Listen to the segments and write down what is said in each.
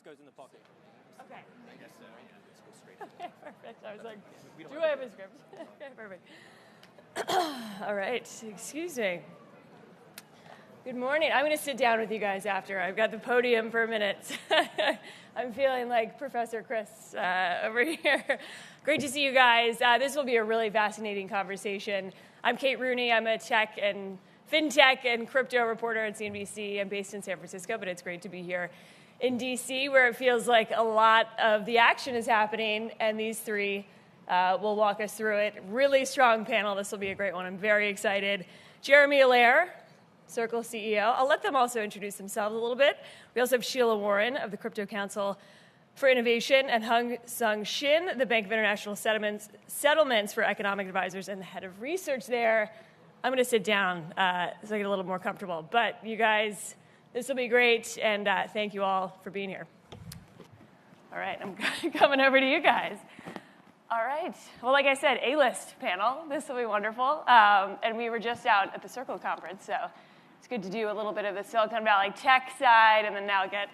goes in the pocket. Okay. I guess so, yeah. Let's go straight to Okay, perfect. I was like, do I have a script? Okay, perfect. All right, excuse me. Good morning. I'm going to sit down with you guys after. I've got the podium for a minute. I'm feeling like Professor Chris over here. Great to see you guys. This will be a really fascinating conversation. I'm Kate Rooney. I'm a tech and fintech and crypto reporter at CNBC. I'm based in San Francisco, but it's great to be here in DC, where it feels like a lot of the action is happening, and these three will walk us through it. Really strong panel. This will be a great one. I'm very excited. Jeremy Allaire, Circle CEO. I'll let them also introduce themselves a little bit. We also have Sheila Warren of the Crypto Council for Innovation, and Hung Sung Shin, the Bank of International Settlements for Economic Advisors and the head of research there. I'm going to sit down so I get a little more comfortable. But you guys, this will be great, and thank you all for being here. All right, I'm coming over to you guys. All right. Well, like I said, A-list panel. This will be wonderful. And we were just out at the Circle conference, so it's good to do a little bit of the Silicon Valley tech side and then now get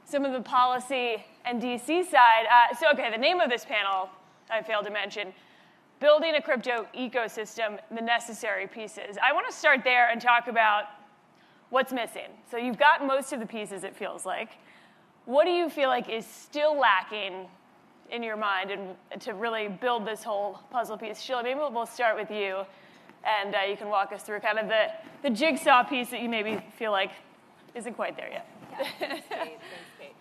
some of the policy and DC side. The name of this panel, I failed to mention, Building a Crypto Ecosystem, the Necessary Pieces. I want to start there and talk about what's missing. So you've got most of the pieces, it feels like. What do you feel like is still lacking in your mind and to really build this whole puzzle piece? Sheila, maybe we'll start with you, and you can walk us through kind of the jigsaw piece that you maybe feel like isn't quite there yet. Yeah, thanks, Kate.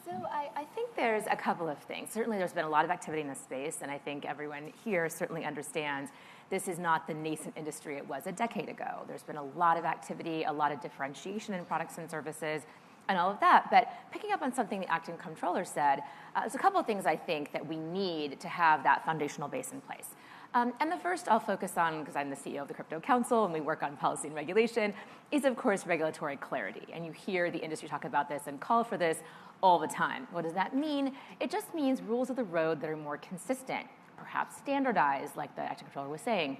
So I think there's a couple of things. Certainly there's been a lot of activity in this space, and I think everyone here certainly understands this is not the nascent industry it was a decade ago. There's been a lot of activity, a lot of differentiation in products and services, and all of that. But picking up on something the acting comptroller said, there's a couple of things I think that we need to have that foundational base in place. And the first I'll focus on, because I'm the CEO of the Crypto Council and we work on policy and regulation, is of course regulatory clarity. And you hear the industry talk about this and call for this all the time. What does that mean? It just means rules of the road that are more consistent, perhaps standardized, like the acting comptroller was saying.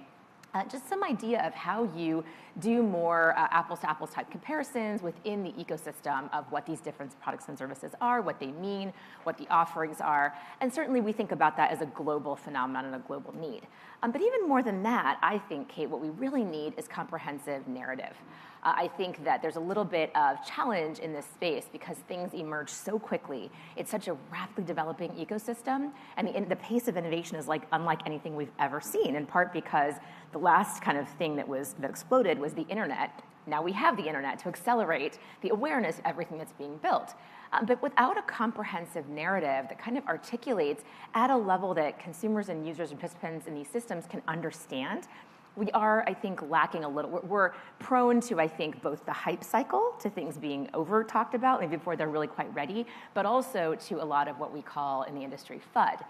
Just some idea of how you do more apples-to-apples type comparisons within the ecosystem of what these different products and services are, what they mean, what the offerings are. And certainly we think about that as a global phenomenon and a global need. But even more than that, I think, Kate, what we really need is comprehensive narrative. I think that there's a little bit of challenge in this space because things emerge so quickly. It's such a rapidly developing ecosystem, and the pace of innovation is unlike anything we've ever seen, in part because the last kind of thing that exploded was the internet. Now we have the internet to accelerate the awareness of everything that's being built. But without a comprehensive narrative that kind of articulates at a level that consumers and users and participants in these systems can understand, we are, I think, lacking a little. We're prone to, I think, both the hype cycle, to things being over-talked about, maybe before they're really quite ready, but also to a lot of what we call in the industry FUD,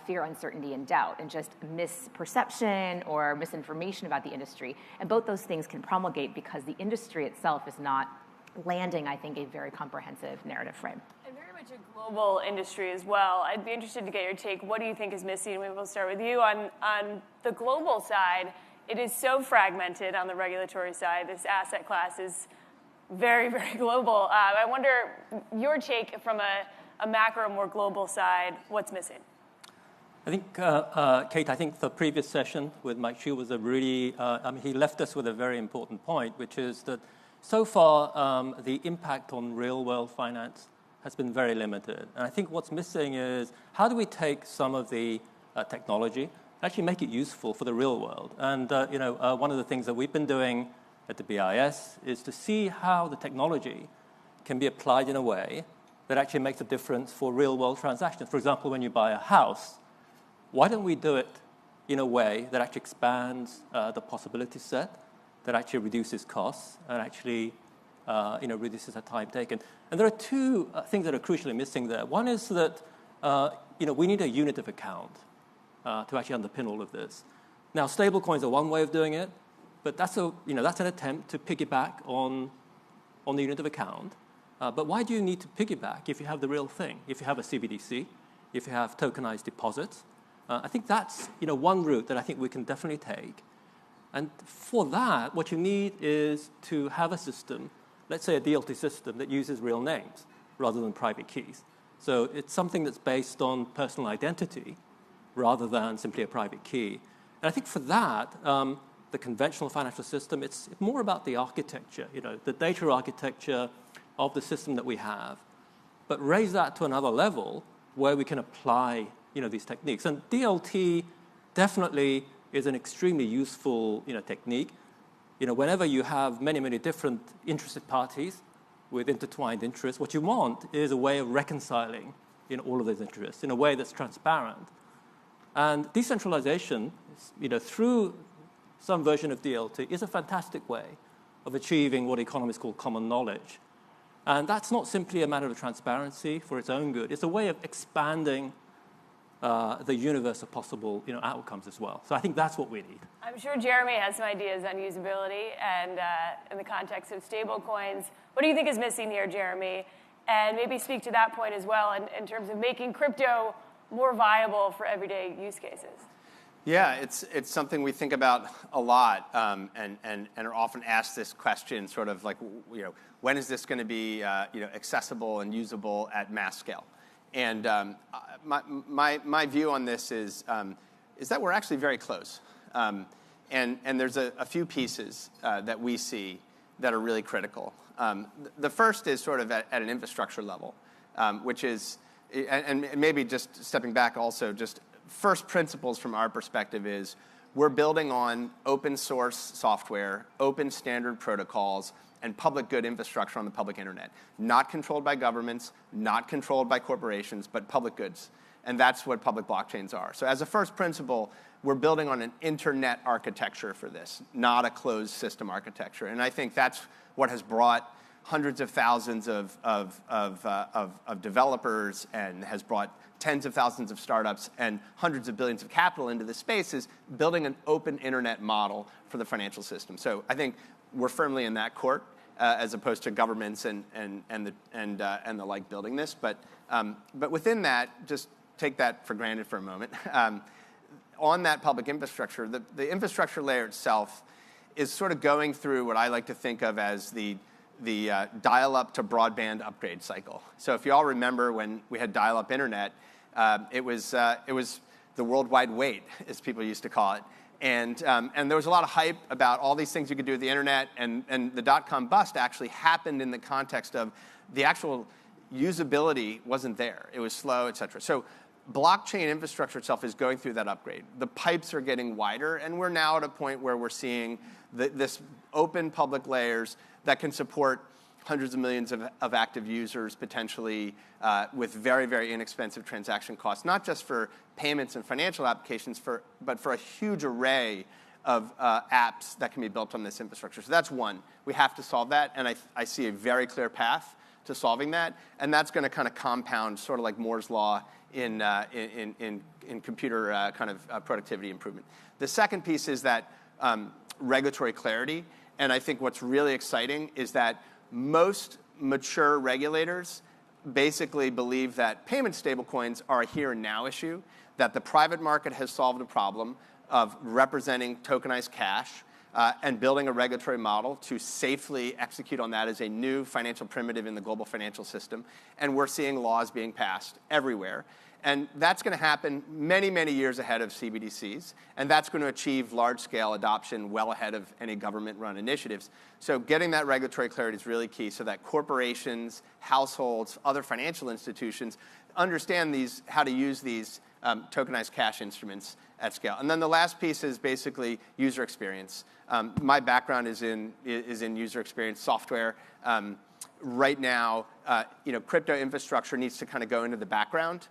fear, uncertainty, and doubt, and just misperception or misinformation about the industry. And both those things can promulgate because the industry itself is not landing, I think, a very comprehensive narrative frame. And very much a global industry as well. I'd be interested to get your take. What do you think is missing? Maybe we'll start with you. On the global side, it is so fragmented on the regulatory side. This asset class is very, very global. I wonder your take from a macro, more global side, what's missing? I think, Kate, I think the previous session with Mike Hsu was a really, he left us with a very important point, which is that so far the impact on real-world finance has been very limited. And I think what's missing is how do we take some of the technology, actually make it useful for the real world. And one of the things that we've been doing at the BIS is to see how the technology can be applied in a way that actually makes a difference for real world transactions. For example, when you buy a house, why don't we do it in a way that actually expands the possibility set, that actually reduces costs and actually reduces the time taken. And there are two things that are crucially missing there. One is that we need a unit of account to actually underpin all of this. Now, stablecoins are one way of doing it, but that's an attempt to piggyback on the unit of account. But why do you need to piggyback if you have the real thing? If you have a CBDC, if you have tokenized deposits, I think that's one route that I think we can definitely take. And for that, what you need is to have a system, let's say a DLT system that uses real names rather than private keys. So it's something that's based on personal identity rather than simply a private key. And I think for that, the conventional financial system, it's more about the architecture, the data architecture of the system that we have, but raise that to another level where we can apply, these techniques. And DLT definitely is an extremely useful, technique. Whenever you have many, many different interested parties with intertwined interests, what you want is a way of reconciling, all of those interests in a way that's transparent. And decentralization, through some version of DLT, is a fantastic way of achieving what economists call common knowledge. And that's not simply a matter of transparency for its own good. It's a way of expanding the universe of possible outcomes as well. So I think that's what we need. I'm sure Jeremy has some ideas on usability and in the context of stable coins. What do you think is missing here, Jeremy? And maybe speak to that point as well in terms of making crypto more viable for everyday use cases. Yeah, it's something we think about a lot and are often asked this question, sort of like, when is this going to be accessible and usable at mass scale? And my view on this is that we're actually very close. And there's a few pieces that we see that are really critical. The first is sort of at an infrastructure level, which is, and maybe just stepping back also, just first principles from our perspective is we're building on open source software, open standard protocols, and public good infrastructure on the public internet. Not controlled by governments, not controlled by corporations, but public goods. And that's what public blockchains are. So as a first principle, we're building on an internet architecture for this, not a closed system architecture. And I think that's what has brought hundreds of thousands of developers and has brought tens of thousands of startups and hundreds of billions of capital into this space, is building an open internet model for the financial system. So I think we're firmly in that court as opposed to governments and the like building this. But within that, just take that for granted for a moment. On that public infrastructure, the infrastructure layer itself is sort of going through what I like to think of as the dial-up to broadband upgrade cycle. So if you all remember when we had dial-up internet, it was the worldwide wait, as people used to call it. And there was a lot of hype about all these things you could do with the internet, and the dot-com bust actually happened in the context of the actual usability wasn't there. It was slow, et cetera. So blockchain infrastructure itself is going through that upgrade. The pipes are getting wider, and we're now at a point where we're seeing this open public layers that can support hundreds of millions of active users potentially with very, very inexpensive transaction costs, not just for payments and financial applications, but for a huge array of apps that can be built on this infrastructure. So that's one. We have to solve that, and I see a very clear path to solving that, and that's going to kind of compound, sort of like Moore's law in computer kind of productivity improvement. The second piece is that regulatory clarity, and I think what's really exciting is that most mature regulators basically believe that payment stablecoins are a here and now issue, that the private market has solved a problem of representing tokenized cash and building a regulatory model to safely execute on that as a new financial primitive in the global financial system. And we're seeing laws being passed everywhere. And that's going to happen many, many years ahead of CBDCs. And that's going to achieve large-scale adoption well ahead of any government-run initiatives. So getting that regulatory clarity is really key so that corporations, households, other financial institutions understand how to use these tokenized cash instruments at scale. And then the last piece is basically user experience. My background is in user experience software. Right now, crypto infrastructure needs to kind of go into the background.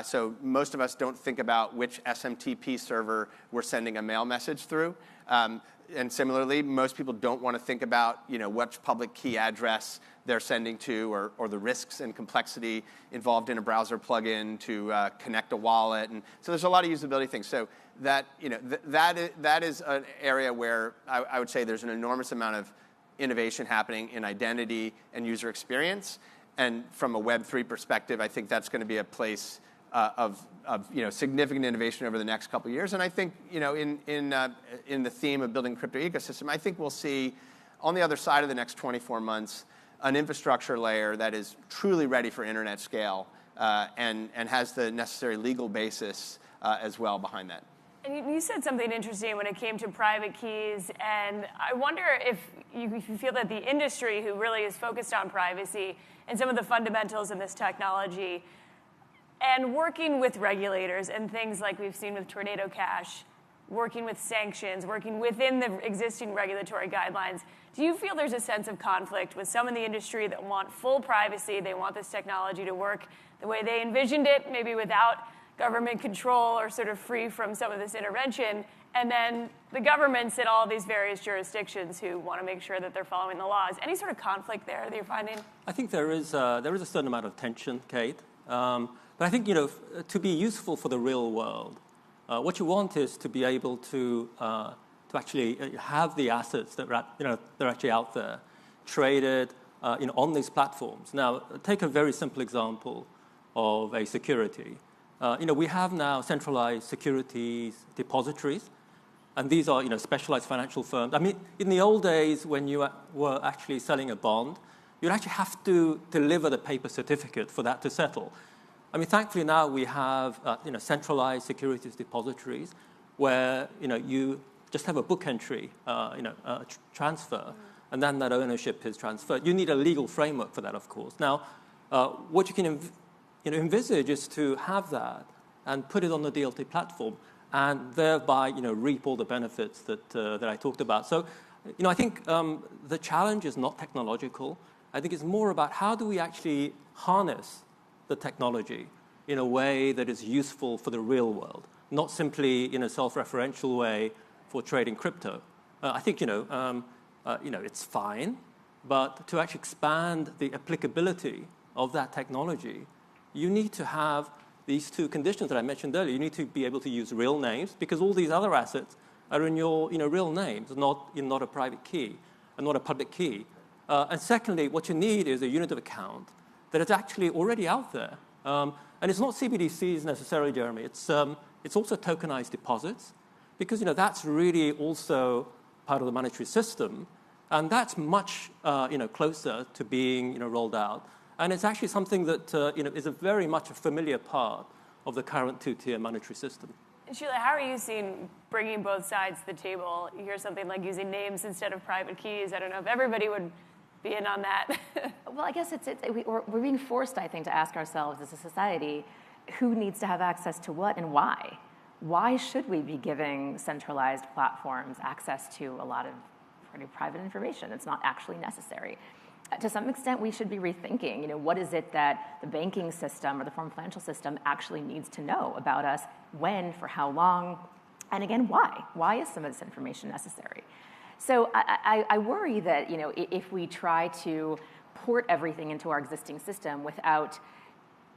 So most of us don't think about which SMTP server we're sending a mail message through. And similarly, most people don't want to think about which public key address they're sending to, or the risks and complexity involved in a browser plugin to connect a wallet. And so there's a lot of usability things. So that is an area where I would say there's an enormous amount of innovation happening in identity and user experience. And from a Web3 perspective, I think that's going to be a place of significant innovation over the next couple of years. And I think in the theme of building crypto ecosystem, I think we'll see on the other side of the next 24 months an infrastructure layer that is truly ready for internet scale and has the necessary legal basis as well behind that. And you said something interesting when it came to private keys, and I wonder if you feel that the industry, who really is focused on privacy and some of the fundamentals in this technology, and working with regulators and things like we've seen with Tornado Cash, working with sanctions, working within the existing regulatory guidelines, do you feel there's a sense of conflict with some in the industry that want full privacy, they want this technology to work the way they envisioned it, maybe without government control or sort of free from some of this intervention, and then the governments in all these various jurisdictions who want to make sure that they're following the laws? Any sort of conflict there that you're finding? I think there is a certain amount of tension, Kate. But I think, to be useful for the real world, what you want is to be able to actually have the assets that they're actually out there, traded on these platforms. Now, take a very simple example of a security. We have now centralized securities depositories, and these are specialized financial firms. I mean, in the old days when you were actually selling a bond, you'd actually have to deliver the paper certificate for that to settle. I mean, thankfully now we have centralized securities depositories where you just have a book entry, transfer, and then that ownership is transferred. You need a legal framework for that, of course. Now, what you can envisage is to have that and put it on the DLT platform, and thereby reap all the benefits that I talked about. So, I think the challenge is not technological. I think it's more about how do we actually harness the technology in a way that is useful for the real world, not simply in a self-referential way for trading crypto. I think it's fine, but to actually expand the applicability of that technology, you need to have these two conditions that I mentioned earlier. You need to be able to use real names, because all these other assets are in your real names, not a private key and not a public key. And secondly, what you need is a unit of account that is actually already out there. And it's not CBDCs necessarily, Jeremy. It's also tokenized deposits, because that's really also part of the monetary system, and that's much closer to being rolled out. And it's actually something that is a very much a familiar part of the current two-tier monetary system. Sheila, how are you seeing bringing both sides to the table? You hear something like using names instead of private keys. I don't know if everybody would be in on that. Well, I guess we're being forced, I think, to ask ourselves as a society, who needs to have access to what and why? Why should we be giving centralized platforms access to a lot of pretty private information that's not actually necessary? To some extent, we should be rethinking, what is it that the banking system or the formal financial system actually needs to know about us, when, for how long, and again, why? Why is some of this information necessary? So I worry that, if we try to port everything into our existing system without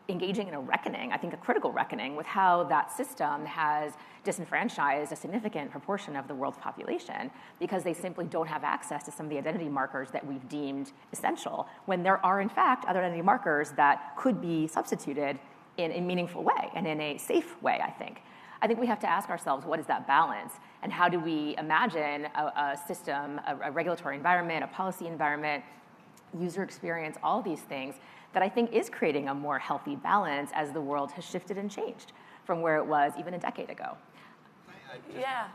engaging in a reckoning, I think a critical reckoning, with how that system has disenfranchised a significant proportion of the world's population because they simply don't have access to some of the identity markers that we've deemed essential, when there are, in fact, other identity markers that could be substituted in a meaningful way and in a safe way, I think. I think we have to ask ourselves, what is that balance? And how do we imagine a system, a regulatory environment, a policy environment, user experience, all these things that I think is creating a more healthy balance as the world has shifted and changed from where it was even a decade ago. Yeah,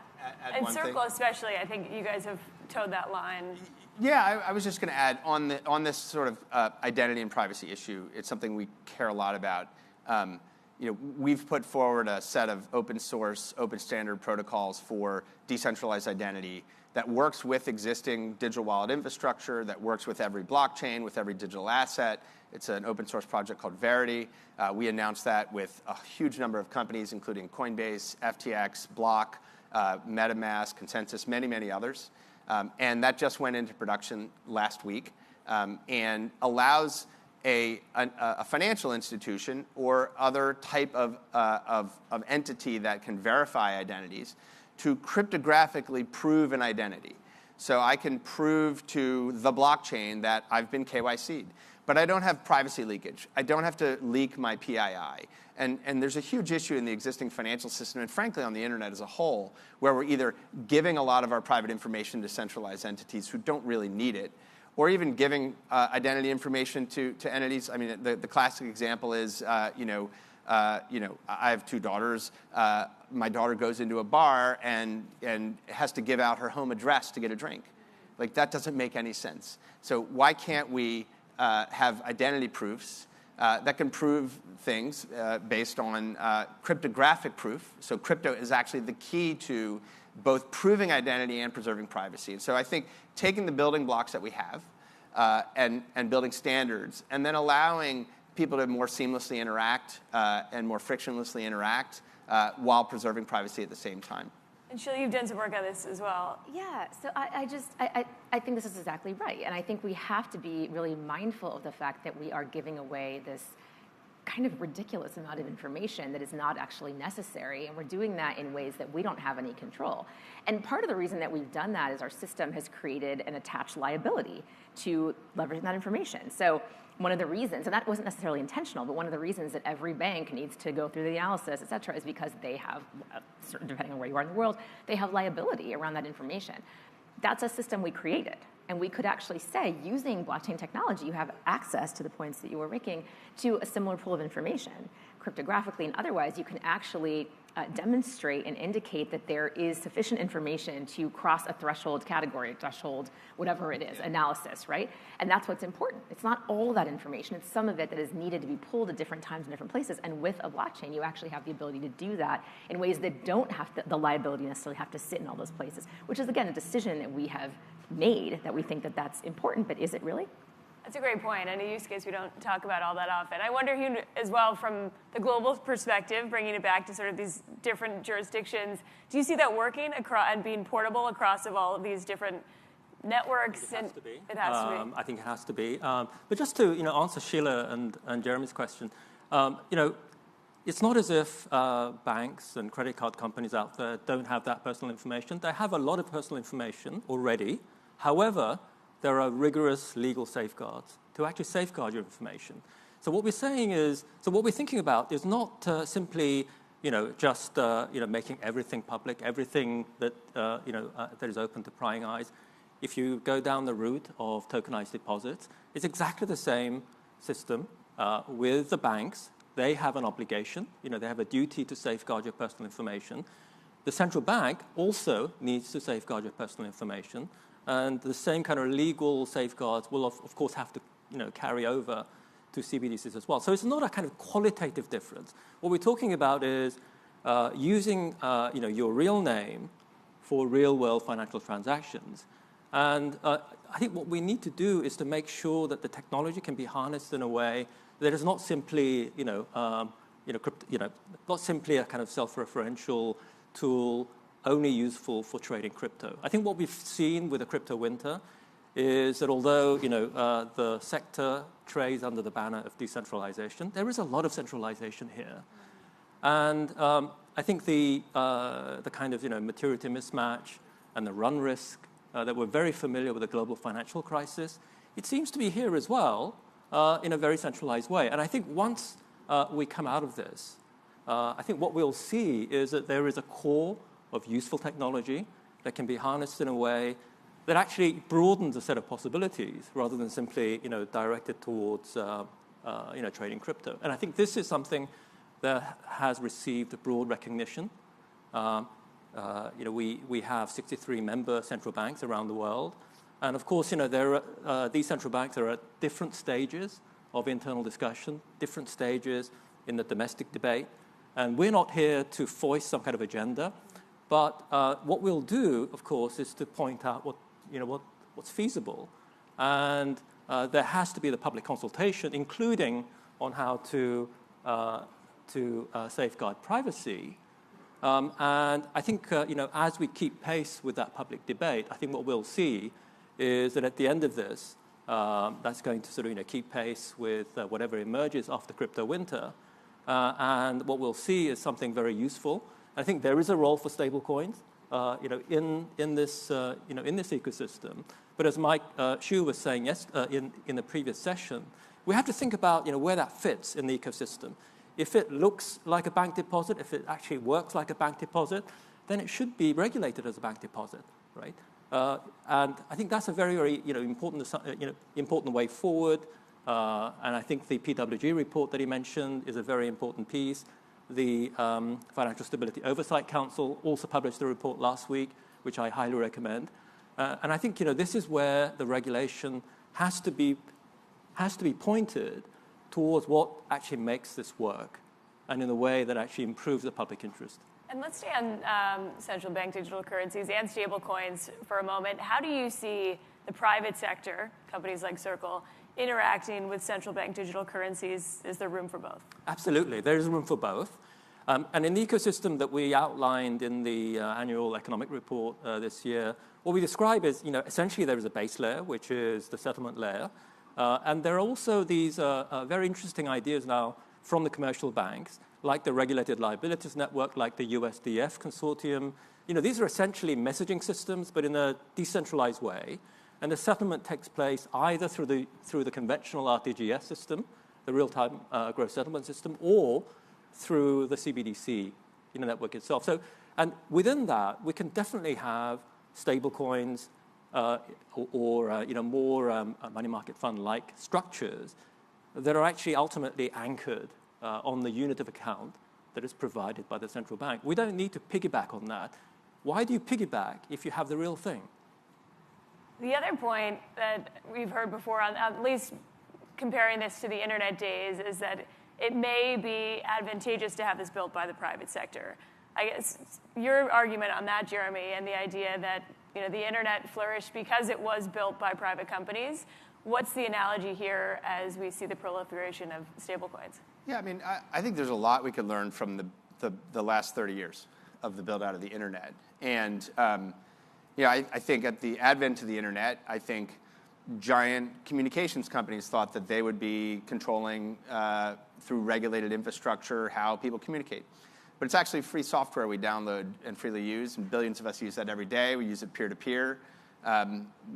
and Circle especially, I think you guys have towed that line. Yeah, I was just going to add on this sort of identity and privacy issue. It's something we care a lot about. We've put forward a set of open source, open standard protocols for decentralized identity that works with existing digital wallet infrastructure, that works with every blockchain, with every digital asset. It's an open source project called Verity. We announced that with a huge number of companies, including Coinbase, FTX, Block, MetaMask, Consensus, many, many others. And that just went into production last week and allows a financial institution or other type of entity that can verify identities to cryptographically prove an identity. So I can prove to the blockchain that I've been KYC'd, but I don't have privacy leakage. I don't have to leak my PII. And there's a huge issue in the existing financial system, and frankly on the internet as a whole, where we're either giving a lot of our private information to centralized entities who don't really need it, or even giving identity information to entities. I mean, the classic example is, I have 2 daughters. My daughter goes into a bar and has to give out her home address to get a drink. Like, that doesn't make any sense. So why can't we have identity proofs that can prove things based on cryptographic proof? So crypto is actually the key to both proving identity and preserving privacy. And so I think taking the building blocks that we have and building standards, and then allowing people to more seamlessly interact and more frictionlessly interact while preserving privacy at the same time. And Sheila, you've done some work on this as well. Yeah, so I think this is exactly right. And I think we have to be really mindful of the fact that we are giving away this kind of ridiculous amount of information that is not actually necessary. And we're doing that in ways that we don't have any control. And part of the reason that we've done that is our system has created an attached liability to leveraging that information. So one of the reasons, and that wasn't necessarily intentional, but one of the reasons that every bank needs to go through the analysis, et cetera, is because they have, depending on where you are in the world, they have liability around that information. That's a system we created. And we could actually say, using blockchain technology, you have access to the points that you were making to a similar pool of information. Cryptographically and otherwise, you can actually demonstrate and indicate that there is sufficient information to cross a threshold category, threshold, whatever it is, analysis, right? And that's what's important. It's not all that information. It's some of it that is needed to be pulled at different times in different places. And with a blockchain, you actually have the ability to do that in ways that don't have the liability necessarily have to sit in all those places, which is, again, a decision that we have made, that we think that that's important, but is it really? That's a great point, and a use case we don't talk about all that often. I wonder, Hugh, as well, from the global perspective, bringing it back to sort of these different jurisdictions, do you see that working and being portable across all of these different networks? It has to be. It has to be. I think it has to be. But just to answer Sheila and Jeremy's question, it's not as if banks and credit card companies out there don't have that personal information. They have a lot of personal information already. However, there are rigorous legal safeguards to actually safeguard your information. So what we're saying is, what we're thinking about is not simply, just making everything public, everything that that is open to prying eyes. If you go down the route of tokenized deposits, it's exactly the same system with the banks. They have an obligation. They have a duty to safeguard your personal information. The central bank also needs to safeguard your personal information. And the same kind of legal safeguards will, of course, have to carry over to CBDCs as well. So it's not a kind of qualitative difference. What we're talking about is using your real name for real-world financial transactions. And I think what we need to do is to make sure that the technology can be harnessed in a way that is not simply not simply a kind of self-referential tool only useful for trading crypto. I think what we've seen with the crypto winter is that although the sector trades under the banner of decentralization, there is a lot of centralization here, and I think the kind of maturity mismatch and the run risk that we're very familiar with the global financial crisis, it seems to be here as well in a very centralized way. And I think once we come out of this, I think what we'll see is that there is a core of useful technology that can be harnessed in a way that actually broadens a set of possibilities rather than simply directed towards trading crypto. And I think this is something that has received a broad recognition. We have 63 member central banks around the world, and of course these central banks are at different stages of internal discussion, different stages in the domestic debate, and we're not here to foist some kind of agenda. But what we'll do, of course, is to point out what's feasible, and there has to be the public consultation, including on how to safeguard privacy. And I think as we keep pace with that public debate, I think what we'll see is that at the end of this, that's going to sort of keep pace with whatever emerges after crypto winter, and what we'll see is something very useful. I think there is a role for stablecoins, in this ecosystem. But as Mike Xu was saying in the previous session, we have to think about where that fits in the ecosystem. If it looks like a bank deposit, if it actually works like a bank deposit, then it should be regulated as a bank deposit, right? And I think that's a very, very important way forward. And I think the PWG report that he mentioned is a very important piece. The Financial Stability Oversight Council also published a report last week, which I highly recommend. And I think this is where the regulation has to be pointed towards what actually makes this work, and in a way that actually improves the public interest. And let's stay on central bank digital currencies and stablecoins for a moment. How do you see the private sector, companies like Circle, interacting with central bank digital currencies? Is there room for both? Absolutely, there is room for both. And in the ecosystem that we outlined in the annual economic report this year, what we describe is, essentially there is a base layer, which is the settlement layer. And there are also these very interesting ideas now from the commercial banks, like the Regulated Liabilities Network, like the USDF consortium. These are essentially messaging systems, but in a decentralized way. And the settlement takes place either through the conventional RTGS system, the real-time gross settlement system, or through the CBDC network itself. So, and within that, we can definitely have stable coins or more money market fund-like structures that are actually ultimately anchored on the unit of account that is provided by the central bank. We don't need to piggyback on that. Why do you piggyback if you have the real thing? The other point that we've heard before, at least comparing this to the internet days, is that it may be advantageous to have this built by the private sector. I guess your argument on that, Jeremy, and the idea that the internet flourished because it was built by private companies. What's the analogy here as we see the proliferation of stablecoins? Yeah, I mean, I think there's a lot we could learn from the last 30 years of the build out of the internet. And I think at the advent of the internet, I think giant communications companies thought that they would be controlling through regulated infrastructure how people communicate. But it's actually free software we download and freely use, and billions of us use that every day. We use it peer-to-peer,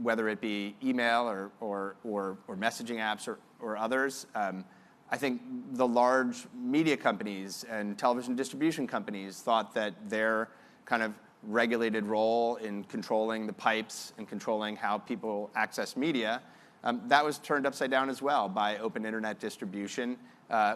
whether it be email or messaging apps or others. I think the large media companies and television distribution companies thought that their kind of regulated role in controlling the pipes and controlling how people access media, that was turned upside down as well by open internet distribution,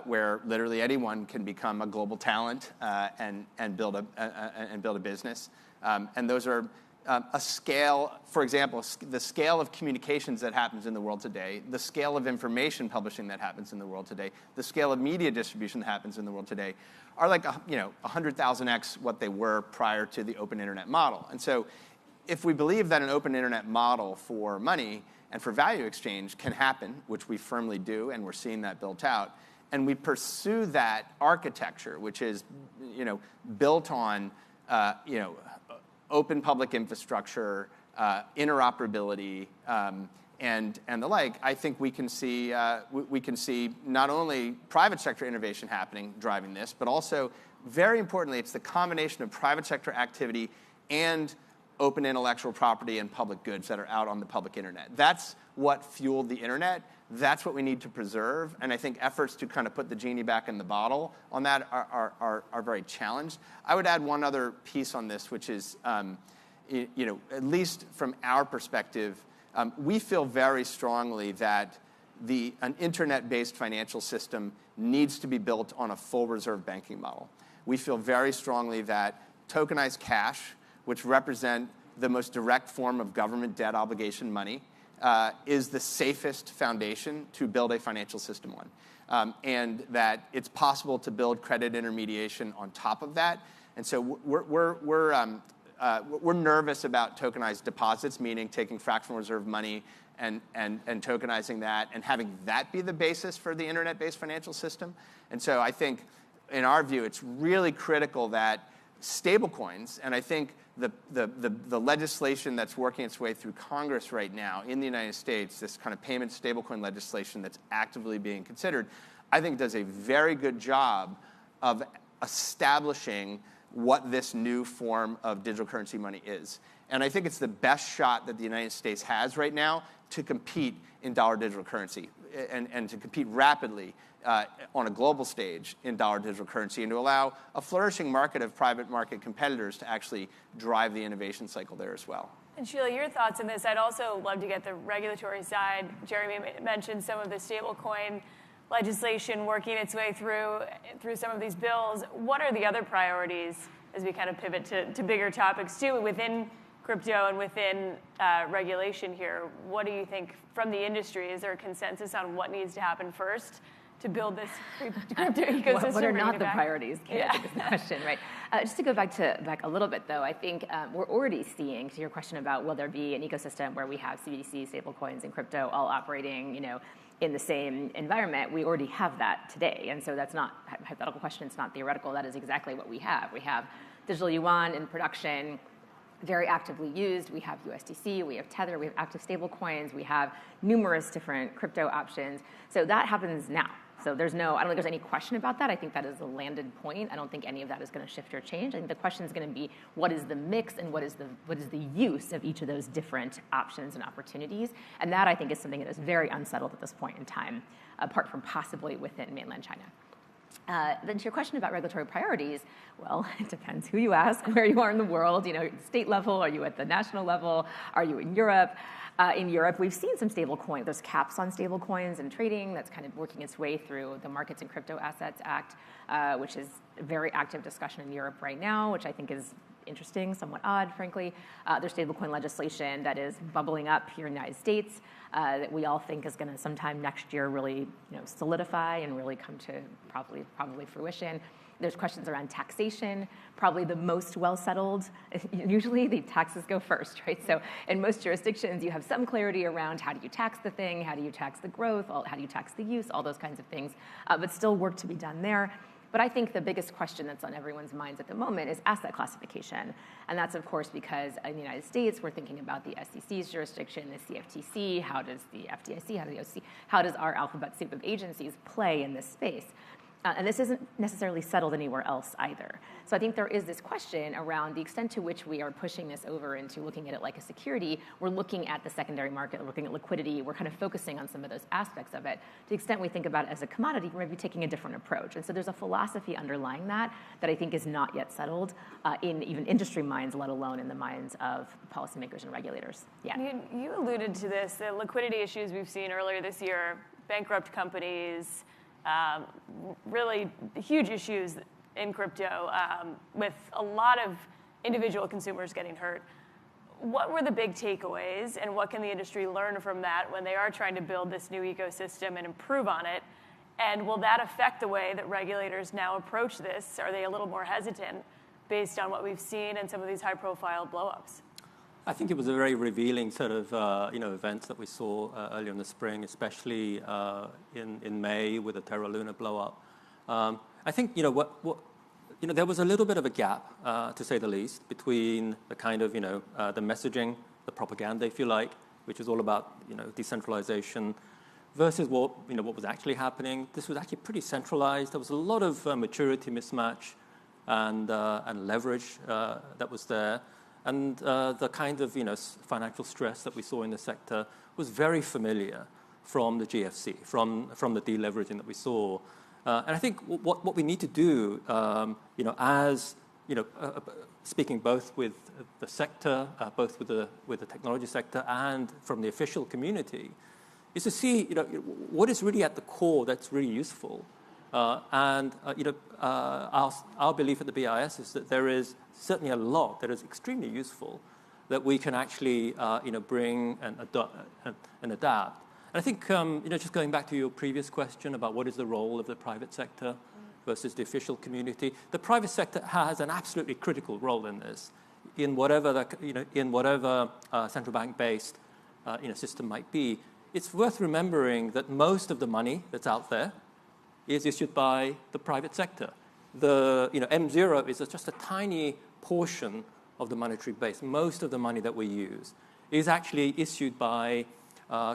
where literally anyone can become a global talent and build a business. And those are a scale, for example, the scale of communications that happens in the world today, the scale of information publishing that happens in the world today, the scale of media distribution that happens in the world today are like 100,000x what they were prior to the open internet model. And so if we believe that an open internet model for money and for value exchange can happen, which we firmly do, and we're seeing that built out, and we pursue that architecture, which is built on open public infrastructure, interoperability, and the like, I think we can see not only private sector innovation happening, driving this, but also, very importantly, it's the combination of private sector activity and open intellectual property and public goods that are out on the public internet. That's what fueled the internet. That's what we need to preserve. And I think efforts to kind of put the genie back in the bottle on that are very challenged. I would add one other piece on this, which is, at least from our perspective, we feel very strongly that an internet-based financial system needs to be built on a full reserve banking model. We feel very strongly that tokenized cash, which represent the most direct form of government debt obligation money, is the safest foundation to build a financial system on. And that it's possible to build credit intermediation on top of that. And so we're nervous about tokenized deposits, meaning taking fractional reserve money and tokenizing that and having that be the basis for the internet-based financial system. And so I think, in our view, it's really critical that stablecoins, and I think the legislation that's working its way through Congress right now in the United States, this kind of payment stablecoin legislation that's actively being considered, I think does a very good job of establishing what this new form of digital currency money is. And I think it's the best shot that the United States has right now to compete in dollar digital currency and to compete rapidly on a global stage in dollar digital currency, and to allow a flourishing market of private market competitors to actually drive the innovation cycle there as well. And Sheila, your thoughts on this? I'd also love to get the regulatory side. Jeremy mentioned some of the stablecoin legislation working its way through some of these bills. What are the other priorities as we kind of pivot to bigger topics too within crypto and within regulation here? What do you think from the industry? Is there a consensus on what needs to happen first to build this crypto ecosystem? What are not the priorities? I think is the question, right? Just to go back a little bit, though, I think we're already seeing, to your question about will there be an ecosystem where we have CBDC, stablecoins, and crypto all operating, in the same environment. We already have that today, and so that's not a hypothetical question. It's not theoretical. That is exactly what we have. We have digital yuan in production, very actively used. We have USDC, we have Tether, we have active stable coins, we have numerous different crypto options. So that happens now. So I don't think there's any question about that. I think that is a landed point. I don't think any of that is going to shift or change. I think the question is going to be what is the mix and what is the use of each of those different options and opportunities. And that, I think, is something that is very unsettled at this point in time, apart from possibly within mainland China. Then to your question about regulatory priorities, well, it depends who you ask, where you are in the world. State level, are you at the national level? Are you in Europe? In Europe, we've seen some stable coins. There's caps on stable coins and trading that's kind of working its way through the Markets and Crypto Assets Act, which is a very active discussion in Europe right now, which I think is interesting, somewhat odd, frankly. There's stablecoin legislation that is bubbling up here in the United States that we all think is going to sometime next year really solidify and really come to probably fruition. There's questions around taxation, probably the most well settled. Usually the taxes go first, right? So in most jurisdictions, you have some clarity around how do you tax the thing, how do you tax the growth, how do you tax the use, all those kinds of things, but still work to be done there. But I think the biggest question that's on everyone's minds at the moment is asset classification. And that's, of course, because in the United States, we're thinking about the SEC's jurisdiction, the CFTC, how does the FDIC, how does the OCC, how does our alphabet soup of agencies play in this space? And this isn't necessarily settled anywhere else either. So I think there is this question around the extent to which we are pushing this over into looking at it like a security. We're looking at the secondary market, we're looking at liquidity, we're kind of focusing on some of those aspects of it. To the extent we think about it as a commodity, we're maybe taking a different approach. And so there's a philosophy underlying that I think is not yet settled in even industry minds, let alone in the minds of policymakers and regulators. Yeah. You alluded to this, the liquidity issues we've seen earlier this year, bankrupt companies, really huge issues in crypto with a lot of individual consumers getting hurt. What were the big takeaways and what can the industry learn from that when they are trying to build this new ecosystem and improve on it? And will that affect the way that regulators now approach this? Are they a little more hesitant based on what we've seen and some of these high-profile blow-ups? I think it was a very revealing sort of events that we saw earlier in the spring, especially in May with the Terra Luna blow-up. I think there was a little bit of a gap, to say the least, between the kind of the messaging, the propaganda, if you like, which is all about decentralization, versus what was actually happening. This was actually pretty centralized. There was a lot of maturity mismatch and leverage that was there. And the kind of financial stress that we saw in the sector was very familiar from the GFC, from the deleveraging that we saw. And I think what we need to do, speaking both with the sector, both with the technology sector and from the official community, is to see what is really at the core that's really useful. Our belief at the BIS is that there is certainly a lot that is extremely useful that we can actually bring and adapt. And I think just going back to your previous question about what is the role of the private sector versus the official community, the private sector has an absolutely critical role in this, in whatever central bank based system might be. It's worth remembering that most of the money that's out there is issued by the private sector. The M0 is just a tiny portion of the monetary base. Most of the money that we use is actually issued by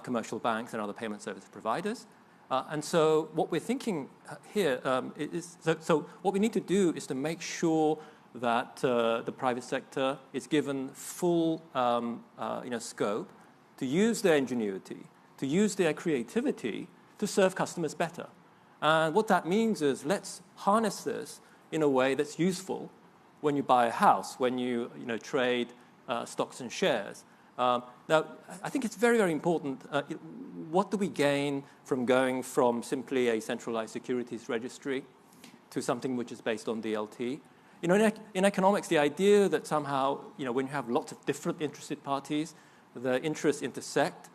commercial banks and other payment service providers. And so what we're thinking here is what we need to do is to make sure that the private sector is given full scope to use their ingenuity, to use their creativity to serve customers better. And what that means is let's harness this in a way that's useful when you buy a house, when you trade stocks and shares. Now, I think it's very, very important. What do we gain from going from simply a centralized securities registry to something which is based on DLT? In economics, the idea that somehow, when you have lots of different interested parties, the interests intersect,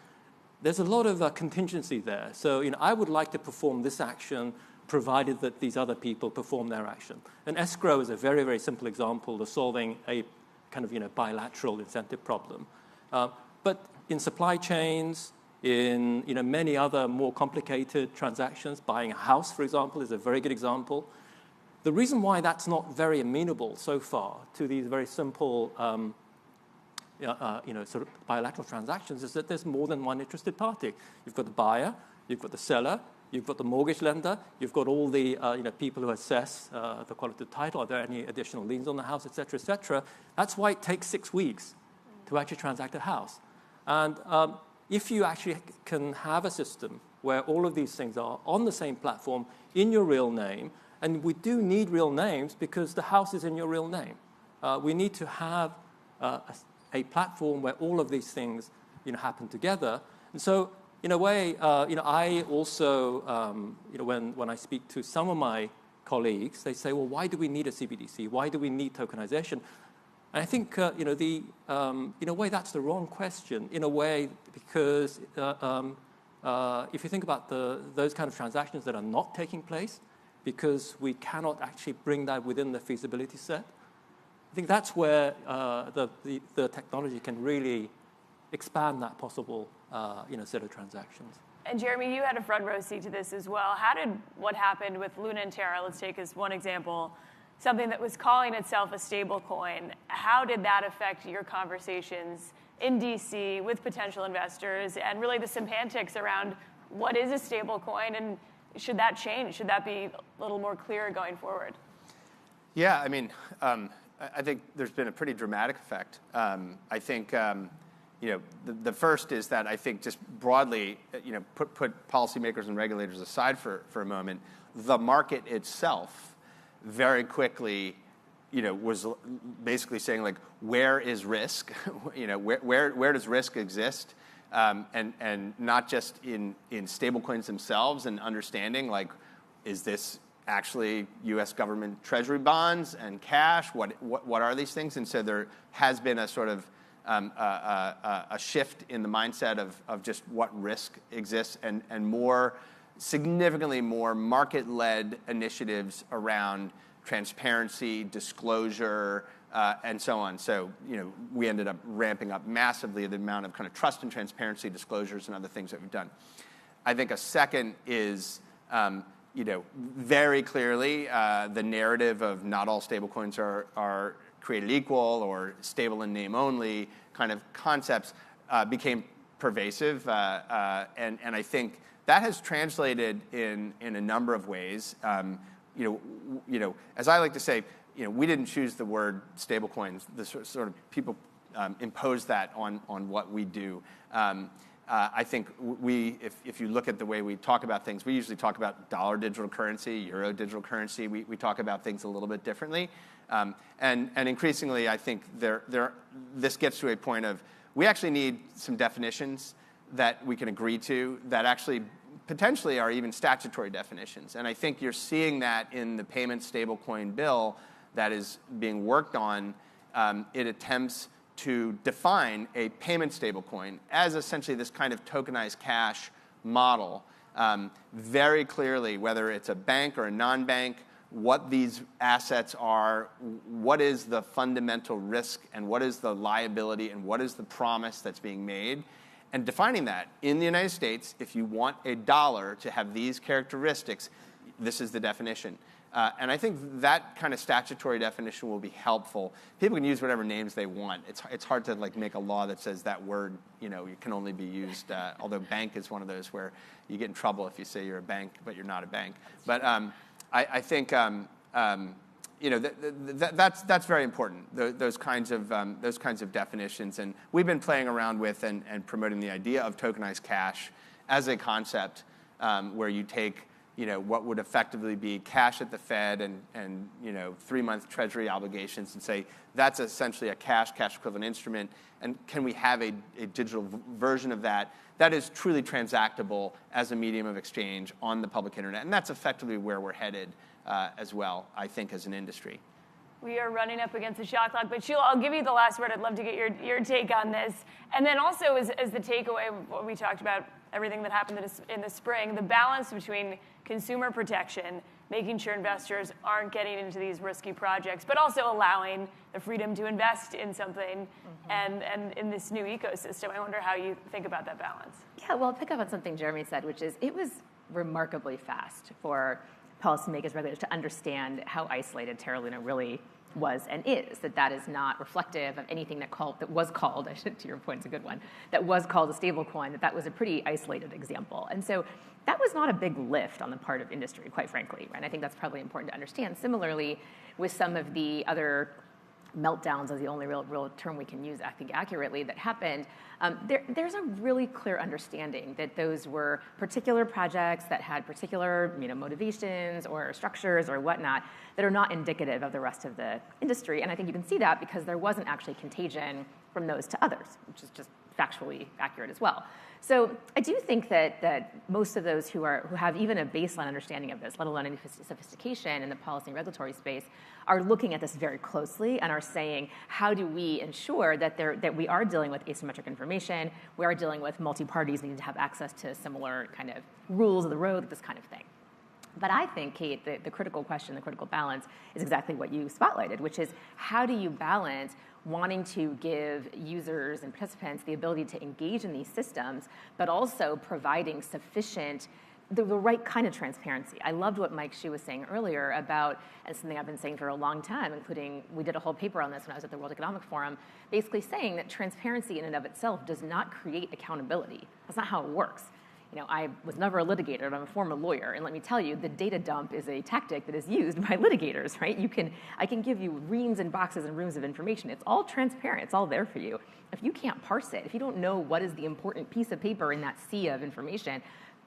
there's a lot of contingency there. So, I would like to perform this action provided that these other people perform their action. And escrow is a very, very simple example of solving a kind of, bilateral incentive problem. But in supply chains, in many other more complicated transactions, buying a house, for example, is a very good example. The reason why that's not very amenable so far to these very simple, sort of bilateral transactions is that there's more than one interested party. You've got the buyer, you've got the seller, you've got the mortgage lender, you've got all the people who assess the quality of the title. Are there any additional liens on the house, et cetera, et cetera? That's why it takes 6 weeks to actually transact a house. And if you actually can have a system where all of these things are on the same platform in your real name, and we do need real names because the house is in your real name. We need to have a platform where all of these things happen together. And so, in a way, I also, when I speak to some of my colleagues, they say, well, why do we need a CBDC? Why do we need tokenization? And I think, in a way, that's the wrong question, in a way, because if you think about those kind of transactions that are not taking place, because we cannot actually bring that within the feasibility set, I think that's where the technology can really expand that possible set of transactions. And Jeremy, you had a front row seat to this as well. How did what happened with Luna and Terra, let's take as one example, something that was calling itself a stable coin, how did that affect your conversations in DC with potential investors and really the semantics around what is a stable coin and should that change? Should that be a little more clear going forward? Yeah, I mean, I think there's been a pretty dramatic effect. I think, the first is that I think just broadly, put policymakers and regulators aside for a moment, the market itself very quickly, was basically saying, like, where is risk? Where does risk exist? And not just in stablecoins themselves and understanding, like, is this actually U.S. government treasury bonds and cash? What are these things? And so there has been a sort of a shift in the mindset of just what risk exists and significantly more market-led initiatives around transparency, disclosure, and so on. So, we ended up ramping up massively the amount of kind of trust and transparency, disclosures, and other things that we've done. I think a second is, very clearly the narrative of not all stablecoins are created equal or stable in name only kind of concepts became pervasive. And I think that has translated in a number of ways. As I like to say, we didn't choose the word stablecoins. The sort of people impose that on what we do. I think if you look at the way we talk about things, we usually talk about dollar digital currency, euro digital currency. We talk about things a little bit differently. And increasingly, I think this gets to a point of we actually need some definitions that we can agree to that actually potentially are even statutory definitions. And I think you're seeing that in the payment stablecoin bill that is being worked on. It attempts to define a payment stablecoin as essentially this kind of tokenized cash model, very clearly, whether it's a bank or a non-bank, what these assets are, what is the fundamental risk, and what is the liability, and what is the promise that's being made. And defining that in the United States, if you want a dollar to have these characteristics, this is the definition. And I think that kind of statutory definition will be helpful. People can use whatever names they want. It's hard to make a law that says that word, it can only be used. Although bank is one of those where you get in trouble if you say you're a bank, but you're not a bank. But I think that's very important. Those kinds of definitions, and we've been playing around with and promoting the idea of tokenized cash as a concept where you take what would effectively be cash at the Fed and 3-month Treasury obligations and say that's essentially a cash equivalent instrument, and can we have a digital version of that that is truly transactable as a medium of exchange on the public internet? And that's effectively where we're headed as well, I think, as an industry. We are running up against the shot clock, but Sheila, I'll give you the last word. I'd love to get your take on this. And then also as the takeaway of what we talked about, everything that happened in the spring, the balance between consumer protection, making sure investors aren't getting into these risky projects, but also allowing the freedom to invest in something and in this new ecosystem. I wonder how you think about that balance. Yeah, well, I'll pick up on something Jeremy said, which is it was remarkably fast for policymakers, regulators to understand how isolated Terra Luna really was and is, that is not reflective of anything that was called, to your point, it's a good one, that was called a stable coin, that was a pretty isolated example. And so that was not a big lift on the part of industry, quite frankly, right? I think that's probably important to understand. Similarly, with some of the other meltdowns is the only real term we can use, I think, accurately, that happened, there's a really clear understanding that those were particular projects that had particular motivations or structures or whatnot that are not indicative of the rest of the industry. And I think you can see that because there wasn't actually contagion from those to others, which is just factually accurate as well. So I do think that most of those who have even a baseline understanding of this, let alone any sophistication in the policy and regulatory space, are looking at this very closely and are saying, how do we ensure that we are dealing with asymmetric information, we are dealing with multi-parties needing to have access to similar kind of rules of the road, this kind of thing. But I think, Kate, the critical question, the critical balance is exactly what you spotlighted, which is how do you balance wanting to give users and participants the ability to engage in these systems, but also providing sufficient, the right kind of transparency. I loved what Mike Hsu was saying earlier about, and something I've been saying for a long time, including, we did a whole paper on this when I was at the World Economic Forum, basically saying that transparency in and of itself does not create accountability. That's not how it works. I was never a litigator, but I'm a former lawyer, and let me tell you, the data dump is a tactic that is used by litigators, right? I can give you reams and boxes and rooms of information. It's all transparent. It's all there for you. If you can't parse it, if you don't know what is the important piece of paper in that sea of information,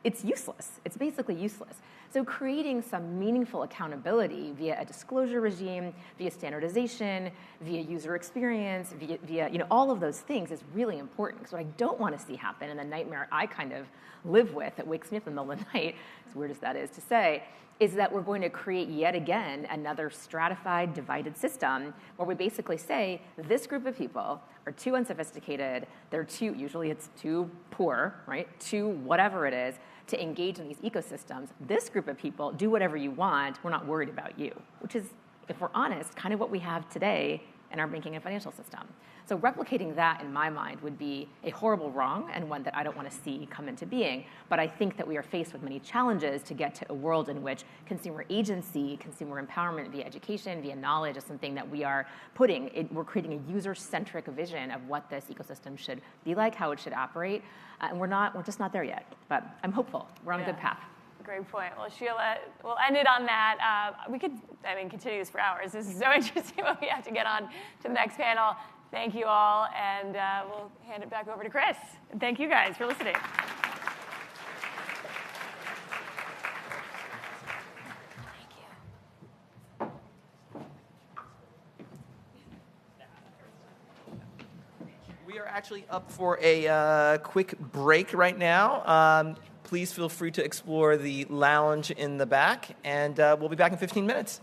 it's useless. It's basically useless. So creating some meaningful accountability via a disclosure regime, via standardization, via user experience, via all of those things is really important. Because what I don't want to see happen, and the nightmare I kind of live with that wakes me up in the middle of the night, as weird as that is to say, is that we're going to create yet again another stratified, divided system where we basically say this group of people are too unsophisticated, usually it's too poor, right, too whatever it is, to engage in these ecosystems. This group of people, do whatever you want, we're not worried about you, which is, if we're honest, kind of what we have today in our banking and financial system. So replicating that, in my mind, would be a horrible wrong and one that I don't want to see come into being. But I think that we are faced with many challenges to get to a world in which consumer agency, consumer empowerment via education, via knowledge is something that we are we're creating a user-centric vision of what this ecosystem should be like, how it should operate. And we're just not there yet. But I'm hopeful. We're on a good path. Great point. Well, Sheila, we'll end it on that. We could, continue this for hours. This is so interesting, but we have to get on to the next panel. Thank you all, and we'll hand it back over to Chris. And thank you guys for listening. We are actually up for a quick break right now. Please feel free to explore the lounge in the back, and we'll be back in 15 minutes.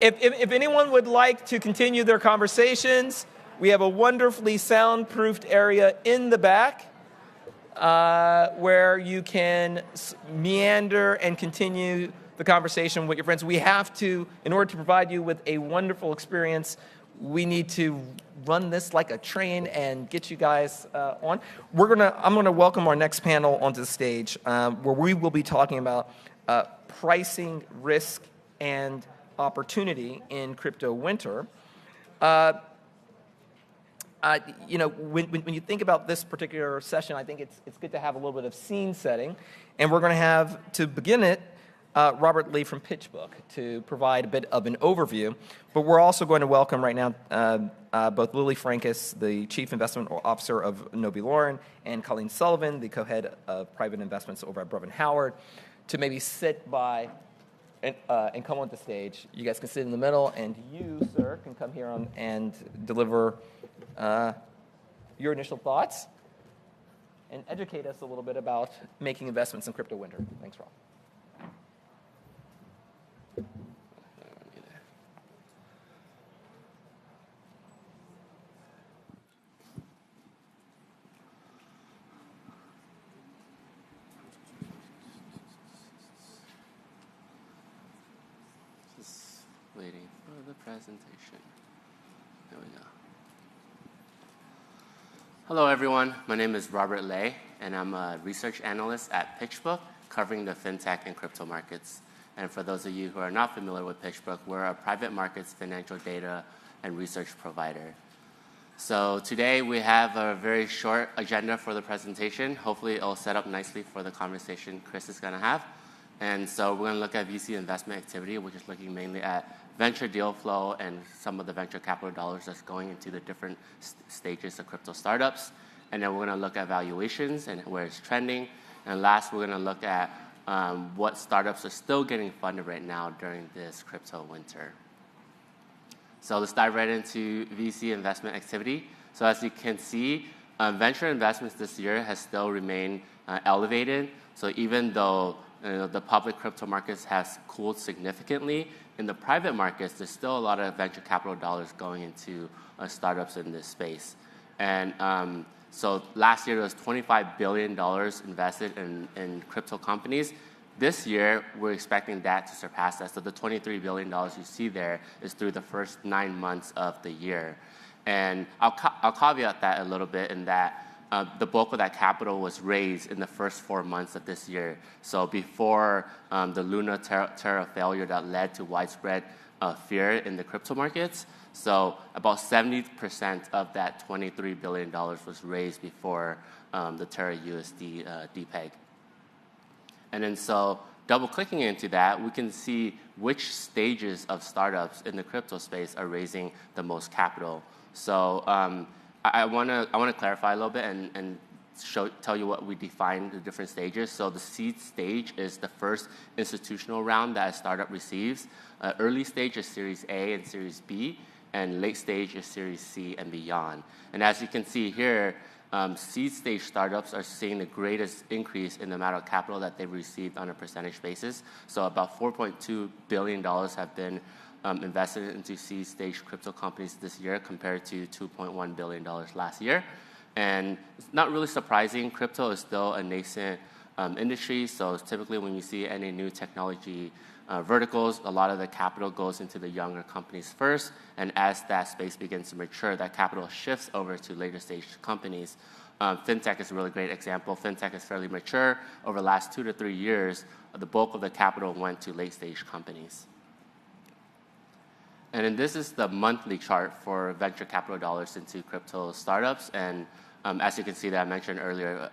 If anyone would like to continue their conversations, we have a wonderfully soundproofed area in the back where you can meander and continue the conversation with your friends. We have to, in order to provide you with a wonderful experience, we need to run this like a train and get you guys on. I'm gonna welcome our next panel onto the stage, where we will be talking about pricing, risk, and opportunity in crypto winter. When you think about this particular session, I think it's good to have a little bit of scene setting, and we're going to have, to begin it, Robert Lee from PitchBook to provide a bit of an overview. But we're also going to welcome right now both Lily Frankus, the Chief Investment Officer of Nobi Lauren, and Colleen Sullivan, the co-head of private investments over at Brevin Howard, to maybe sit by and come on the stage. You guys can sit in the middle, and you, sir, can come here on and deliver your initial thoughts and educate us a little bit about making investments in crypto winter. Thanks, Rob. Waiting for the presentation. There we go. Hello, everyone. My name is Robert Lay, and I'm a research analyst at PitchBook, covering the fintech and crypto markets. And for those of you who are not familiar with PitchBook, we're a private markets financial data and research provider. So today we have a very short agenda for the presentation. Hopefully it'll set up nicely for the conversation Chris is going to have. And so we're going to look at VC investment activity, which is looking mainly at venture deal flow and some of the venture capital dollars that's going into the different stages of crypto startups. And then we're going to look at valuations and where it's trending. And last, we're going to look at what startups are still getting funded right now during this crypto winter. So let's dive right into VC investment activity. So as you can see, venture investments this year has still remained elevated. So even though the public crypto markets has cooled significantly, in the private markets, there's still a lot of venture capital dollars going into startups in this space. And so last year, there was $25 billion invested in crypto companies. This year, we're expecting that to surpass that. So the $23 billion you see there is through the first 9 months of the year. And I'll caveat that a little bit in that the bulk of that capital was raised in the first 4 months of this year. So before the Luna Terra failure that led to widespread fear in the crypto markets. So about 70% of that $23 billion was raised before the Terra USD depeg. And then so double-clicking into that, we can see which stages of startups in the crypto space are raising the most capital. So I want to clarify a little bit and tell you what we define the different stages. So the seed stage is the first institutional round that a startup receives. Early stage is Series A and Series B, and late stage is Series C and beyond. And as you can see here, seed stage startups are seeing the greatest increase in the amount of capital that they've received on a percentage basis. So about $4.2 billion have been invested into seed stage crypto companies this year compared to $2.1 billion last year. And it's not really surprising. Crypto is still a nascent industry. So typically when you see any new technology verticals, a lot of the capital goes into the younger companies first. And as that space begins to mature, that capital shifts over to later stage companies. Fintech is a really great example. Fintech is fairly mature. Over the last 2 to 3 years, the bulk of the capital went to late stage companies. And then this is the monthly chart for venture capital dollars into crypto startups. And as you can see that I mentioned earlier,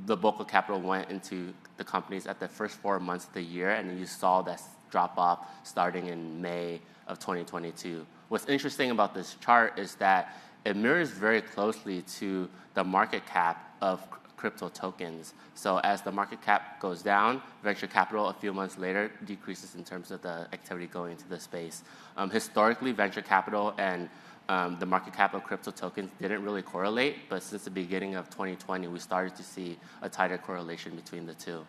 the bulk of capital went into the companies at the first 4 months of the year, and you saw that drop off starting in May of 2022. What's interesting about this chart is that it mirrors very closely to the market cap of crypto tokens. So as the market cap goes down, venture capital a few months later decreases in terms of the activity going into the space. Historically, venture capital and the market cap of crypto tokens didn't really correlate, but since the beginning of 2020, we started to see a tighter correlation between the two.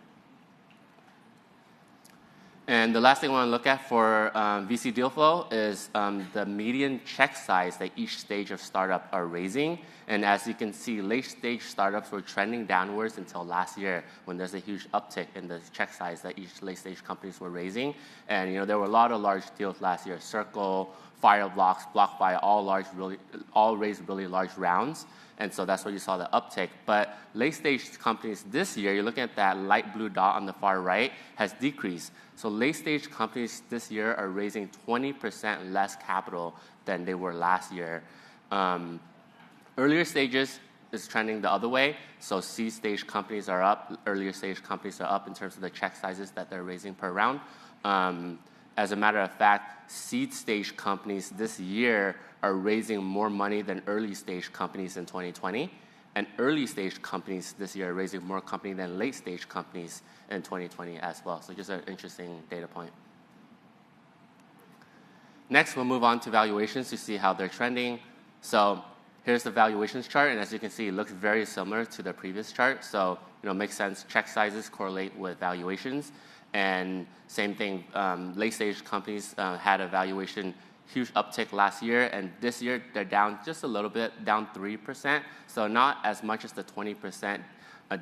And the last thing I want to look at for VC deal flow is the median check size that each stage of startup are raising. And as you can see, late-stage startups were trending downwards until last year when there's a huge uptick in the check size that each late-stage companies were raising. And there were a lot of large deals last year. Circle, Fireblocks, BlockFi, all raised really large rounds. And so that's where you saw the uptick. But late-stage companies this year, you're looking at that light blue dot on the far right, has decreased. So late-stage companies this year are raising 20% less capital than they were last year. Earlier stages is trending the other way. So seed stage companies are up, earlier stage companies are up in terms of the check sizes that they're raising per round. As a matter of fact, seed stage companies this year are raising more money than early stage companies in 2020. And early stage companies this year are raising more money than late stage companies in 2020 as well. So just an interesting data point. Next, we'll move on to valuations to see how they're trending. So here's the valuations chart, and as you can see, it looks very similar to the previous chart. So, it makes sense. Check sizes correlate with valuations. And same thing, late-stage companies had a valuation huge uptick last year, and this year they're down just a little bit, down 3%. So not as much as the 20%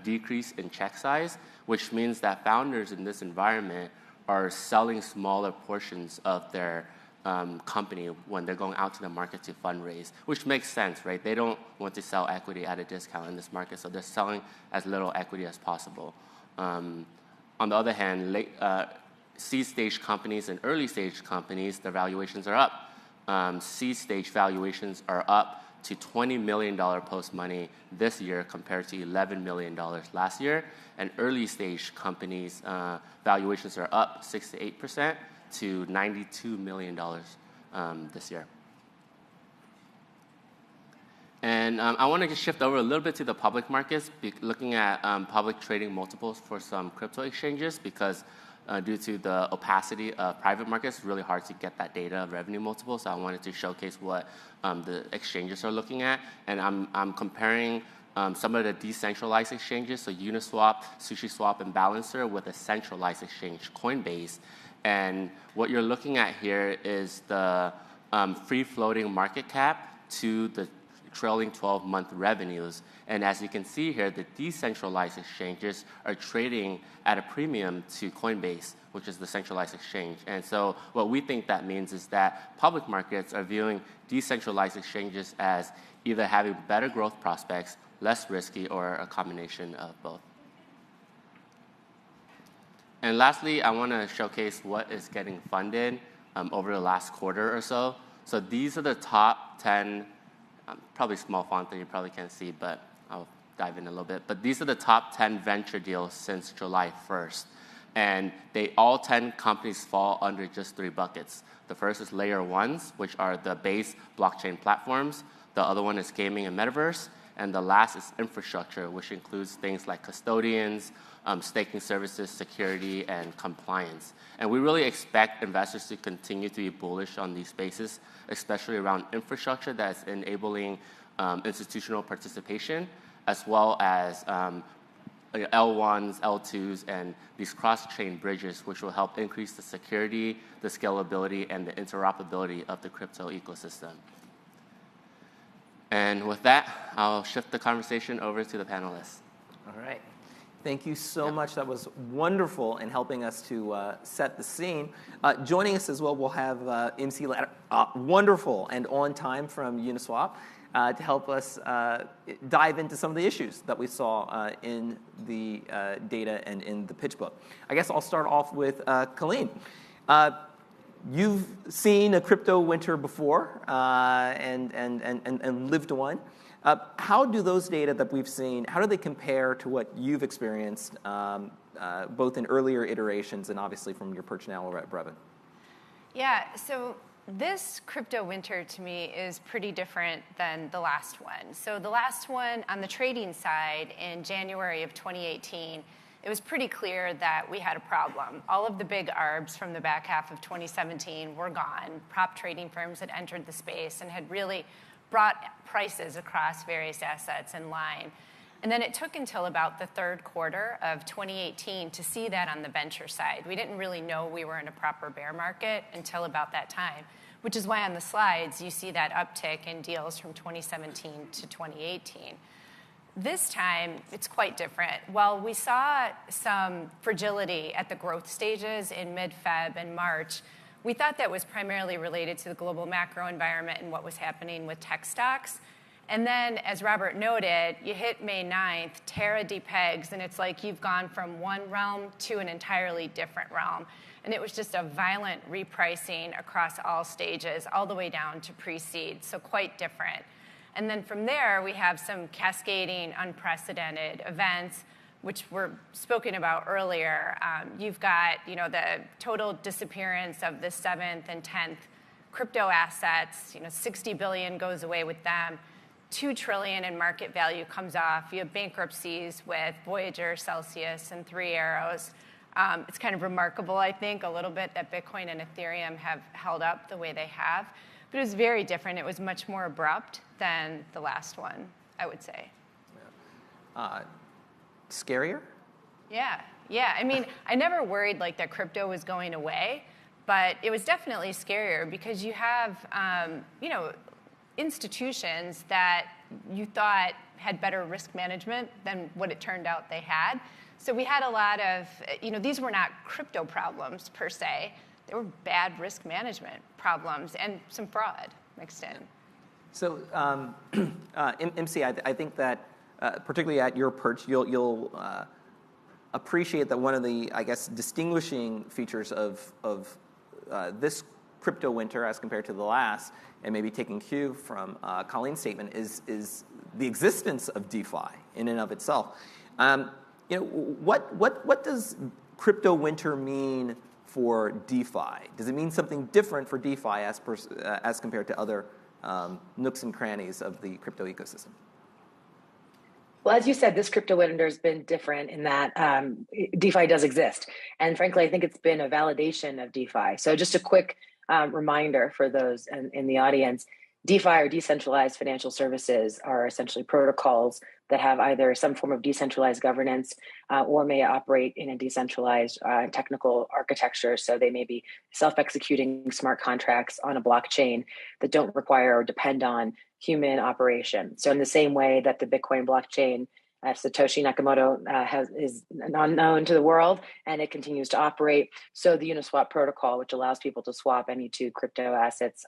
decrease in check size, which means that founders in this environment are selling smaller portions of their company when they're going out to the market to fundraise, which makes sense, right? They don't want to sell equity at a discount in this market, so they're selling as little equity as possible. On the other hand, seed stage companies and early stage companies, their valuations are up. Seed stage valuations are up to $20 million post-money this year compared to $11 million last year. And early stage companies' valuations are up 6 to 8% to $92 million this year. And I want to just shift over a little bit to the public markets, looking at public trading multiples for some crypto exchanges, because due to the opacity of private markets, it's really hard to get that data of revenue multiples. So I wanted to showcase what the exchanges are looking at. And I'm comparing some of the decentralized exchanges, so Uniswap, SushiSwap, and Balancer, with a centralized exchange, Coinbase. And what you're looking at here is the free-floating market cap to the trailing 12-month revenues. And as you can see here, the decentralized exchanges are trading at a premium to Coinbase, which is the centralized exchange. And so what we think that means is that public markets are viewing decentralized exchanges as either having better growth prospects, less risky, or a combination of both. And lastly, I want to showcase what is getting funded over the last quarter or so. So these are the top 10, probably small font that you probably can't see, but I'll dive in a little bit. But these are the top 10 venture deals since July 1st. And all 10 companies fall under just 3 buckets. The first is layer ones, which are the base blockchain platforms. The other one is gaming and metaverse. And the last is infrastructure, which includes things like custodians, staking services, security, and compliance. And we really expect investors to continue to be bullish on these spaces, especially around infrastructure that's enabling institutional participation, as well as L1s, L2s, and these cross-chain bridges, which will help increase the security, the scalability, and the interoperability of the crypto ecosystem. And with that, I'll shift the conversation over to the panelists. All right. Thank you so much. That was wonderful in helping us to set the scene. Joining us as well, we'll have MC Ladder, wonderful and on time from Uniswap, to help us dive into some of the issues that we saw in the data and in the pitch book. I guess I'll start off with Colleen. You've seen a crypto winter before and lived one. How do those data that we've seen, how do they compare to what you've experienced, both in earlier iterations and obviously from your perch now at Brevin? Yeah, so this crypto winter to me is pretty different than the last one. So the last one on the trading side in January of 2018, it was pretty clear that we had a problem. All of the big ARBs from the back half of 2017 were gone. Prop trading firms had entered the space and had really brought prices across various assets in line. And then it took until about the third quarter of 2018 to see that on the venture side. We didn't really know we were in a proper bear market until about that time, which is why on the slides you see that uptick in deals from 2017 to 2018. This time, it's quite different. While we saw some fragility at the growth stages in mid-Feb and March, we thought that was primarily related to the global macro environment and what was happening with tech stocks. And then, as Robert noted, you hit May 9th, Terra depegs, and it's like you've gone from one realm to an entirely different realm. And it was just a violent repricing across all stages, all the way down to pre-seed, so quite different. And then from there, we have some cascading, unprecedented events, which were spoken about earlier. You've got, the total disappearance of the 7th and 10th crypto assets. 60 billion goes away with them. 2 trillion in market value comes off. You have bankruptcies with Voyager, Celsius, and Three Arrows. It's kind of remarkable, I think, a little bit that Bitcoin and Ethereum have held up the way they have. But it was very different. It was much more abrupt than the last one, I would say. Scarier? Yeah. I mean, I never worried that crypto was going away, but it was definitely scarier because you have, institutions that you thought had better risk management than what it turned out they had. So we had a lot of, these were not crypto problems per se. They were bad risk management problems and some fraud mixed in. So, MC, I think that particularly at your perch, you'll appreciate that one of the, distinguishing features of this crypto winter as compared to the last, and maybe taking cue from Colleen's statement, is the existence of DeFi in and of itself. What does crypto winter mean for DeFi? Does it mean something different for DeFi as compared to other nooks and crannies of the crypto ecosystem? Well, as you said, this crypto winter has been different in that DeFi does exist. And frankly, I think it's been a validation of DeFi. So just a quick reminder for those in the audience, DeFi or decentralized financial services are essentially protocols that have either some form of decentralized governance or may operate in a decentralized technical architecture. So they may be self-executing smart contracts on a blockchain that don't require or depend on human operation. So in the same way that the Bitcoin blockchain, Satoshi Nakamoto is unknown to the world and it continues to operate. So the Uniswap protocol, which allows people to swap any two crypto assets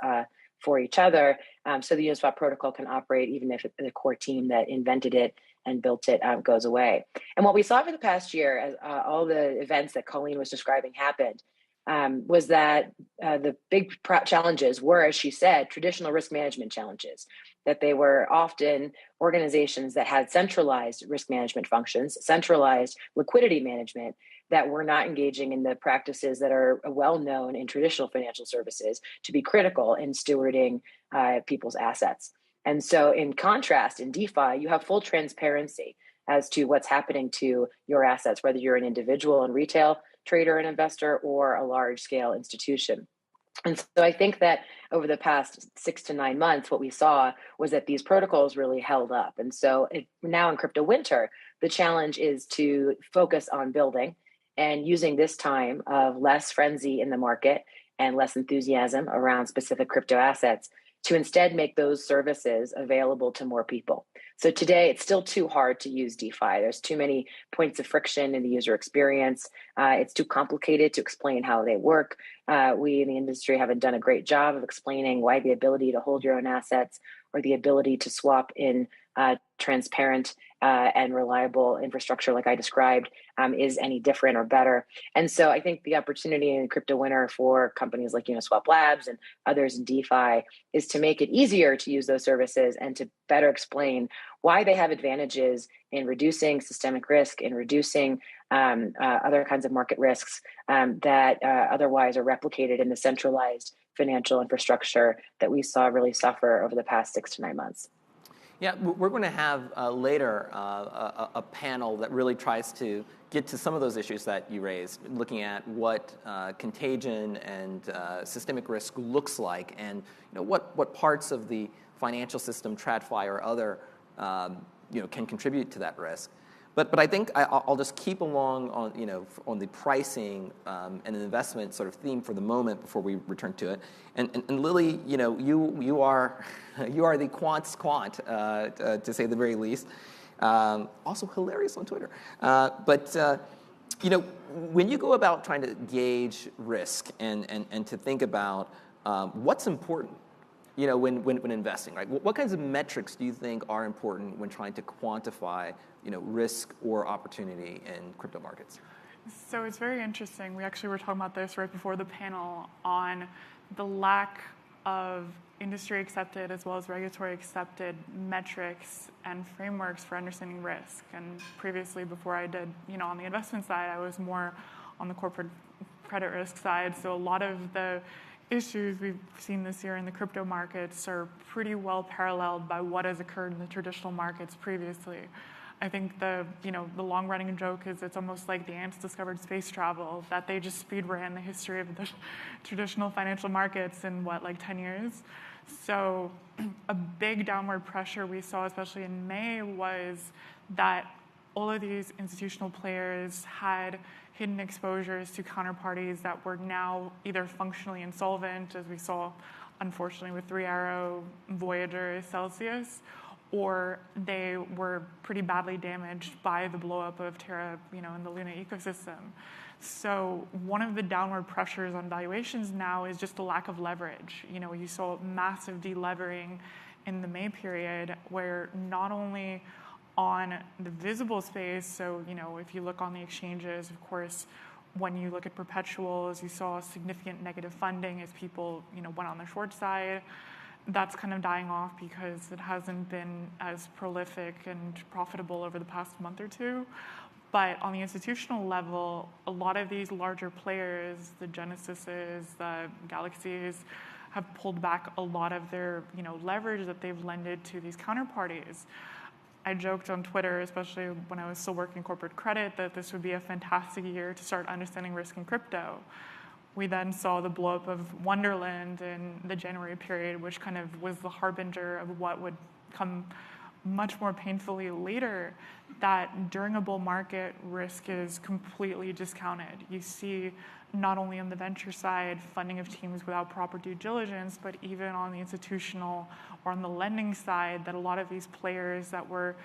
for each other. So the Uniswap protocol can operate even if the core team that invented it and built it goes away. And what we saw for the past year, as all the events that Colleen was describing happened, was that the big challenges were, as she said, traditional risk management challenges, that they were often organizations that had centralized risk management functions, centralized liquidity management, that were not engaging in the practices that are well known in traditional financial services to be critical in stewarding people's assets. And so in contrast, in DeFi, you have full transparency as to what's happening to your assets, whether you're an individual and retail trader and investor or a large scale institution. And so I think that over the past 6 to 9 months, what we saw was that these protocols really held up. And so now in crypto winter, the challenge is to focus on building and using this time of less frenzy in the market and less enthusiasm around specific crypto assets to instead make those services available to more people. So today, it's still too hard to use DeFi. There's too many points of friction in the user experience. It's too complicated to explain how they work. We in the industry haven't done a great job of explaining why the ability to hold your own assets or the ability to swap in transparent and reliable infrastructure like I described is any different or better. And so I think the opportunity in crypto winter for companies like Uniswap Labs and others in DeFi is to make it easier to use those services and to better explain why they have advantages in reducing systemic risk, in reducing other kinds of market risks that otherwise are replicated in the centralized financial infrastructure that we saw really suffer over the past 6 to 9 months. Yeah, we're going to have later a panel that really tries to get to some of those issues that you raised, looking at what contagion and systemic risk looks like, and what parts of the financial system, TradFi or other can contribute to that risk. But I think I'll just keep along on the pricing and the investment sort of theme for the moment before we return to it. And Lily, you are the quant's quant to say the very least. Also hilarious on Twitter. But when you go about trying to gauge risk and to think about what's important, when investing, right? What kinds of metrics do you think are important when trying to quantify, risk or opportunity in crypto markets? So it's very interesting. We actually were talking about this right before the panel on the lack of industry accepted as well as regulatory accepted metrics and frameworks for understanding risk. And previously, before I did, on the investment side, I was more on the corporate credit risk side. So a lot of the issues we've seen this year in the crypto markets are pretty well paralleled by what has occurred in the traditional markets previously. I think the long-running joke is it's almost like the ants discovered space travel, that they just speed ran the history of the traditional financial markets in 10 years. So a big downward pressure we saw, especially in May, was that all of these institutional players had hidden exposures to counterparties that were now either functionally insolvent, as we saw, unfortunately, with 3 Arrow, Voyager, Celsius, or they were pretty badly damaged by the blow-up of Terra, in the Luna ecosystem. So one of the downward pressures on valuations now is just a lack of leverage. You saw massive delevering in the May period, where not only on the visible space, so if you look on the exchanges, of course, when you look at perpetuals, you saw significant negative funding as people went on the short side. That's kind of dying off because it hasn't been as prolific and profitable over the past month or two. But on the institutional level, a lot of these larger players, the Genesises, the Galaxies, have pulled back a lot of their leverage that they've lended to these counterparties. I joked on Twitter, especially when I was still working corporate credit, that this would be a fantastic year to start understanding risk in crypto. We then saw the blow-up of Wonderland in the January period, which kind of was the harbinger of what would come much more painfully later, that during a bull market, risk is completely discounted. You see not only on the venture side funding of teams without proper due diligence, but even on the institutional or on the lending side, that a lot of these players that were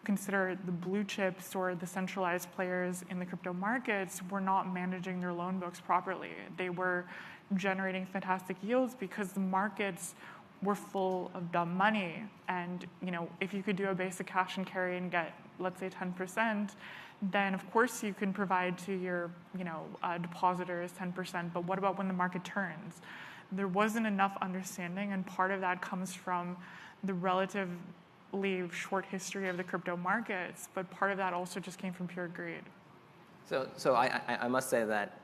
considered the blue chips or the centralized players in the crypto markets were not managing their loan books properly. They were generating fantastic yields because the markets were full of dumb money. And if you could do a basic cash and carry and get, let's say, 10%, then of course you can provide to your depositors 10%. But what about when the market turns? There wasn't enough understanding, and part of that comes from the relatively short history of the crypto markets, but part of that also just came from pure greed. So I must say that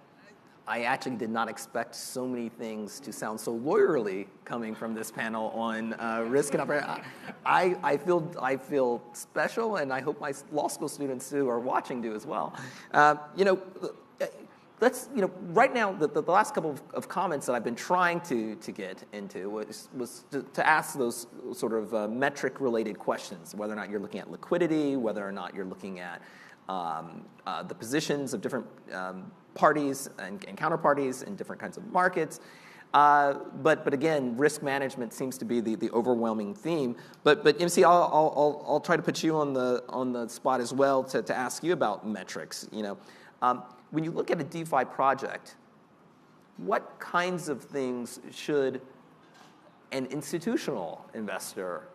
I actually did not expect so many things to sound so lawyerly coming from this panel on risk and opportunity. I feel special, and I hope my law school students who are watching do as well. Right now, the last couple of comments that I've been trying to get into was to ask those sort of metric-related questions, whether or not you're looking at liquidity, whether or not you're looking at the positions of different parties and counterparties in different kinds of markets. But again, risk management seems to be the overwhelming theme. But MC, I'll try to put you on the spot as well to ask you about metrics. When you look at a DeFi project, what kinds of things should an institutional investor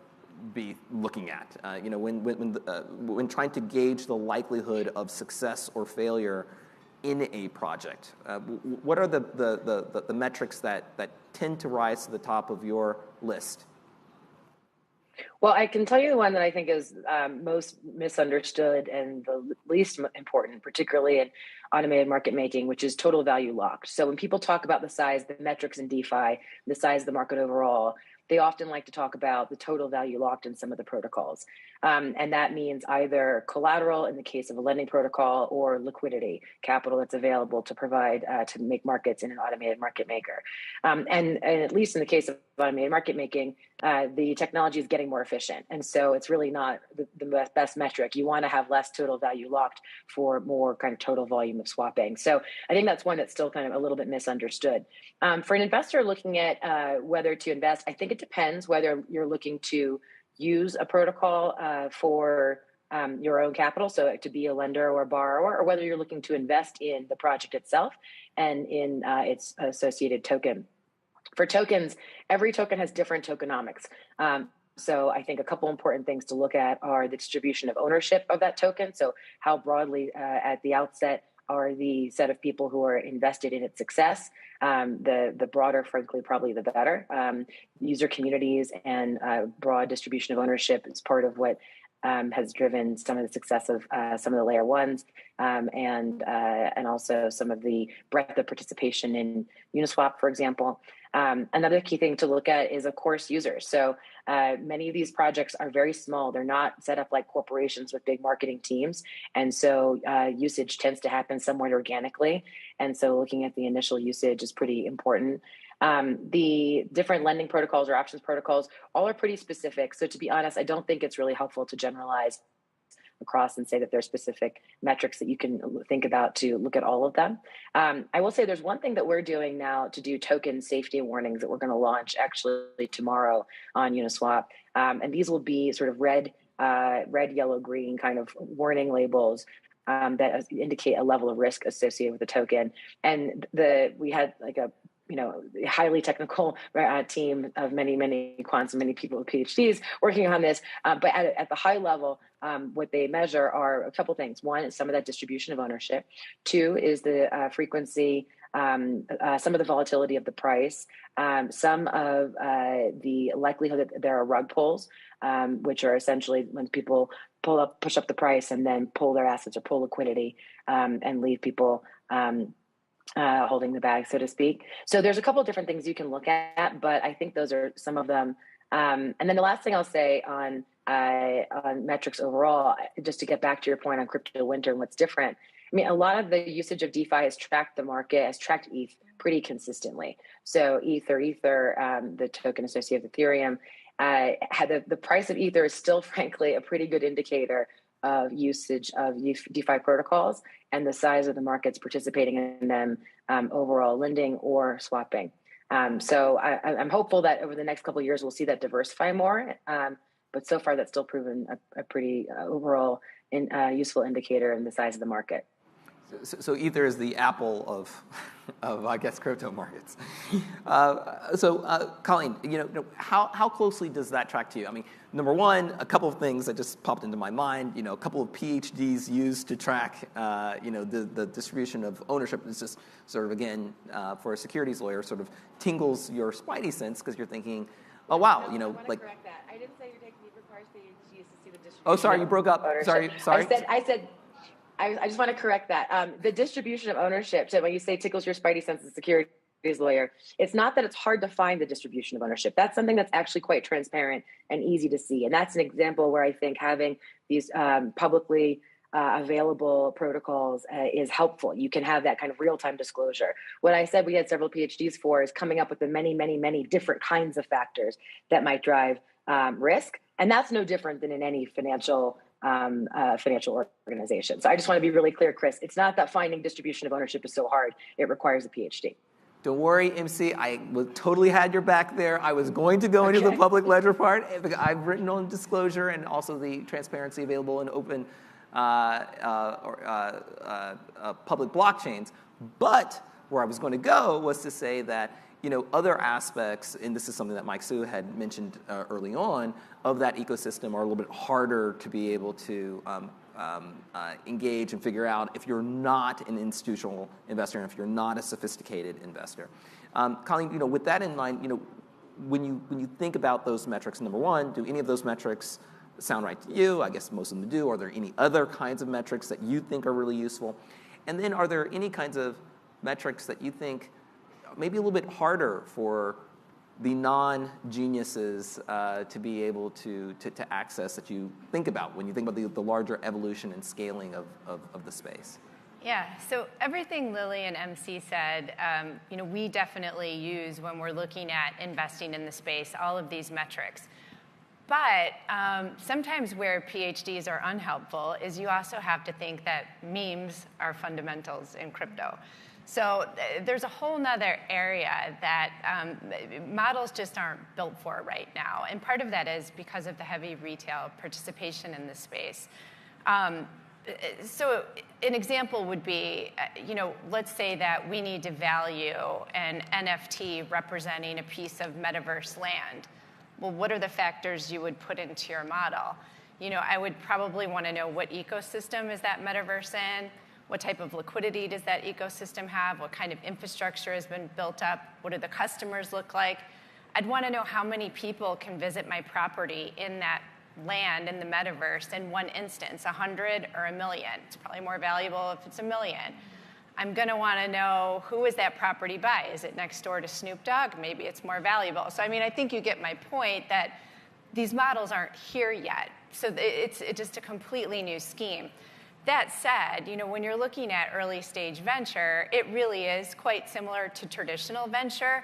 be looking at? When trying to gauge the likelihood of success or failure in a project, what are the metrics that tend to rise to the top of your list? Well, I can tell you the one that I think is most misunderstood and the least important, particularly in automated market making, which is total value locked. So when people talk about the size, the metrics in DeFi, the size of the market overall, they often like to talk about the total value locked in some of the protocols. And that means either collateral in the case of a lending protocol or liquidity, capital that's available to provide to make markets in an automated market maker. And at least in the case of automated market making, the technology is getting more efficient. And so it's really not the best metric. You want to have less total value locked for more kind of total volume of swapping. So I think that's one that's still kind of a little bit misunderstood. For an investor looking at whether to invest, I think it depends whether you're looking to use a protocol for your own capital, so to be a lender or a borrower, or whether you're looking to invest in the project itself and in its associated token. For tokens, every token has different tokenomics. So I think a couple important things to look at are the distribution of ownership of that token. So how broadly at the outset are the set of people who are invested in its success. The broader, frankly, probably the better. User communities and broad distribution of ownership is part of what has driven some of the success of some of the layer ones, and also some of the breadth of participation in Uniswap, for example. Another key thing to look at is, of course, users. So many of these projects are very small. They're not set up like corporations with big marketing teams. And so usage tends to happen somewhat organically. And so looking at the initial usage is pretty important. The different lending protocols or options protocols, all are pretty specific. So to be honest, I don't think it's really helpful to generalize across and say that there's specific metrics that you can think about to look at all of them. I will say there's one thing that we're doing now to do token safety warnings that we're going to launch actually tomorrow on Uniswap. And these will be sort of red, yellow, green kind of warning labels that indicate a level of risk associated with the token. And we had like a highly technical team of many quants and many people with PhDs working on this. But at the high level, what they measure are a couple things. One is some of that distribution of ownership. Two is the frequency, some of the volatility of the price, some of the likelihood that there are rug pulls, which are essentially when people push up the price and then pull their assets or pull liquidity and leave people holding the bag, so to speak. So there's a couple of different things you can look at, but I think those are some of them. And then the last thing I'll say on metrics overall, just to get back to your point on crypto winter and what's different. I mean, a lot of the usage of DeFi has tracked the market, has tracked ETH pretty consistently. So Ether, the token associated with Ethereum, the price of Ether is still, frankly, a pretty good indicator of usage of DeFi protocols and the size of the markets participating in them, overall lending or swapping. So I'm hopeful that over the next couple of years, we'll see that diversify more. But so far, that's still proven a pretty overall useful indicator in the size of the market. So Ether is the Apple of I guess, crypto markets. Colleen, how closely does that track to you? I mean, number one, a couple of things that just popped into my mind. A couple of PhDs used to track, the distribution of ownership is just sort of, again, for a securities lawyer, sort of tingles your spidey sense because you're thinking, oh wow, I want to correct that. I didn't say your technique requires PhDs to see the distribution. Oh, sorry, you broke up. Sorry. I just want to correct that. The distribution of ownership, so when you say tickles your spidey sense as a securities lawyer, it's not that it's hard to find the distribution of ownership. That's something that's actually quite transparent and easy to see. And that's an example where I think having these publicly available protocols is helpful. You can have that kind of real-time disclosure. What I said we had several PhDs for is coming up with the many different kinds of factors that might drive risk. And that's no different than in any financial organization. So I just want to be really clear, Chris. It's not that finding distribution of ownership is so hard. It requires a PhD. Don't worry, MC. I totally had your back there. I was going to go into the public ledger part. I've written on disclosure and also the transparency available in open public blockchains. But where I was going to go was to say that other aspects, and this is something that Mike Su had mentioned early on, of that ecosystem are a little bit harder to be able to engage and figure out if you're not an institutional investor and if you're not a sophisticated investor. Colleen, with that in mind, when you think about those metrics, number one, do any of those metrics sound right to you? I guess most of them do. Are there any other kinds of metrics that you think are really useful? And then are there any kinds of metrics that you think maybe a little bit harder for the non-geniuses to be able to access that you think about when you think about the larger evolution and scaling of the space? Yeah, so everything Lily and MC said, we definitely use when we're looking at investing in the space, all of these metrics. But sometimes where PhDs are unhelpful is you also have to think that memes are fundamentals in crypto. So there's a whole nother area that models just aren't built for right now. And part of that is because of the heavy retail participation in this space. So an example would be, let's say that we need to value an NFT representing a piece of metaverse land. Well, what are the factors you would put into your model? I would probably want to know what ecosystem is that metaverse in, what type of liquidity does that ecosystem have, what kind of infrastructure has been built up, what do the customers look like. I'd want to know how many people can visit my property in that land in the metaverse in one instance, 100 or 1 million. It's probably more valuable if it's 1 million. I'm going to want to know who is that property by. Is it next door to Snoop Dogg? Maybe it's more valuable. So, I think you get my point that these models aren't here yet. So it's just a completely new scheme. That said, when you're looking at early stage venture, it really is quite similar to traditional venture,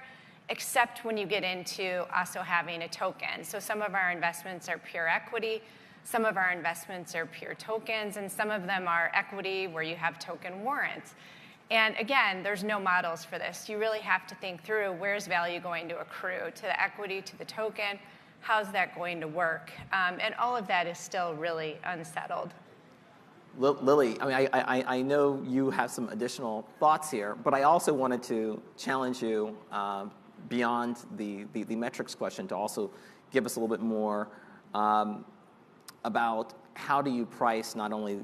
except when you get into also having a token. So some of our investments are pure equity, some of our investments are pure tokens, and some of them are equity where you have token warrants. And again, there's no models for this. You really have to think through where's value going to accrue to the equity, to the token, how's that going to work? And all of that is still really unsettled. Lily, I know you have some additional thoughts here, but I also wanted to challenge you beyond the metrics question to also give us a little bit more about how do you price not only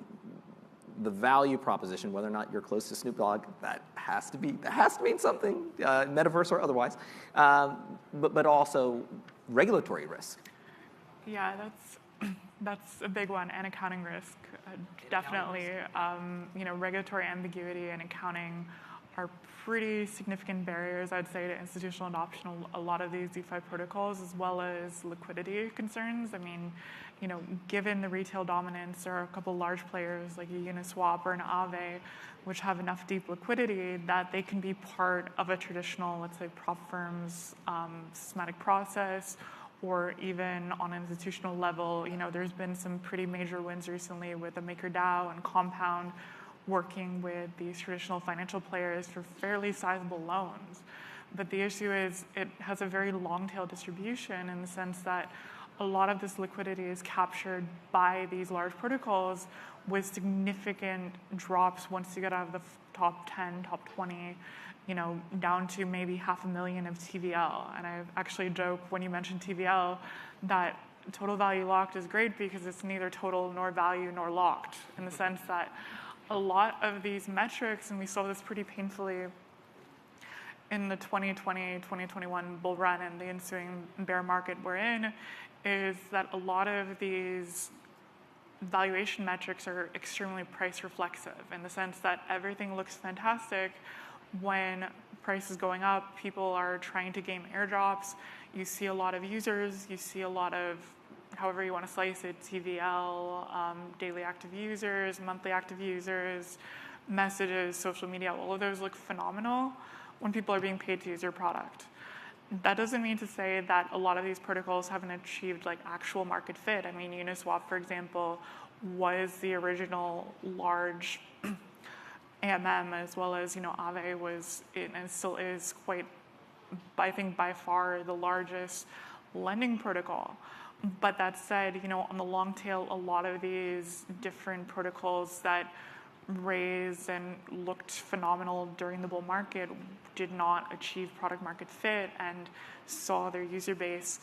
the value proposition, whether or not you're close to Snoop Dogg, that has to mean something, metaverse or otherwise, but also regulatory risk. Yeah, that's a big one, and accounting risk, definitely. Regulatory ambiguity and accounting are pretty significant barriers, I'd say, to institutional adoption of a lot of these DeFi protocols, as well as liquidity concerns. Given the retail dominance, there are a couple large players like a Uniswap or an Aave, which have enough deep liquidity that they can be part of a traditional, let's say, prop firm's systematic process, or even on an institutional level. There's been some pretty major wins recently with the MakerDAO and Compound working with these traditional financial players for fairly sizable loans. But the issue is it has a very long tail distribution in the sense that a lot of this liquidity is captured by these large protocols with significant drops once you get out of the top 10, top 20, down to maybe 500,000 of TVL. And I actually joke when you mentioned TVL that total value locked is great because it's neither total nor value nor locked, in the sense that a lot of these metrics, and we saw this pretty painfully in the 2020-2021 bull run and the ensuing bear market we're in, is that a lot of these valuation metrics are extremely price reflexive, in the sense that everything looks fantastic when price is going up. People are trying to game airdrops. You see a lot of users. You see a lot of, however you want to slice it, TVL, daily active users, monthly active users, messages, social media. All of those look phenomenal when people are being paid to use your product. That doesn't mean to say that a lot of these protocols haven't achieved actual market fit. Uniswap, for example, was the original large AMM, as well as Aave was and still is quite, I think, by far the largest lending protocol. But that said, on the long tail, a lot of these different protocols that raised and looked phenomenal during the bull market did not achieve product market fit and saw their user base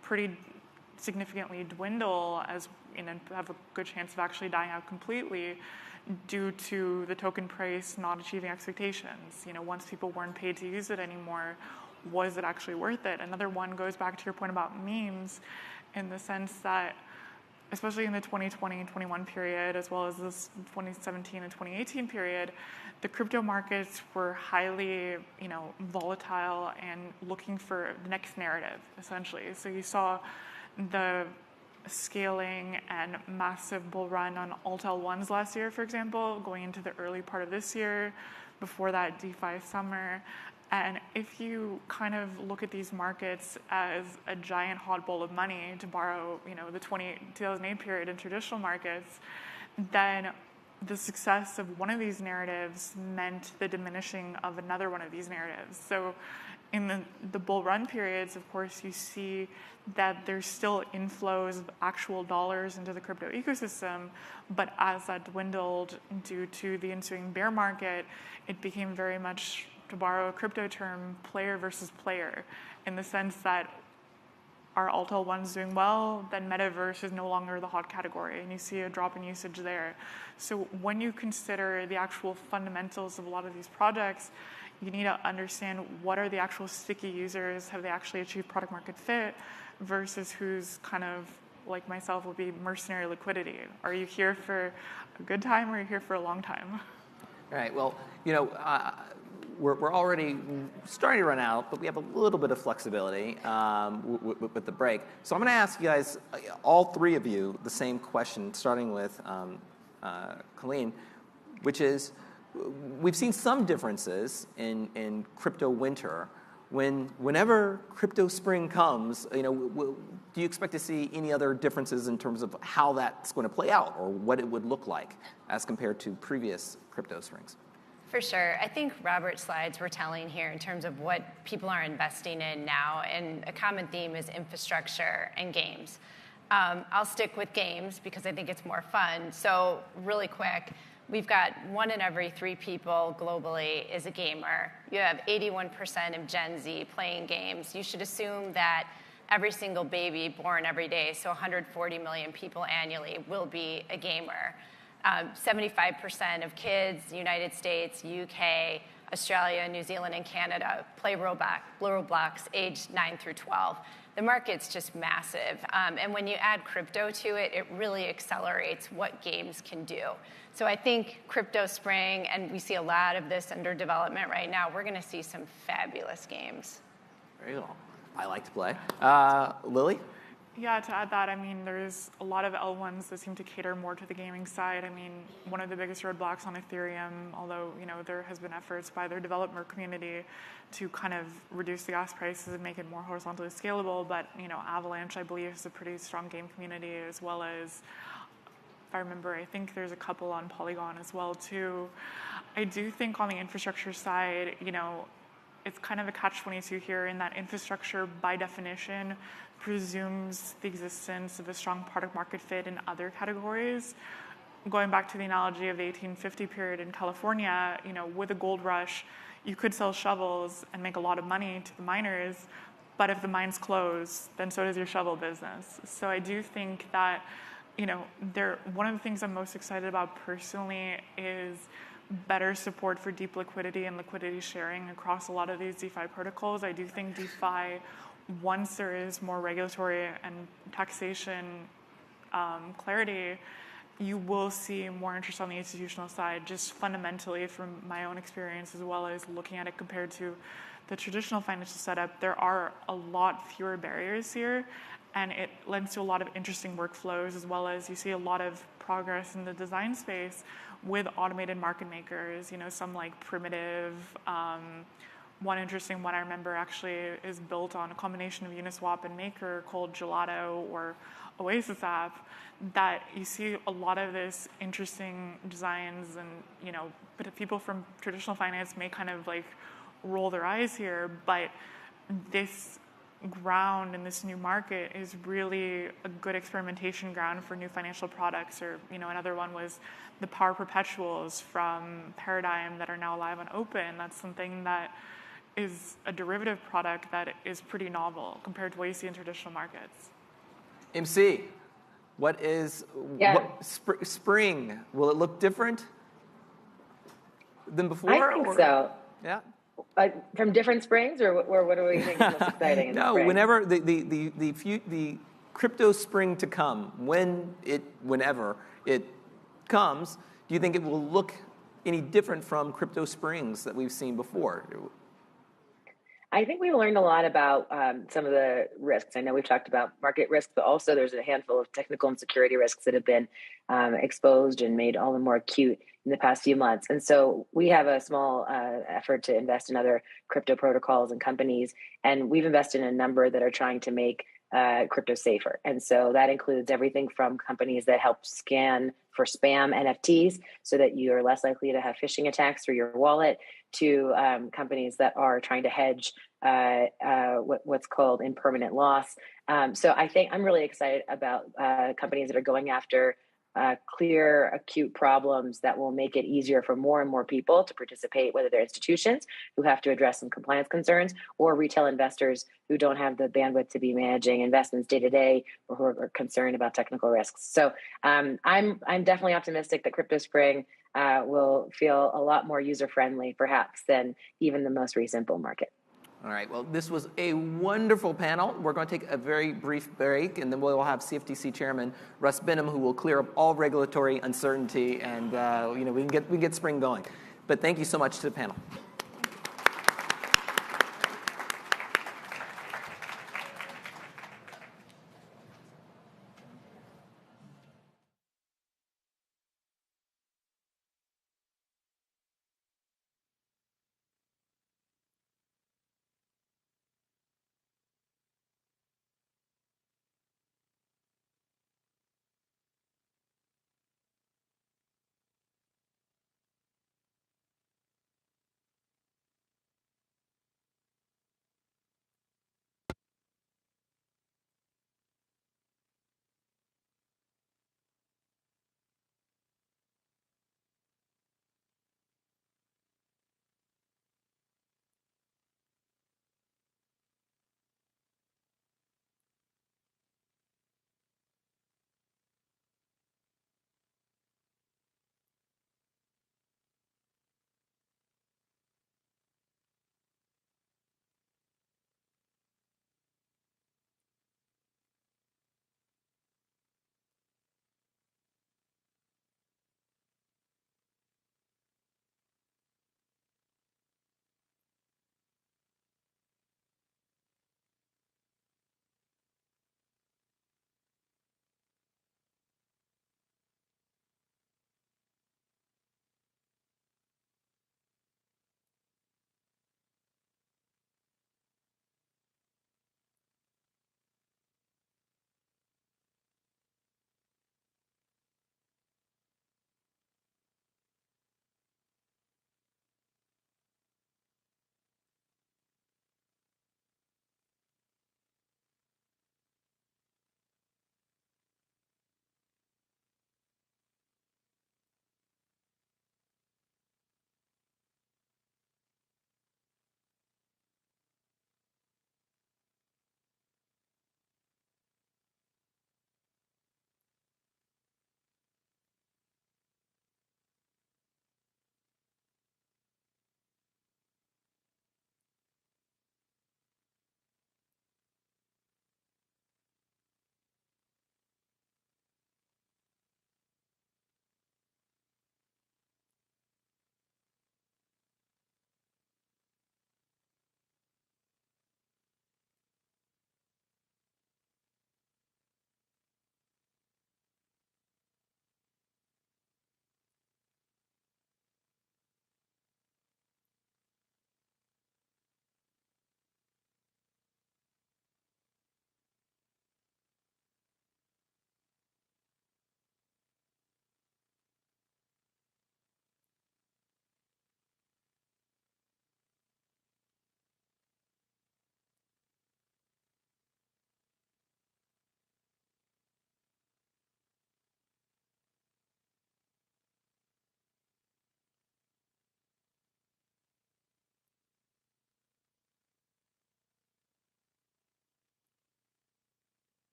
pretty significantly dwindle and have a good chance of actually dying out completely due to the token price not achieving expectations. Once people weren't paid to use it anymore, was it actually worth it? Another one goes back to your point about memes, in the sense that especially in the 2020 and 21 period, as well as this 2017 and 2018 period, the crypto markets were highly, volatile and looking for the next narrative, essentially. So you saw the scaling and massive bull run on alt L1s last year, for example, going into the early part of this year, before that DeFi summer. And if you kind of look at these markets as a giant hot bowl of money, to borrow, the 2008 period in traditional markets, then the success of one of these narratives meant the diminishing of another one of these narratives. So in the bull run periods, of course, you see that there's still inflows of actual dollars into the crypto ecosystem, but as that dwindled due to the ensuing bear market, it became very much, to borrow a crypto term, player versus player, in the sense that are alt L1s doing well, then metaverse is no longer the hot category, and you see a drop in usage there. So when you consider the actual fundamentals of a lot of these projects, you need to understand what are the actual sticky users, have they actually achieved product market fit, versus who's kind of, like myself, will be mercenary liquidity. Are you here for a good time, or are you here for a long time? All right, well, we're already starting to run out, but we have a little bit of flexibility with the break. So I'm going to ask you guys, all three of you, the same question, starting with Colleen, which is, we've seen some differences in crypto winter. Whenever crypto spring comes, do you expect to see any other differences in terms of how that's going to play out, or what it would look like as compared to previous crypto springs? For sure. I think Robert's slides were telling here in terms of what people are investing in now, and a common theme is infrastructure and games. I'll stick with games because I think it's more fun. So really quick, we've got 1 in every 3 people globally is a gamer. You have 81% of Gen Z playing games. You should assume that every single baby born every day, so 140 million people annually, will be a gamer. 75% of kids, United States, UK, Australia, New Zealand, and Canada play Roblox aged 9 through 12. The market's just massive. And when you add crypto to it, it really accelerates what games can do. So I think crypto spring, and we see a lot of this under development right now, we're going to see some fabulous games. Very cool. I like to play. Lily? Yeah, to add that, there's a lot of L1s that seem to cater more to the gaming side. One of the biggest roadblocks on Ethereum, although, there has been efforts by their developer community to kind of reduce the gas prices and make it more horizontally scalable, but, Avalanche, I believe, is a pretty strong game community, as well as, if I remember, I think there's a couple on Polygon as well, too. I do think on the infrastructure side, it's kind of a catch-22 here, in that infrastructure, by definition, presumes the existence of a strong product market fit in other categories. Going back to the analogy of the 1850 period in California, with a gold rush, you could sell shovels and make a lot of money to the miners, but if the mines close, then so does your shovel business. So I do think that, one of the things I'm most excited about personally is better support for deep liquidity and liquidity sharing across a lot of these DeFi protocols. I do think DeFi, once there is more regulatory and taxation clarity, you will see more interest on the institutional side, just fundamentally from my own experience, as well as looking at it compared to the traditional financial setup. There are a lot fewer barriers here, and it lends to a lot of interesting workflows, as well as you see a lot of progress in the design space with automated market makers, some like Primitive. One interesting one I remember actually is built on a combination of Uniswap and Maker called Gelato or Oasis app, that you see a lot of this interesting designs, and but people from traditional finance may kind of like roll their eyes here, but this ground in this new market is really a good experimentation ground for new financial products. Or another one was the Power Perpetuals from Paradigm that are now live on Open. That's something that is a derivative product that is pretty novel compared to what you see in traditional markets. MC, what spring? Will it look different than before? I think so. Yeah. From different springs, or what do we think is most exciting in the spring? Whenever the crypto spring to come, whenever it comes, do you think it will look any different from crypto springs that we've seen before? I think we've learned a lot about some of the risks. I know we've talked about market risks, but also there's a handful of technical and security risks that have been exposed and made all the more acute in the past few months. And so we have a small effort to invest in other crypto protocols and companies, and we've invested in a number that are trying to make crypto safer. And so that includes everything from companies that help scan for spam NFTs so that you are less likely to have phishing attacks through your wallet, to companies that are trying to hedge what's called impermanent loss. So I think I'm really excited about companies that are going after clear, acute problems that will make it easier for more and more people to participate, whether they're institutions who have to address some compliance concerns or retail investors who don't have the bandwidth to be managing investments day to day or who are concerned about technical risks. So I'm definitely optimistic that Crypto Spring will feel a lot more user-friendly, perhaps, than even the most recent bull market. All right, well, this was a wonderful panel. We're going to take a very brief break, and then we'll have CFTC Chairman Russ Behnam, who will clear up all regulatory uncertainty, and we can get spring going. But thank you so much to the panel.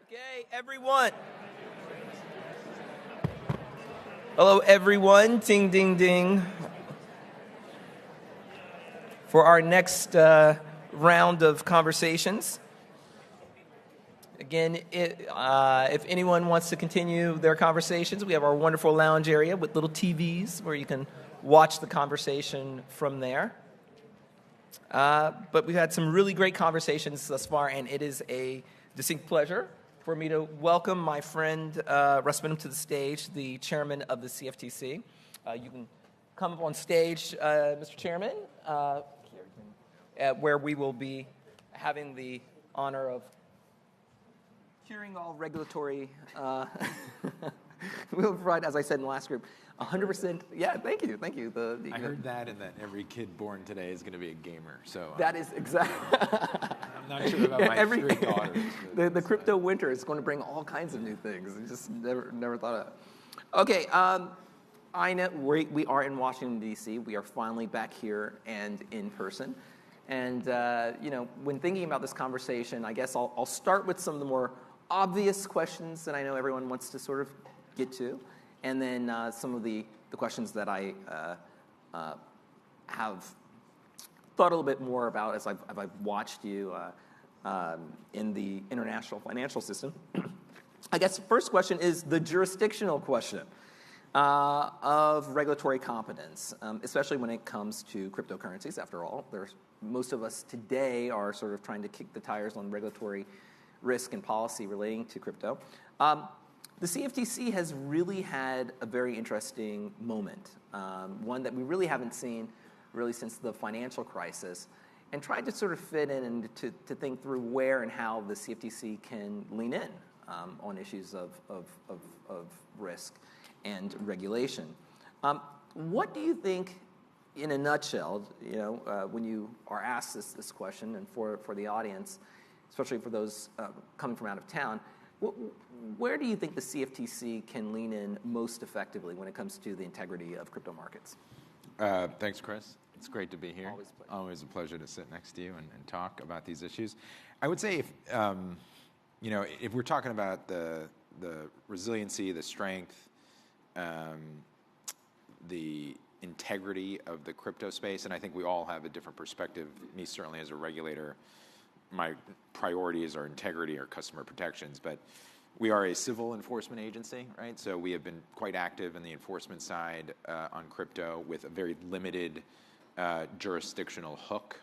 Okay, everyone. Hello, everyone. Ding, ding, ding. For our next round of conversations. Again, if anyone wants to continue their conversations, we have our wonderful lounge area with little TVs where you can watch the conversation from there. But we've had some really great conversations thus far, and it is a distinct pleasure for me to welcome my friend Rostin to the stage, the chairman of the CFTC. You can come up on stage, Mr. Chairman, where we will be having the honor of curing all regulatory. We'll provide, as I said in the last group, 100%. Yeah, thank you. I heard that, and that every kid born today is going to be a gamer. So that is exactly. I'm not sure about my three daughters. The crypto winter is going to bring all kinds of new things. I just never thought of it. Okay, I know we are in Washington D.C. We are finally back here and in person. And when thinking about this conversation, I guess I'll start with some of the more obvious questions that I know everyone wants to sort of get to. And then some of the questions that I have thought a little bit more about as I've watched you in the international financial system. I guess the first question is the jurisdictional question of regulatory competence, especially when it comes to cryptocurrencies. After all, most of us today are sort of trying to kick the tires on regulatory risk and policy relating to crypto. The CFTC has really had a very interesting moment, one that we really haven't seen really since the financial crisis, and tried to sort of fit in and to think through where and how the CFTC can lean in on issues of risk and regulation. What do you think, in a nutshell, when you are asked this question, and for the audience, especially for those coming from out of town, where do you think the CFTC can lean in most effectively when it comes to the integrity of crypto markets? Thanks, Chris. It's great to be here. Always a pleasure to sit next to you and talk about these issues. I would say if we're talking about the resiliency, the strength, the integrity of the crypto space, and I think we all have a different perspective. Me, certainly as a regulator, my priorities are integrity or customer protections, but we are a civil enforcement agency, right? So we have been quite active in the enforcement side on crypto with a very limited jurisdictional hook,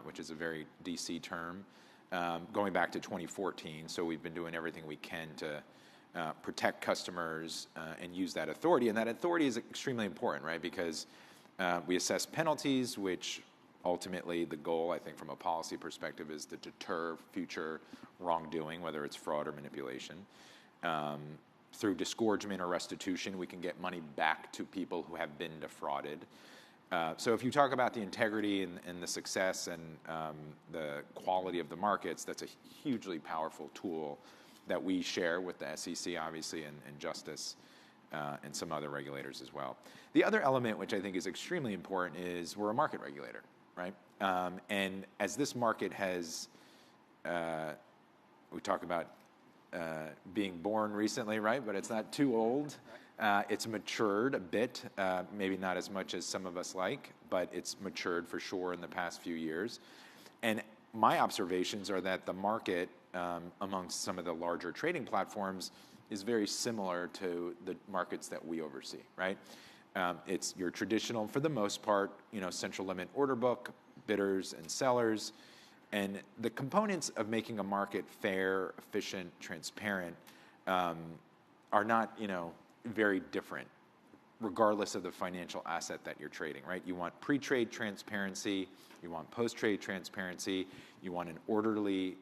which is a very DC term, going back to 2014. So we've been doing everything we can to protect customers and use that authority. And that authority is extremely important, right? Because we assess penalties, which ultimately the goal, I think, from a policy perspective is to deter future wrongdoing, whether it's fraud or manipulation. Through disgorgement or restitution, we can get money back to people who have been defrauded. So if you talk about the integrity and the success and the quality of the markets, that's a hugely powerful tool that we share with the SEC, obviously, and Justice and some other regulators as well. The other element, which I think is extremely important, is we're a market regulator, right? And as this market has, we talk about being born recently, right? But it's not too old. It's matured a bit, maybe not as much as some of us like, but it's matured for sure in the past few years. And my observations are that the market amongst some of the larger trading platforms is very similar to the markets that we oversee, right? It's your traditional, for the most part, central limit order book, bidders and sellers. And the components of making a market fair, efficient, transparent are not, very different, regardless of the financial asset that you're trading, right? You want pre-trade transparency, you want post-trade transparency, you want an orderly,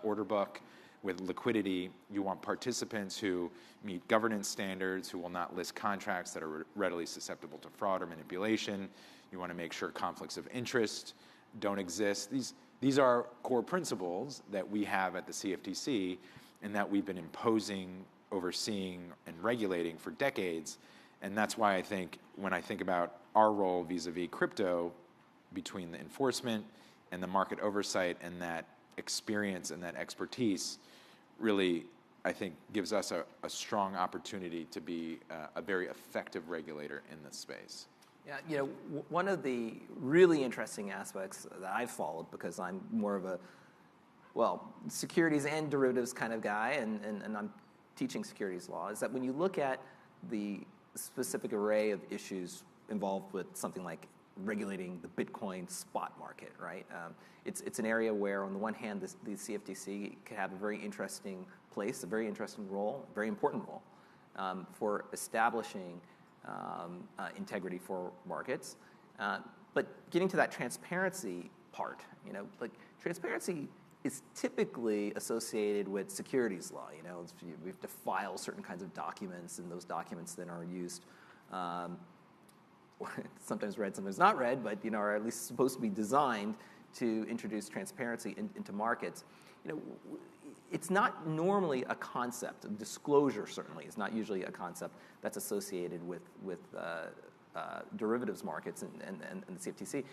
order book with liquidity. You want participants who meet governance standards, who will not list contracts that are readily susceptible to fraud or manipulation. You want to make sure conflicts of interest don't exist. These are core principles that we have at the CFTC and that we've been imposing, overseeing, and regulating for decades. And that's why I think when I think about our role vis-a-vis crypto, between the enforcement and the market oversight and that experience and that expertise really, I think, gives us a strong opportunity to be a very effective regulator in this space. Yeah, one of the really interesting aspects that I've followed, because I'm more of a, securities and derivatives kind of guy, and I'm teaching securities law, is that when you look at the specific array of issues involved with something like regulating the Bitcoin spot market, right? It's an area where, on the one hand, the CFTC can have a very interesting place, a very interesting role, a very important role for establishing integrity for markets. But getting to that transparency part, transparency is typically associated with securities law. We have to file certain kinds of documents, and those documents then are used, sometimes read, sometimes not read, but are at least supposed to be designed to introduce transparency into markets. It's not normally a concept. Disclosure certainly is not usually a concept that's associated with derivatives markets and the CFTC.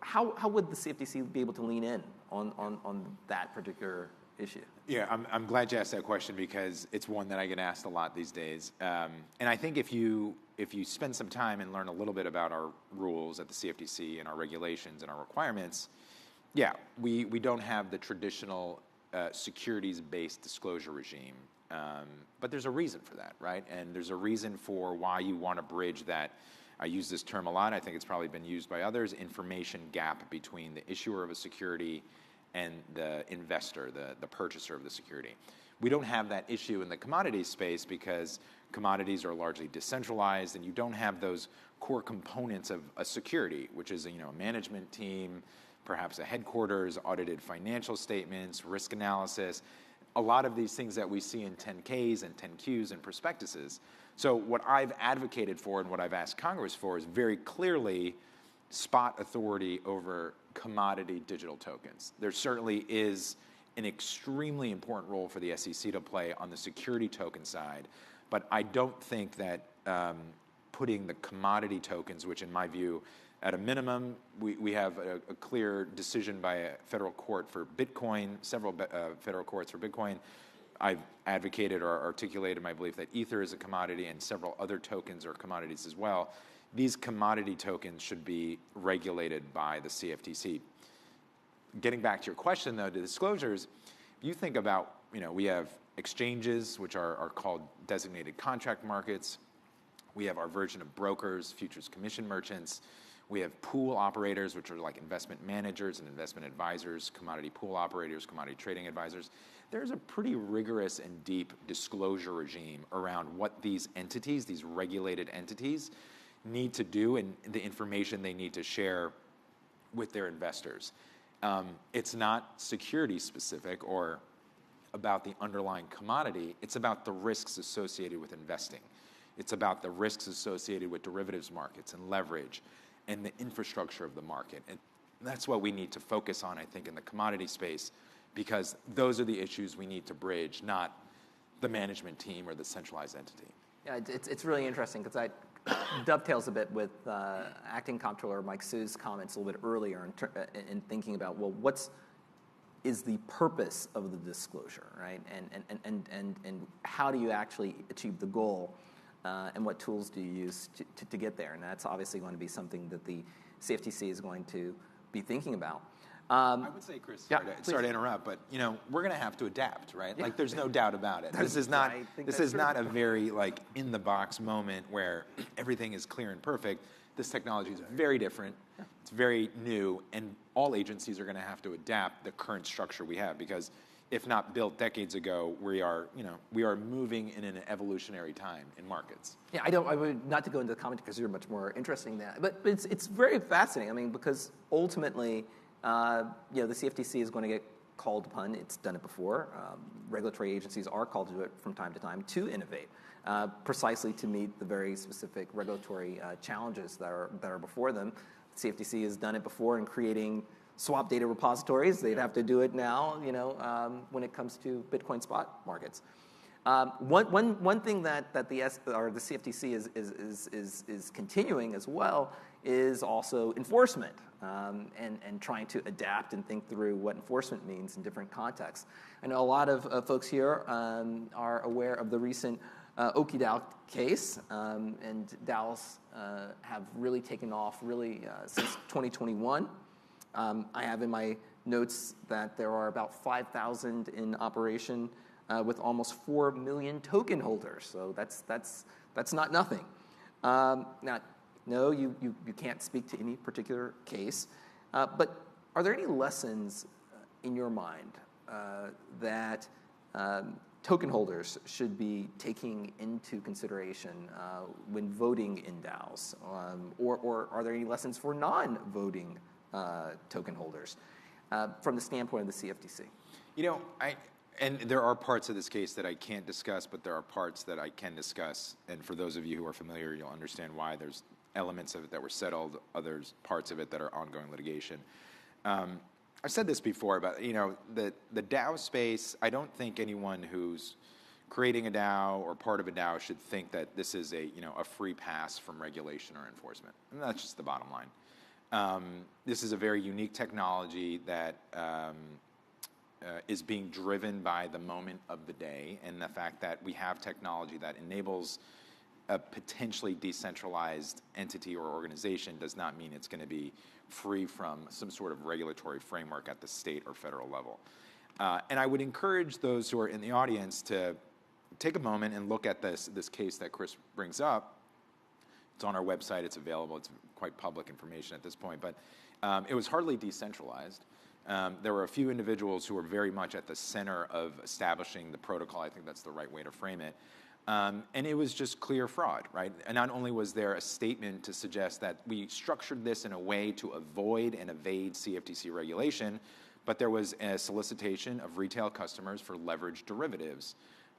How would the CFTC be able to lean in on that particular issue? Yeah, I'm glad you asked that question, because it's one that I get asked a lot these days. And I think if you spend some time and learn a little bit about our rules at the CFTC and our regulations and our requirements, yeah, we don't have the traditional securities-based disclosure regime. But there's a reason for that, right? And there's a reason for why you want to bridge that. I use this term a lot. I think it's probably been used by others: information gap between the issuer of a security and the investor, the purchaser of the security. We don't have that issue in the commodities space, because commodities are largely decentralized, and you don't have those core components of a security, which is a management team, perhaps a headquarters, audited financial statements, risk analysis, a lot of these things that we see in 10Ks and 10Qs and prospectuses. So what I've advocated for and what I've asked Congress for is very clearly spot authority over commodity digital tokens. There certainly is an extremely important role for the SEC to play on the security token side, but I don't think that putting the commodity tokens, which in my view, at a minimum, we have a clear decision by a federal court for Bitcoin, several federal courts for Bitcoin. I've advocated or articulated my belief that Ether is a commodity, and several other tokens are commodities as well. These commodity tokens should be regulated by the CFTC. Getting back to your question, though, to disclosures, you think about, we have exchanges, which are called designated contract markets. We have our version of brokers, futures commission merchants. We have pool operators, which are like investment managers and investment advisors, commodity pool operators, commodity trading advisors. There's a pretty rigorous and deep disclosure regime around what these entities, these regulated entities, need to do and the information they need to share with their investors. It's not security specific or about the underlying commodity. It's about the risks associated with investing. It's about the risks associated with derivatives markets and leverage and the infrastructure of the market. And that's what we need to focus on, I think, in the commodity space, because those are the issues we need to bridge, not the management team or the centralized entity. Yeah, it's really interesting, because that dovetails a bit with Acting Comptroller Mike Sue's comments a little bit earlier in thinking about, what is the purpose of the disclosure, right? And how do you actually achieve the goal? And what tools do you use to get there? And that's obviously going to be something that the CFTC is going to be thinking about. I would say, Chris, sorry to interrupt, but we're going to have to adapt, right? Yeah. Like, there's no doubt about it. This is not a very in the box moment where everything is clear and perfect. This technology is very different. Yeah. It's very new, and all agencies are going to have to adapt the current structure we have, because if not built decades ago, we are moving in an evolutionary time in markets. Yeah, I would not to go into the comment, because you're much more interesting than that, but it's very fascinating. I mean, because ultimately, the CFTC is going to get called upon. It's done it before. Regulatory agencies are called to do it from time to time to innovate, precisely to meet the very specific regulatory challenges that are before them. The CFTC has done it before in creating swap data repositories. They'd have to do it now, when it comes to Bitcoin spot markets. One thing that the CFTC is continuing as well is also enforcement, and trying to adapt and think through what enforcement means in different contexts. I know a lot of folks here are aware of the recent Okey-Dow case, and DAOs have really taken off since 2021. I have in my notes that there are about 5,000 in operation with almost 4 million token holders. So that's not nothing. Now, no, you can't speak to any particular case, but are there any lessons in your mind that token holders should be taking into consideration when voting in DAOs, or are there any lessons for non-voting token holders from the standpoint of the CFTC? And there are parts of this case that I can't discuss, but there are parts that I can discuss. And for those of you who are familiar, you'll understand why. There's elements of it that were settled, others parts of it that are ongoing litigation. I've said this before about the DAO space. I don't think anyone who's creating a DAO or part of a DAO should think that this is a free pass from regulation or enforcement. And that's just the bottom line. This is a very unique technology that is being driven by the moment of the day, and the fact that we have technology that enables a potentially decentralized entity or organization does not mean it's going to be free from some sort of regulatory framework at the state or federal level. And I would encourage those who are in the audience to take a moment and look at this case that Chris brings up. It's on our website. It's available. It's quite public information at this point. But it was hardly decentralized. There were a few individuals who were very much at the center of establishing the protocol. I think that's the right way to frame it. And it was just clear fraud, right? And not only was there a statement to suggest that we structured this in a way to avoid and evade CFTC regulation, but there was a solicitation of retail customers for leveraged derivatives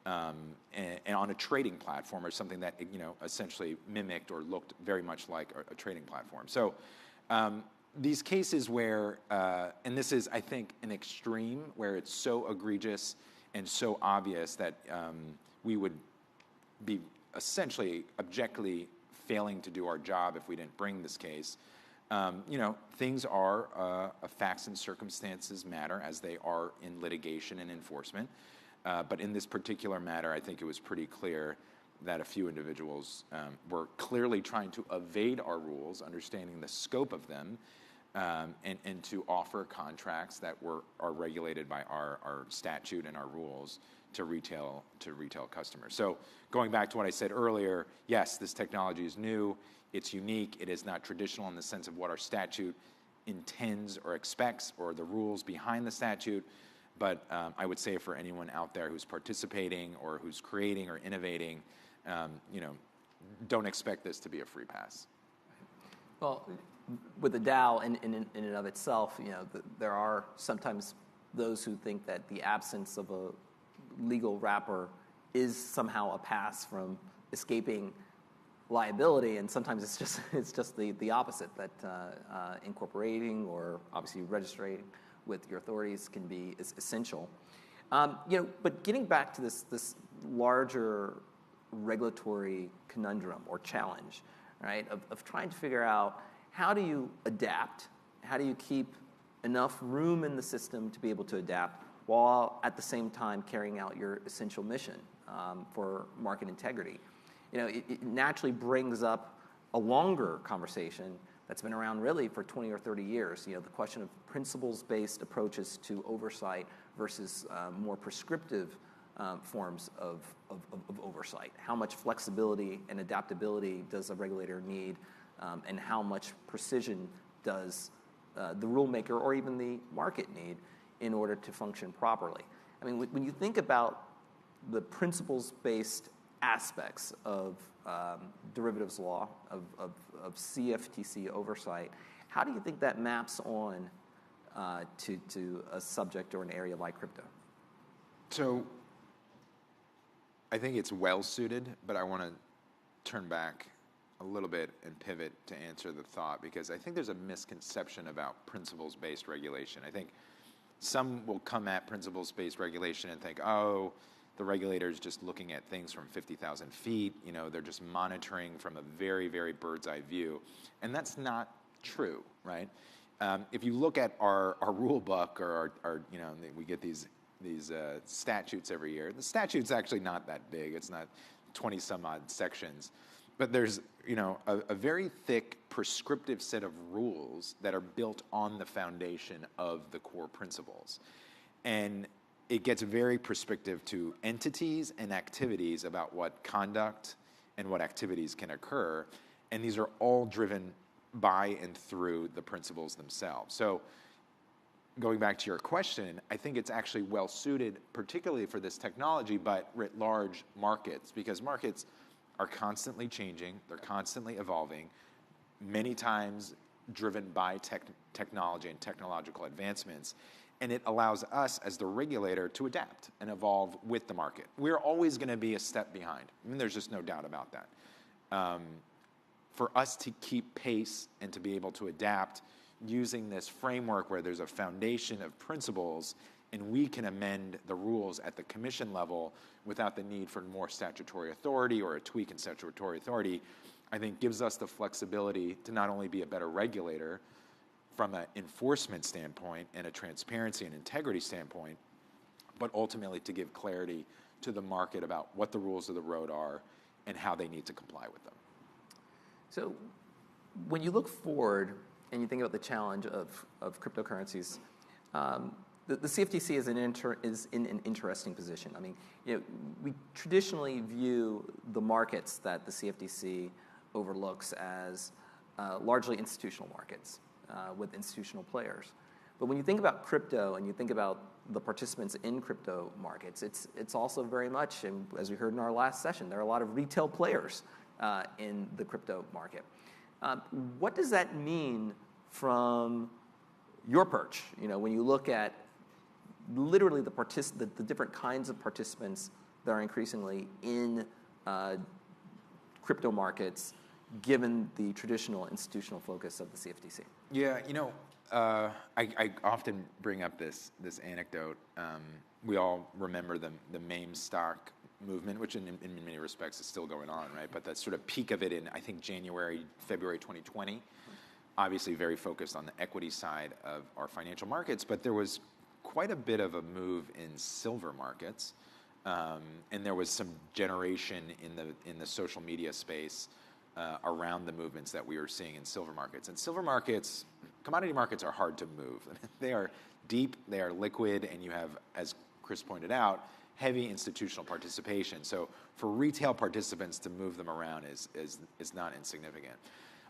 and on a trading platform, or something that essentially mimicked or looked very much like a trading platform. So these cases where, and this is, I think, an extreme where it's so egregious and so obvious that we would be essentially objectively failing to do our job if we didn't bring this case. Things are, facts and circumstances matter, as they are in litigation and enforcement. But in this particular matter, I think it was pretty clear that a few individuals were clearly trying to evade our rules, understanding the scope of them, and to offer contracts that are regulated by our statute and our rules to retail customers. So going back to what I said earlier, yes, this technology is new. It's unique. It is not traditional in the sense of what our statute intends or expects, or the rules behind the statute. But I would say for anyone out there who's participating or who's creating or innovating, don't expect this to be a free pass. Well, with the DAO in and of itself, there are sometimes those who think that the absence of a legal wrapper is somehow a pass from escaping liability, and sometimes it's just the opposite, that incorporating or obviously registering with your authorities can be essential. But getting back to this larger regulatory conundrum or challenge, right, of trying to figure out how do you adapt, how do you keep enough room in the system to be able to adapt while at the same time carrying out your essential mission for market integrity. It naturally brings up a longer conversation that's been around really for 20 or 30 years. The question of principles-based approaches to oversight versus more prescriptive forms of oversight. How much flexibility and adaptability does a regulator need, and how much precision does the rulemaker or even the market need in order to function properly? I mean, when you think about the principles-based aspects of derivatives law, of CFTC oversight, how do you think that maps on to a subject or an area like crypto? So I think it's well-suited, but I want to turn back a little bit and pivot to answer the thought, because I think there's a misconception about principles-based regulation. I think some will come at principles-based regulation and think, oh, the regulators just looking at things from 50,000 feet. You know, they're just monitoring from a very, very bird's eye view. And that's not true, right? If you look at our rule book or our you know, we get these statutes every year. The statute's actually not that big. It's not 20 some odd sections. But there's, you know, a very thick prescriptive set of rules that are built on the foundation of the core principles. And it gets very prescriptive to entities and activities about what conduct and what activities can occur. And these are all driven by and through the principles themselves. So going back to your question, I think it's actually well suited, particularly for this technology, but writ large markets, because markets are constantly changing, they're constantly evolving, many times driven by technology and technological advancements. And it allows us as the regulator to adapt and evolve with the market. We're always going to be a step behind. I mean, there's just no doubt about that. For us to keep pace and to be able to adapt using this framework where there's a foundation of principles and we can amend the rules at the commission level without the need for more statutory authority or a tweak in statutory authority, I think gives us the flexibility to not only be a better regulator from an enforcement standpoint and a transparency and integrity standpoint, but ultimately to give clarity to the market about what the rules of the road are and how they need to comply with them. So when you look forward and you think about the challenge of cryptocurrencies, the CFTC is in an interesting position. I mean, you know, we traditionally view the markets that the CFTC overlooks as largely institutional markets with institutional players. But when you think about crypto and you think about the participants in crypto markets, it's also very much, and as we heard in our last session, there are a lot of retail players in the crypto market. What does that mean from your perch? You know, when you look at literally the different kinds of participants that are increasingly in crypto markets, given the traditional institutional focus of the CFTC. Yeah, you know, I often bring up this anecdote. We all remember the meme stock movement, which in many respects is still going on, right? But that sort of peak of it in, I think, February 2020, obviously very focused on the equity side of our financial markets, but there was quite a bit of a move in silver markets, and there was some generation in the social media space around the movements that we were seeing in silver markets. And silver markets, commodity markets are hard to move. They are deep, they are liquid, and you have, as Chris pointed out, heavy institutional participation. So for retail participants to move them around is not insignificant.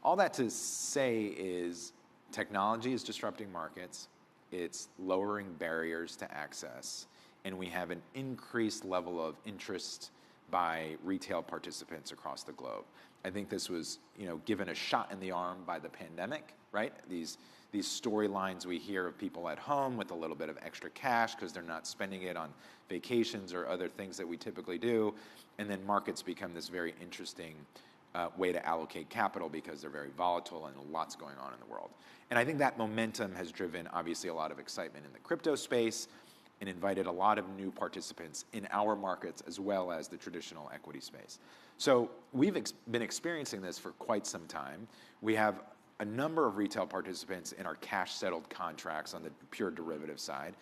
All that to say is technology is disrupting markets, it's lowering barriers to access, and we have an increased level of interest by retail participants across the globe. I think this was, you know, given a shot in the arm by the pandemic, right? These storylines we hear of people at home with a little bit of extra cash because they're not spending it on vacations or other things that we typically do, and then markets become this very interesting way to allocate capital because they're very volatile and lots going on in the world. And I think that momentum has driven, obviously, a lot of excitement in the crypto space and invited a lot of new participants in our markets as well as the traditional equity space. So we've been experiencing this for quite some time. We have a number of retail participants in our cash-settled contracts on the pure derivative side.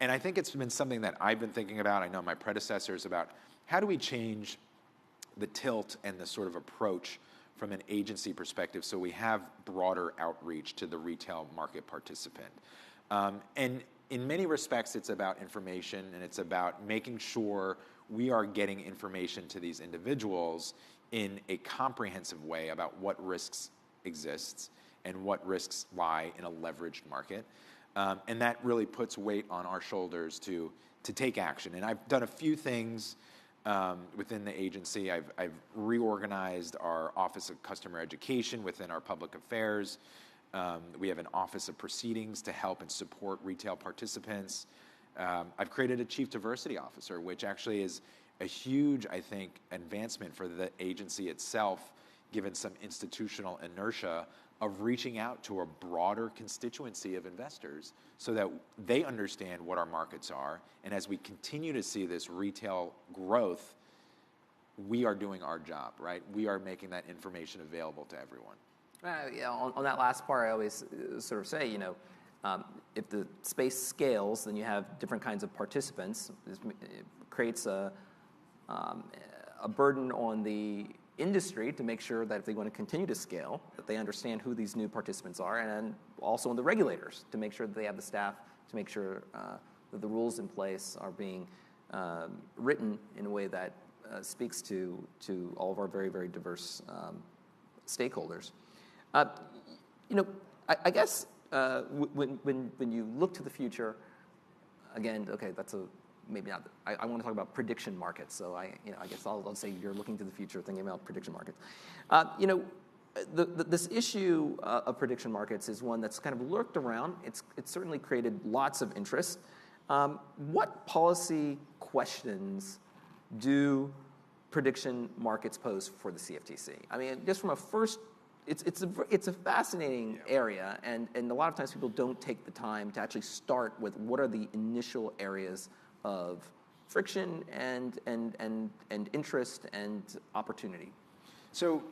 And I think it's been something that I've been thinking about. I know my predecessors about how do we change the tilt and the sort of approach from an agency perspective so we have broader outreach to the retail market participant. And in many respects, it's about information and it's about making sure we are getting information to these individuals in a comprehensive way about what risks exists and what risks lie in a leveraged market. And that really puts weight on our shoulders to take action. And I've done a few things within the agency. I've reorganized our Office of Customer Education within our public affairs. We have an Office of Proceedings to help and support retail participants. I've created a Chief Diversity Officer, which actually is a huge, I think, advancement for the agency itself, given some institutional inertia of reaching out to a broader constituency of investors so that they understand what our markets are. And as we continue to see this retail growth, we are doing our job, right? We are making that information available to everyone. Yeah, on that last part, I always sort of say, if the space scales, then you have different kinds of participants. It creates a burden on the industry to make sure that if they want to continue to scale, that they understand who these new participants are, and also on the regulators to make sure that they have the staff to make sure that the rules in place are being written in a way that speaks to all of our very, very diverse stakeholders. I guess when you look to the future, again, okay, that's maybe not. I want to talk about prediction markets. So I guess I'll say you're looking to the future, thinking about prediction markets. This issue of prediction markets is one that's kind of lurked around. It's certainly created lots of interest. What policy questions do prediction markets pose for the CFTC? I mean, just from a first. It's a fascinating area, and a lot of times people don't take the time to actually start with what are the initial areas of friction and interest and opportunity. So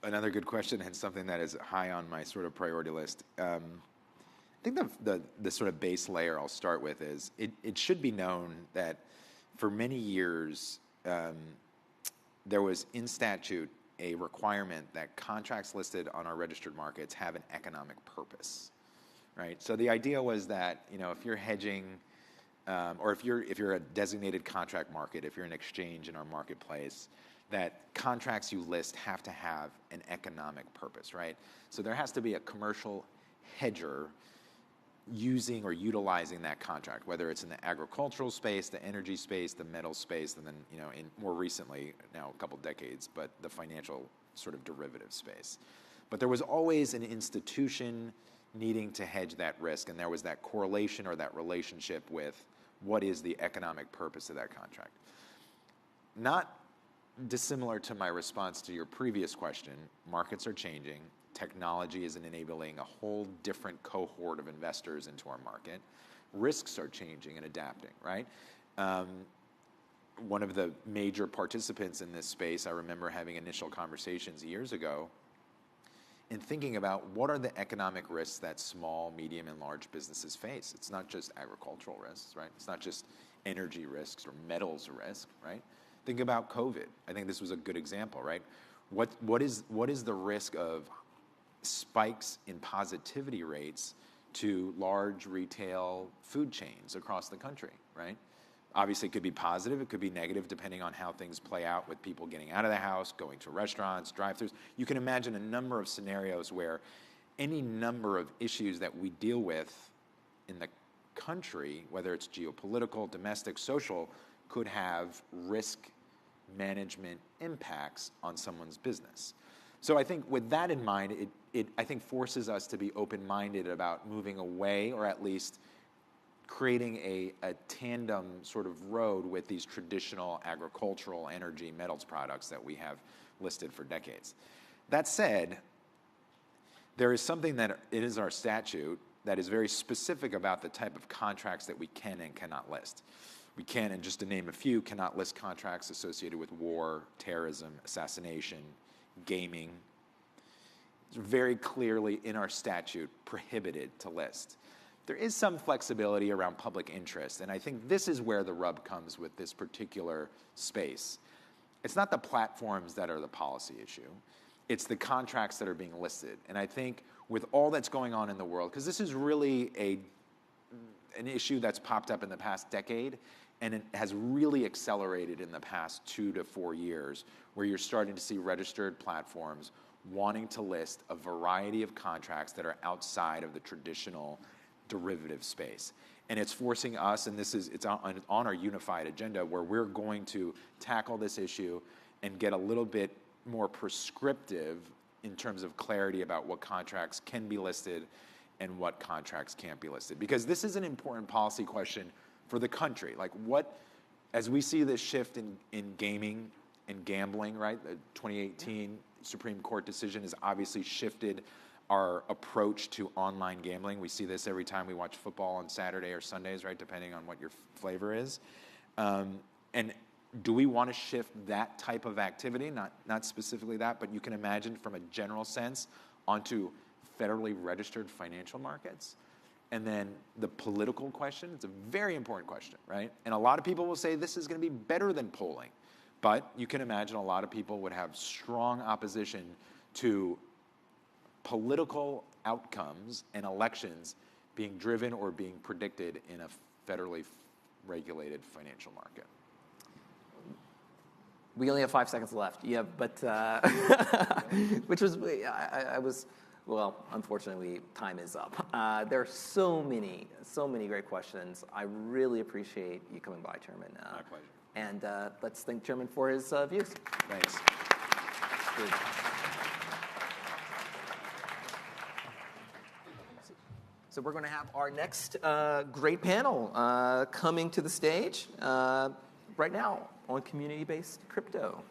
another good question and something that is high on my sort of priority list. I think the sort of base layer I'll start with is it should be known that for many years there was in statute a requirement that contracts listed on our registered markets have an economic purpose, right? So the idea was that if you're hedging, or if you're a designated contract market, if you're an exchange in our marketplace, that contracts you list have to have an economic purpose, right? So there has to be a commercial hedger using or utilizing that contract, whether it's in the agricultural space, the energy space, the metal space, and then in more recently, now a couple decades, but the financial sort of derivative space. But there was always an institution needing to hedge that risk, and there was that correlation or that relationship with what is the economic purpose of that contract. Not dissimilar to my response to your previous question, markets are changing. Technology is enabling a whole different cohort of investors into our market. Risks are changing and adapting, right? One of the major participants in this space, I remember having initial conversations years ago in thinking about what are the economic risks that small, medium, and large businesses face. It's not just agricultural risks, right? It's not just energy risks or metals risk, right? Think about COVID. I think this was a good example, right? What is the risk of spikes in positivity rates to large retail food chains across the country, right? Obviously, it could be positive, it could be negative, depending on how things play out with people getting out of the house, going to restaurants, drive-thrus. You can imagine a number of scenarios where any number of issues that we deal with in the country, whether it's geopolitical, domestic, social, could have risk management impacts on someone's business. So I think with that in mind, it I think forces us to be open-minded about moving away, or at least creating a tandem sort of road with these traditional agricultural, energy, metals products that we have listed for decades. That said, there is something that it is our statute that is very specific about the type of contracts that we can and cannot list. We can, and just to name a few, cannot list contracts associated with war, terrorism, assassination, gaming. It's very clearly in our statute prohibited to list. There is some flexibility around public interest, and I think this is where the rub comes with this particular space. It's not the platforms that are the policy issue. It's the contracts that are being listed. And I think with all that's going on in the world, because this is really an issue that's popped up in the past decade, and it has really accelerated in the past 2 to 4 years, where you're starting to see registered platforms wanting to list a variety of contracts that are outside of the traditional derivative space. And it's forcing us, and it's on our unified agenda, where we're going to tackle this issue and get a little bit more prescriptive in terms of clarity about what contracts can be listed and what contracts can't be listed. Because this is an important policy question for the country. Like, what, as we see this shift in gaming in gambling, right? The 2018 Supreme Court decision has obviously shifted our approach to online gambling. We see this every time we watch football on Saturday or Sundays, right, depending on what your flavor is. And do we want to shift that type of activity, not specifically that, but you can imagine from a general sense, onto federally registered financial markets? And then the political question, it's a very important question, right? And a lot of people will say this is going to be better than polling. But you can imagine a lot of people would have strong opposition to political outcomes and elections being driven or being predicted in a federally regulated financial market. We only have 5 seconds left. Yeah, but which was I was well. Unfortunately, time is up. There are so many great questions. I really appreciate you coming by, Chairman. My pleasure. And let's thank Chairman for his views. Thanks. Good. So we're going to have our next great panel coming to the stage right now on community-based crypto.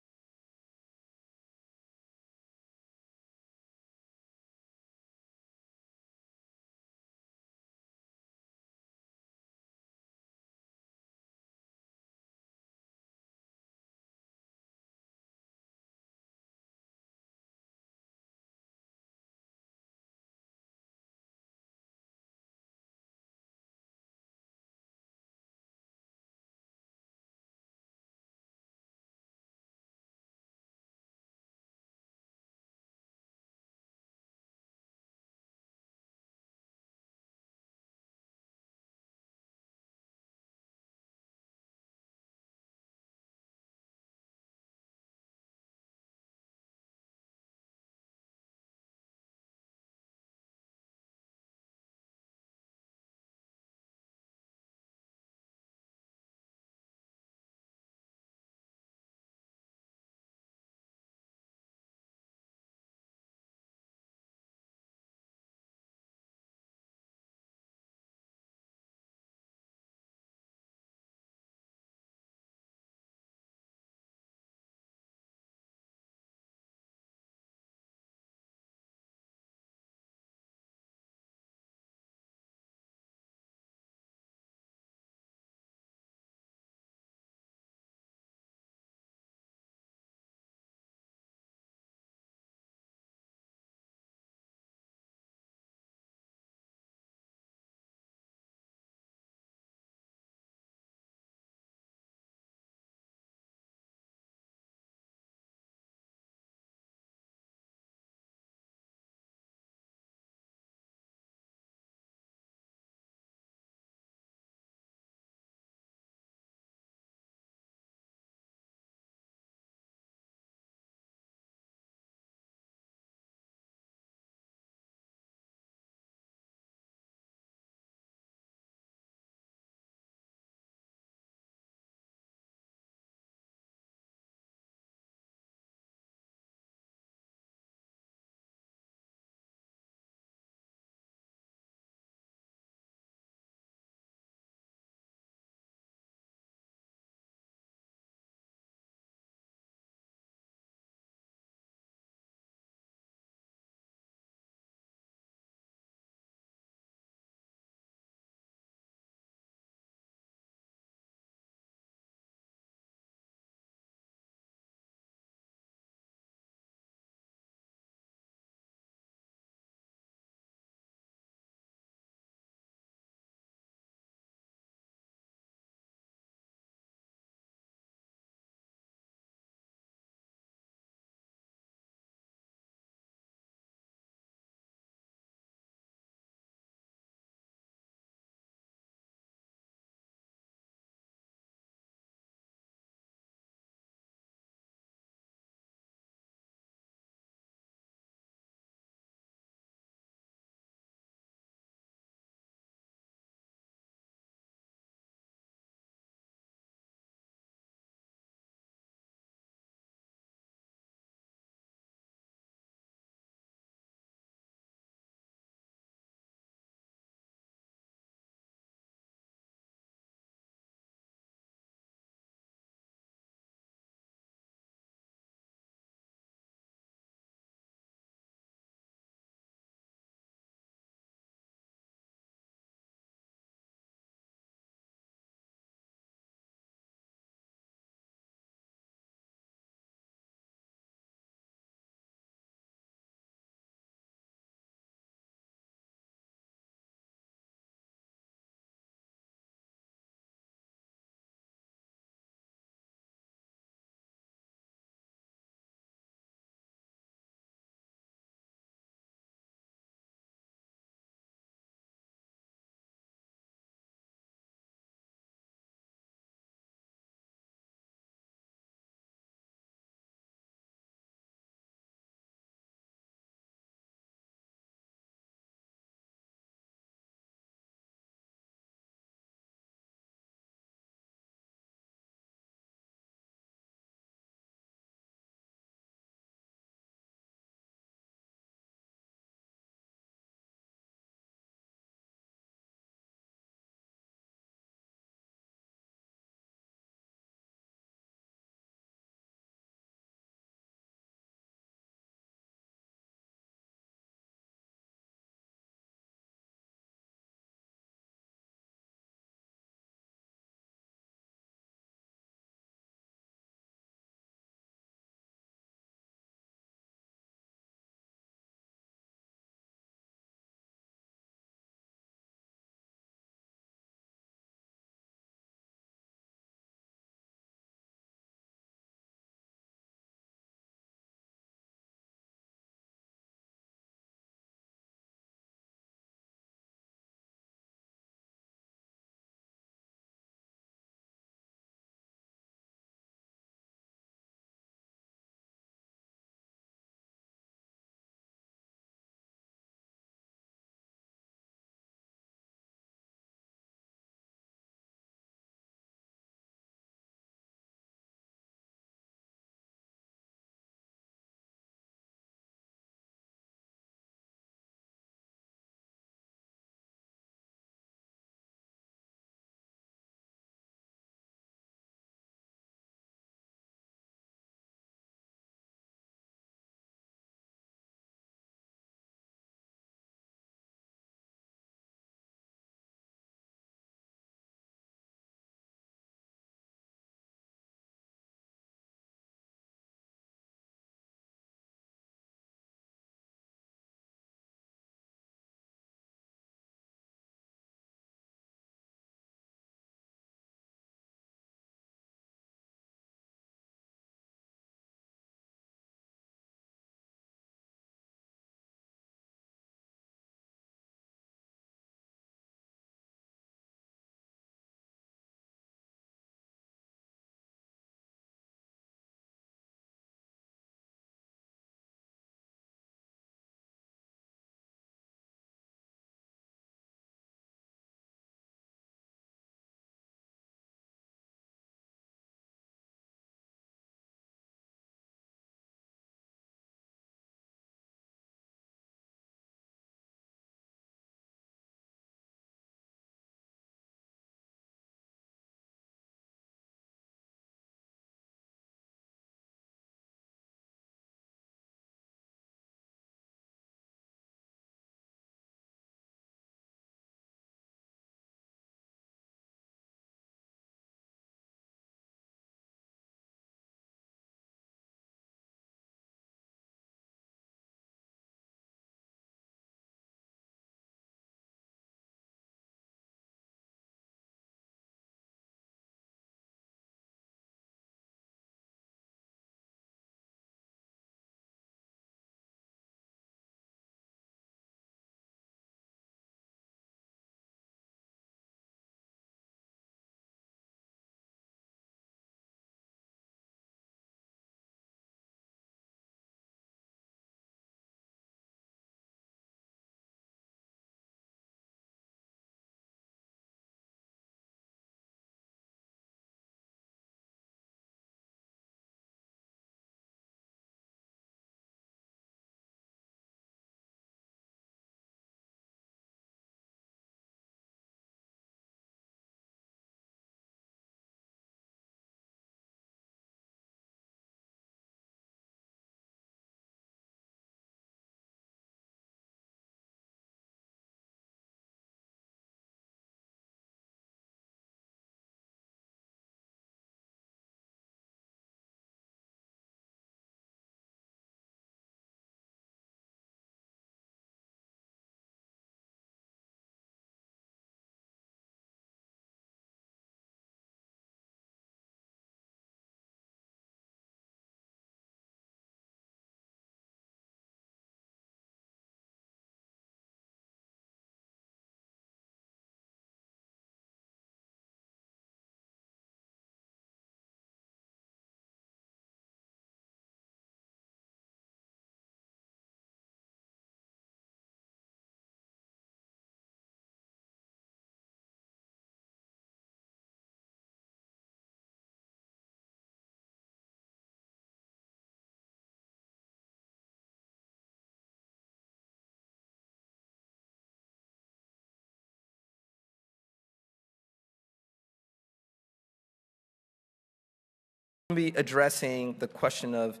We'll be addressing the question of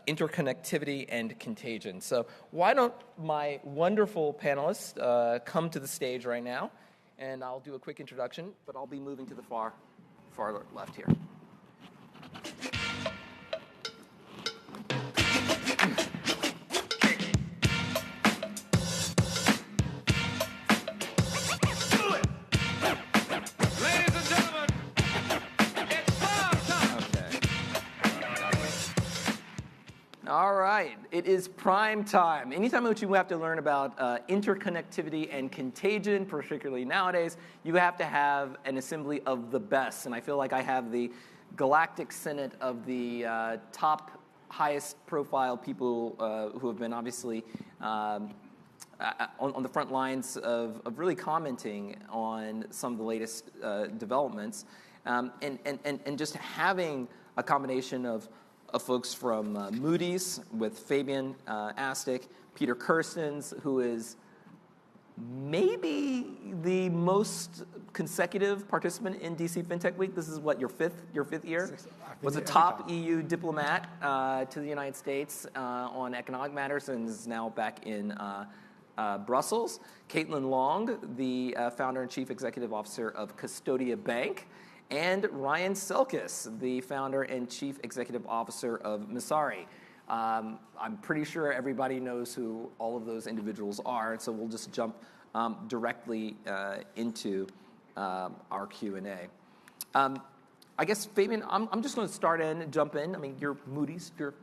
interconnectivity and contagion. So why don't my wonderful panelists come to the stage right now, and I'll do a quick introduction, but I'll be moving to the far left here. All right, it is prime time. Anytime in which you have to learn about interconnectivity and contagion, particularly nowadays, you have to have an assembly of the best. And I feel like I have the galactic senate of the top, highest profile people who have been obviously on the front lines of really commenting on some of the latest developments. And just having a combination of folks from Moody's with Fabian Astic, Peter Kirstens, who is maybe the most consecutive participant in DC Fintech Week. This is what, your fifth year? Was a top EU diplomat to the United States on economic matters and is now back in Brussels. Caitlin Long, the founder and chief executive officer of Custodia Bank. And Ryan Selkis, the founder and chief executive officer of Messari. I'm pretty sure everybody knows who all of those individuals are, so we'll just jump directly into our Q&A. I guess, Fabian, I'm just going to start in and jump in. I mean, you're Moody's, you're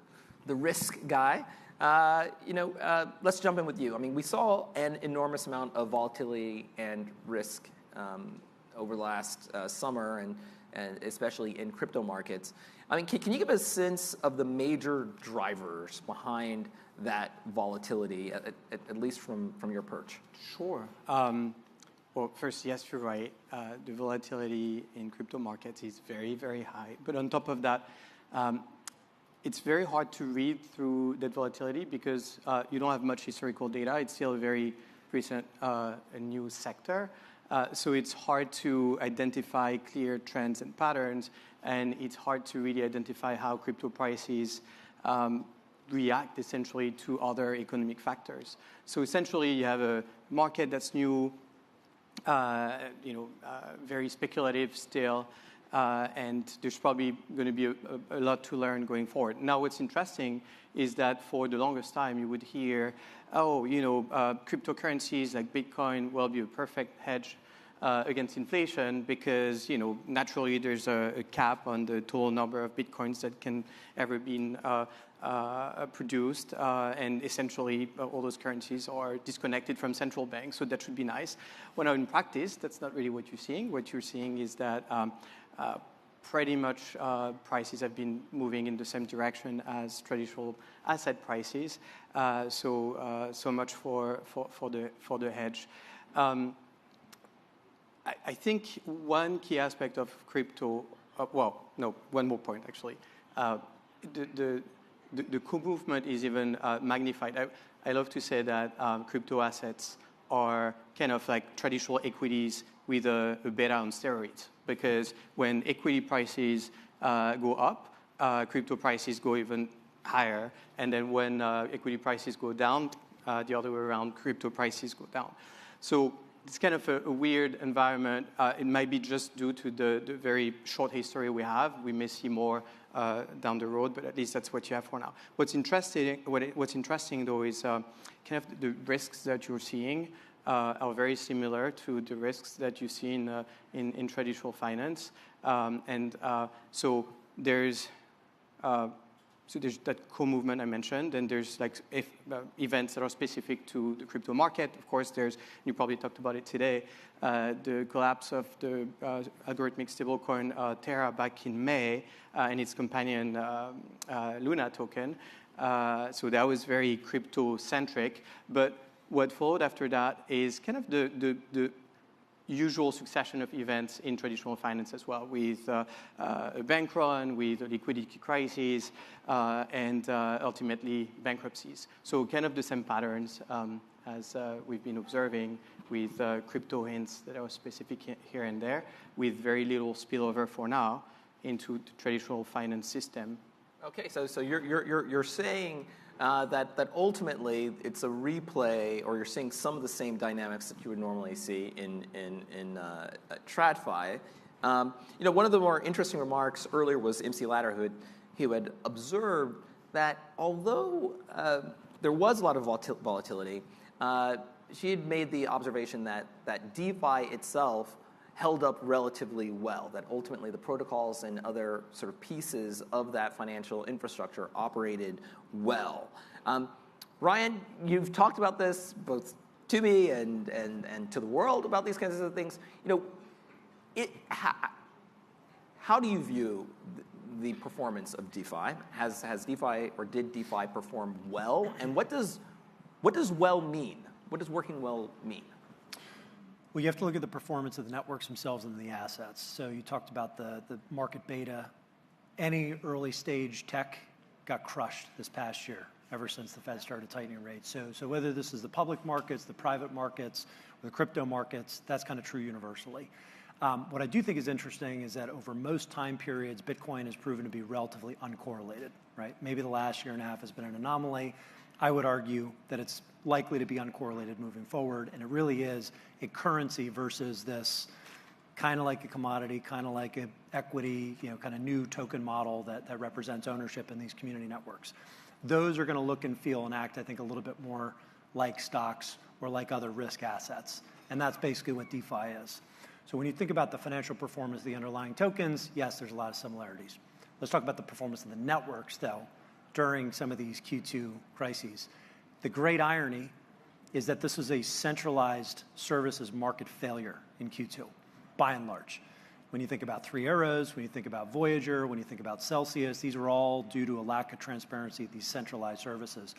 the risk guy. Let's jump in with you. I mean, we saw an enormous amount of volatility and risk over the last summer, and especially in crypto markets. I mean, can you give us a sense of the major drivers behind that volatility, at least from your perch? Sure. Well, first, yes, you're right. The volatility in crypto markets is very, very high. But on top of that, it's very hard to read through that volatility because you don't have much historical data. It's still a very recent, a new sector. So it's hard to identify clear trends and patterns, and it's hard to really identify how crypto prices react essentially to other economic factors. So essentially, you have a market that's new, very speculative still, and there's probably going to be a lot to learn going forward. Now, what's interesting is that for the longest time, you would hear, cryptocurrencies like Bitcoin will be a perfect hedge against inflation because, naturally there's a cap on the total number of Bitcoins that can ever be produced. And essentially, all those currencies are disconnected from central banks, so that should be nice. Well, now in practice, that's not really what you're seeing. What you're seeing is that pretty much prices have been moving in the same direction as traditional asset prices. So much for the hedge. I think one key aspect of crypto. One more point actually. The co-movement is even magnified. I love to say that crypto assets are kind of like traditional equities with a beta on steroids. Because when equity prices go up, crypto prices go even higher. And then when equity prices go down, the other way around, crypto prices go down. So it's kind of a weird environment. It might be just due to the very short history we have. We may see more down the road, but at least that's what you have for now. What's interesting though is kind of the risks that you're seeing are very similar to the risks that you see in traditional finance. So there's that co-movement I mentioned, and there's like events that are specific to the crypto market. Of course, you probably talked about it today, the collapse of the algorithmic stablecoin Terra back in May, and its companion Luna token. So that was very crypto-centric. But what followed after that is kind of the usual succession of events in traditional finance as well, with a bank run, with a liquidity crisis, and ultimately bankruptcies. So kind of the same patterns as we've been observing with crypto hints that are specific here and there, with very little spillover for now. into the traditional finance system. Okay, so you're saying that ultimately it's a replay, or you're seeing some of the same dynamics that you would normally see in TradFi. One of the more interesting remarks earlier was MC Ladder, who had observed that although there was a lot of volatility, she had made the observation that DeFi itself held up relatively well, that ultimately the protocols and other sort of pieces of that financial infrastructure operated well. Ryan, you've talked about this both to me and to the world about these kinds of things. How do you view the performance of DeFi? Has DeFi, or did DeFi perform well? And what does well mean? What does working well mean? Well, you have to look at the performance of the networks themselves and the assets. So you talked about the market beta. Any early stage tech got crushed this past year, ever since the Fed started tightening rates. So whether this is the public markets, the private markets, or the crypto markets, that's kind of true universally. What I do think is interesting is that over most time periods, Bitcoin has proven to be relatively uncorrelated, right? Maybe the last year and a half has been an anomaly. I would argue that it's likely to be uncorrelated moving forward, and it really is a currency versus this kind of like a commodity, kind of like an equity, kind of new token model that represents ownership in these community networks. Those are going to look and feel and act, I think, a little bit more like stocks or like other risk assets, and that's basically what DeFi is. So when you think about the financial performance of the underlying tokens, yes, there's a lot of similarities. Let's talk about the performance of the networks, though, during some of these Q2 crises. The great irony is that this was a centralized services market failure in Q2, by and large. When you think about Three Arrows, when you think about Voyager, when you think about Celsius, these are all due to a lack of transparency at these centralized services.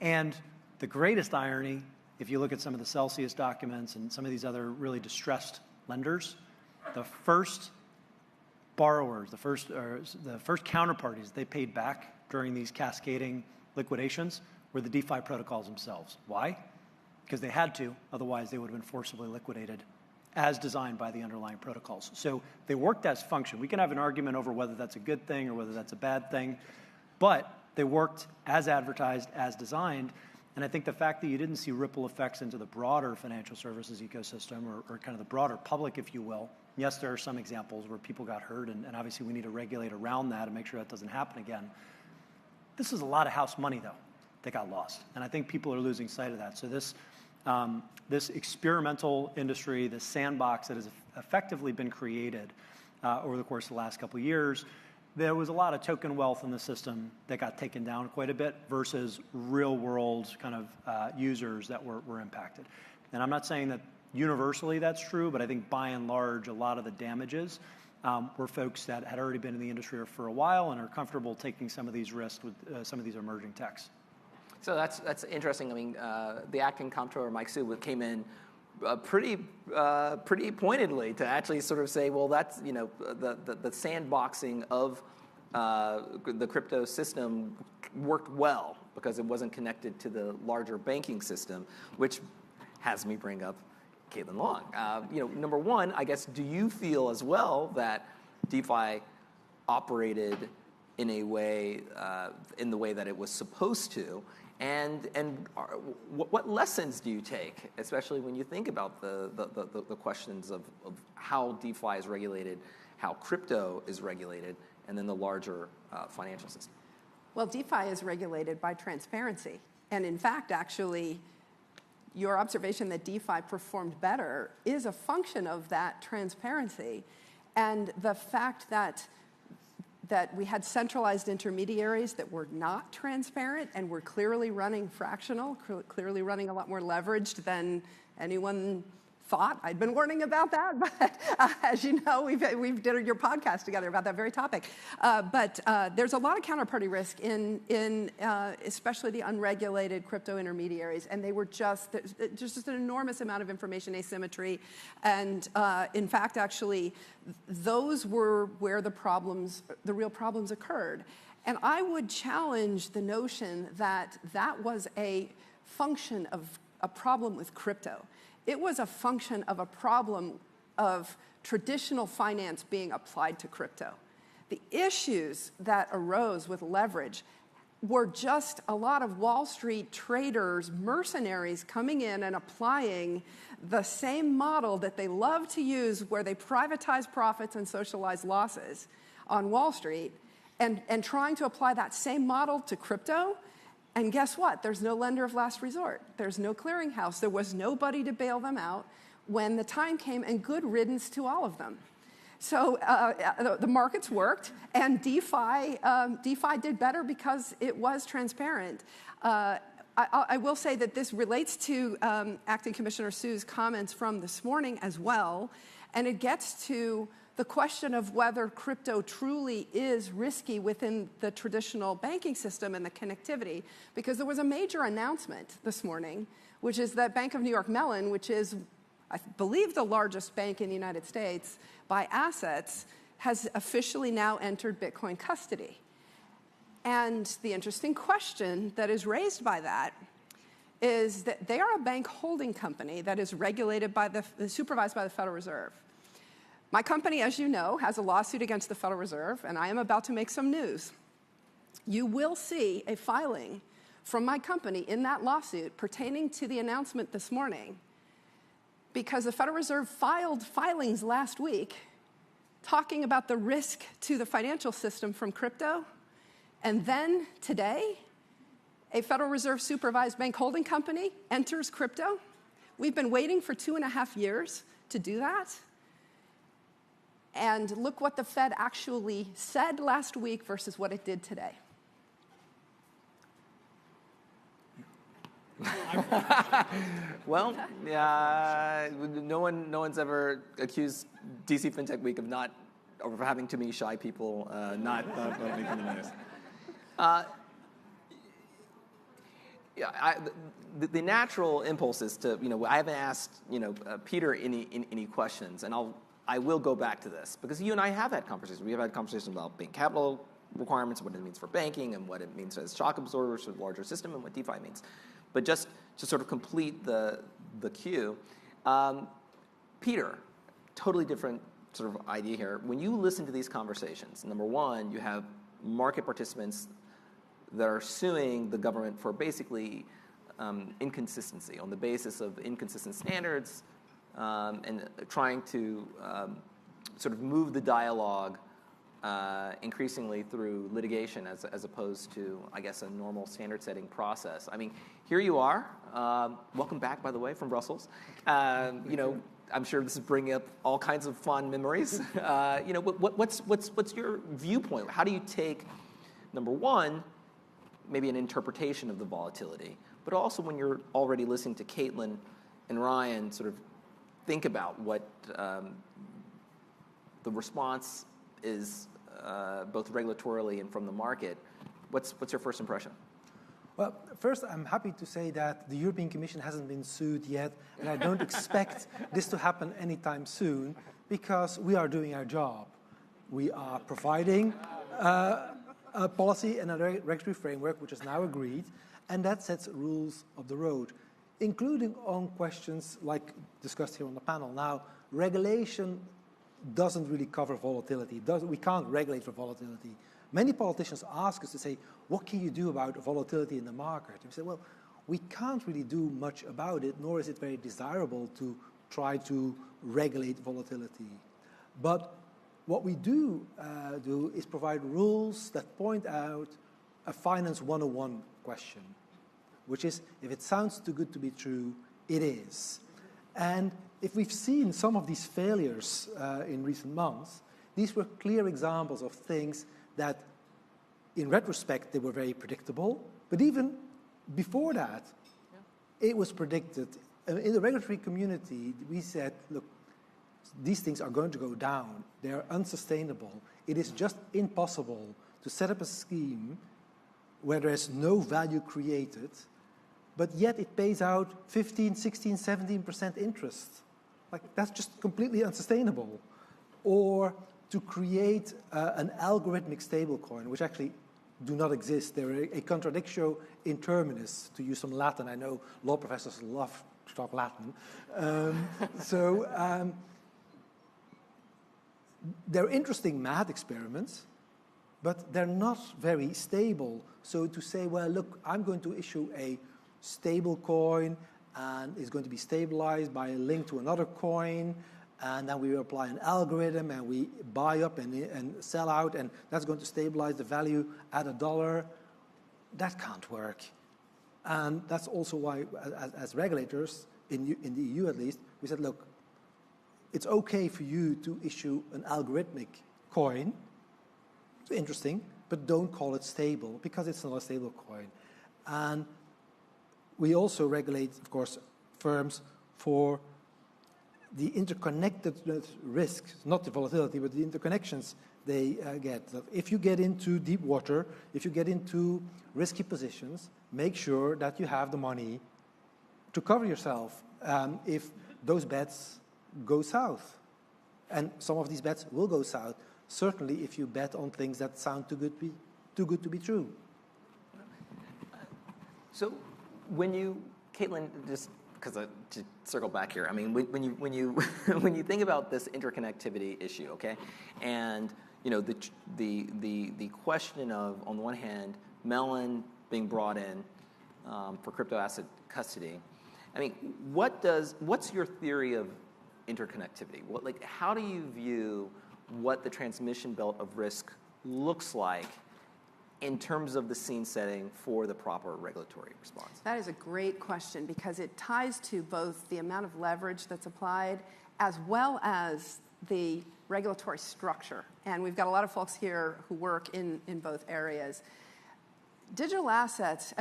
And the greatest irony, if you look at some of the Celsius documents and some of these other really distressed lenders, the first borrowers, the first counterparties they paid back during these cascading liquidations were the DeFi protocols themselves. Why? Because they had to, otherwise they would have been forcibly liquidated as designed by the underlying protocols. So they worked as function. We can have an argument over whether that's a good thing or whether that's a bad thing, but they worked as advertised, as designed. And I think the fact that you didn't see ripple effects into the broader financial services ecosystem, or kind of the broader public, if you will. Yes, there are some examples where people got hurt, and obviously we need to regulate around that and make sure that doesn't happen again. This is a lot of house money, though, that got lost. And I think people are losing sight of that. So this experimental industry, this sandbox that has effectively been created over the course of the last couple of years, there was a lot of token wealth in the system that got taken down quite a bit versus real world kind of users that were impacted. And I'm not saying that universally that's true, but I think by and large, a lot of the damages were folks that had already been in the industry for a while and are comfortable taking some of these risks with some of these emerging techs. So that's interesting. I mean, the acting comptroller, Mike Su, came in pretty pointedly to actually sort of say, well, that's, the sandboxing of the crypto system worked well because it wasn't connected to the larger banking system, which has me bring up Caitlin Long. Number one, I guess, do you feel as well that DeFi operated in a way, in the way that it was supposed to? And what lessons do you take, especially when you think about the questions of how DeFi is regulated, how crypto is regulated, and then the larger financial system? Well, DeFi is regulated by transparency. And in fact, actually, your observation that DeFi performed better is a function of that transparency. And the fact that we had centralized intermediaries that were not transparent and were clearly running fractional, clearly running a lot more leveraged than anyone thought. I'd been warning about that, but as you know, we've did your podcast together about that very topic. But there's a lot of counterparty risk in especially the unregulated crypto intermediaries, and they were there's just an enormous amount of information asymmetry, and in fact, actually, those were where the real problems occurred. And I would challenge the notion that that was a function of a problem with crypto. It was a function of a problem of traditional finance being applied to crypto. The issues that arose with leverage were just a lot of Wall Street traders, mercenaries coming in and applying the same model that they love to use where they privatize profits and socialize losses on Wall Street and trying to apply that same model to crypto. And guess what? There's no lender of last resort. There's no clearinghouse. There was nobody to bail them out when the time came, and good riddance to all of them. So the markets worked, and DeFi did better because it was transparent. I will say that this relates to Acting Commissioner Su's comments from this morning as well, and it gets to the question of whether crypto truly is risky within the traditional banking system and the connectivity, because there was a major announcement this morning, which is that Bank of New York Mellon, which is, I believe, the largest bank in the United States by assets, has officially now entered Bitcoin custody. And the interesting question that is raised by that is that they are a bank holding company that is regulated by supervised by the Federal Reserve. My company, as you know, has a lawsuit against the Federal Reserve, and I am about to make some news. You will see a filing from my company in that lawsuit pertaining to the announcement this morning, because the Federal Reserve filed filings last week talking about the risk to the financial system from crypto. And then today, a Federal Reserve supervised bank holding company enters crypto. We've been waiting for 2.5 years to do that. And look what the Fed actually said last week versus what it did today. Well, no one's ever accused DC Fintech Week of having too many shy people not making the news. The natural impulse is to, I haven't asked, Peter any questions, and I will go back to this because you and I have had conversations. We have had conversations about bank capital requirements, what it means for banking, and what it means as shock absorbers for the larger system, and what DeFi means. But just to sort of complete the queue, Peter, totally different sort of idea here. When you listen to these conversations, number one, you have market participants that are suing the government for basically inconsistency on the basis of inconsistent standards and trying to sort of move the dialogue increasingly through litigation as opposed to, I guess, a normal standard-setting process. I mean, here you are. Welcome back, by the way, from Brussels. I'm sure this is bringing up all kinds of fond memories. What's your viewpoint? How do you take, number one, maybe an interpretation of the volatility, but also when you're already listening to Caitlin and Ryan sort of think about what the response is both regulatorily and from the market, what's your first impression? Well, first, I'm happy to say that the European Commission hasn't been sued yet, and I don't expect this to happen anytime soon, because we are doing our job. We are providing a policy and a regulatory framework which is now agreed, and that sets rules of the road, including on questions like discussed here on the panel. Now, regulation doesn't really cover volatility. We can't regulate for volatility. Many politicians ask us to say, what can you do about volatility in the market? And we say, well, we can't really do much about it, nor is it very desirable to try to regulate volatility. But what we do is provide rules that point out a Finance 101 question, which is, if it sounds too good to be true, it is. And if we've seen some of these failures in recent months, these were clear examples of things that, in retrospect, they were very predictable. But even before that, it was predicted. In the regulatory community, we said, look, these things are going to go down. They are unsustainable. It is just impossible to set up a scheme where there is no value created, but yet it pays out 15, 16, 17% interest. Like, that's just completely unsustainable. Or to create an algorithmic stablecoin, which actually do not exist. They're a contradictio in terminis, to use some Latin. I know law professors love to talk Latin. They're interesting math experiments, but they're not very stable. So to say, well, look, I'm going to issue a stable coin, and it's going to be stabilized by a link to another coin, and then we apply an algorithm, and we buy up and sell out, and that's going to stabilize the value at $1. That can't work. And that's also why, as regulators, in the EU at least, we said, look, it's okay for you to issue an algorithmic coin. It's interesting, but don't call it stable, because it's not a stable coin. And we also regulate, of course, firms for the interconnected risks, not the volatility, but the interconnections they get. So if you get into deep water, if you get into risky positions, make sure that you have the money to cover yourself if those bets go south. And some of these bets will go south, certainly if you bet on things that sound too good to be true. So when you, Caitlin, just because to circle back here, I mean, when you when you think about this interconnectivity issue, okay, and the question of, on the one hand, Mellon being brought in for crypto asset custody. I mean, what's your theory of interconnectivity? How do you view what the transmission belt of risk looks like in terms of the scene setting for the proper regulatory response? That is a great question, because it ties to both the amount of leverage that's applied as well as the regulatory structure. And we've got a lot of folks here who work in both areas. Digital assets,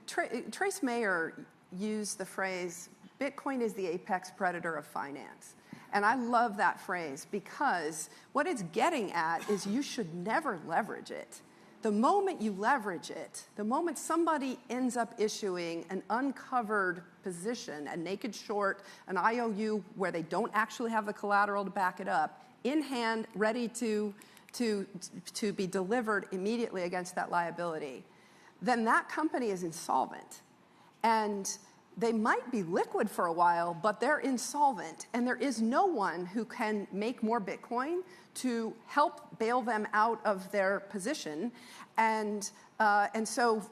Trace Mayer used the phrase, Bitcoin is the apex predator of finance. And I love that phrase, because what it's getting at is you should never leverage it. The moment you leverage it, the moment somebody ends up issuing an uncovered position, a naked short, an IOU where they don't actually have the collateral to back it up, in hand, ready to be delivered immediately against that liability, then that company is insolvent. And they might be liquid for a while, but they're insolvent, and there is no one who can make more Bitcoin to help bail them out of their position. And so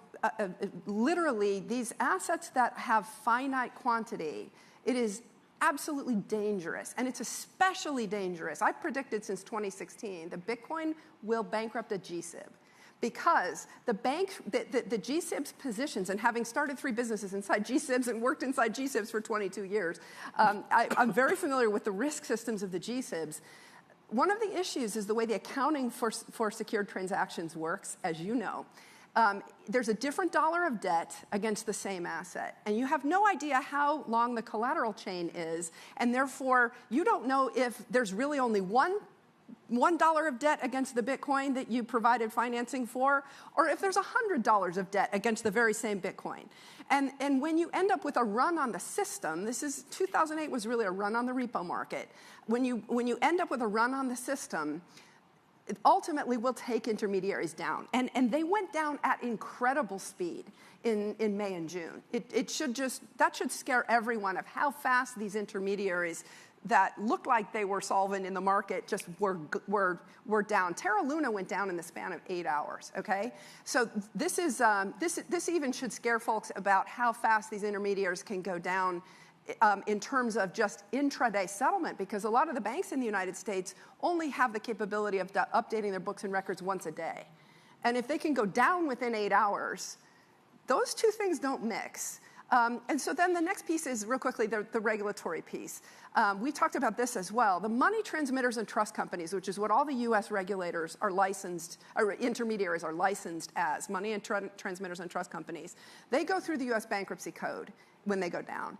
literally, these assets that have finite quantity, it is absolutely dangerous, and it's especially dangerous. I predicted since 2016 that Bitcoin will bankrupt a GSIB. Because the GSIB's positions, and having started 3 businesses inside GSIBs and worked inside GSIBs for 22 years, I'm very familiar with the risk systems of the GSIBs. One of the issues is the way the accounting for secured transactions works, as you know. There's a different dollar of debt against the same asset, and you have no idea how long the collateral chain is, and therefore you don't know if there's really only $1 of debt against the Bitcoin that you provided financing for, or if there's $100 of debt against the very same Bitcoin. And when you end up with a run on the system, 2008 was really a run on the repo market. When you end up with a run on the system, it ultimately will take intermediaries down. And they went down at incredible speed in May and June. That should scare everyone of how fast these intermediaries that looked like they were solvent in the market just were down. Terra Luna went down in the span of 8 hours, okay? So this even should scare folks about how fast these intermediaries can go down in terms of just intraday settlement, because a lot of the banks in the United States only have the capability of updating their books and records once a day. And if they can go down within 8 hours, those two things don't mix. And so then the next piece is, real quickly, the regulatory piece. We talked about this as well. The money transmitters and trust companies, which is what all the U.S. regulators are licensed, or intermediaries are licensed as, money and transmitters and trust companies, they go through the U.S. bankruptcy code when they go down.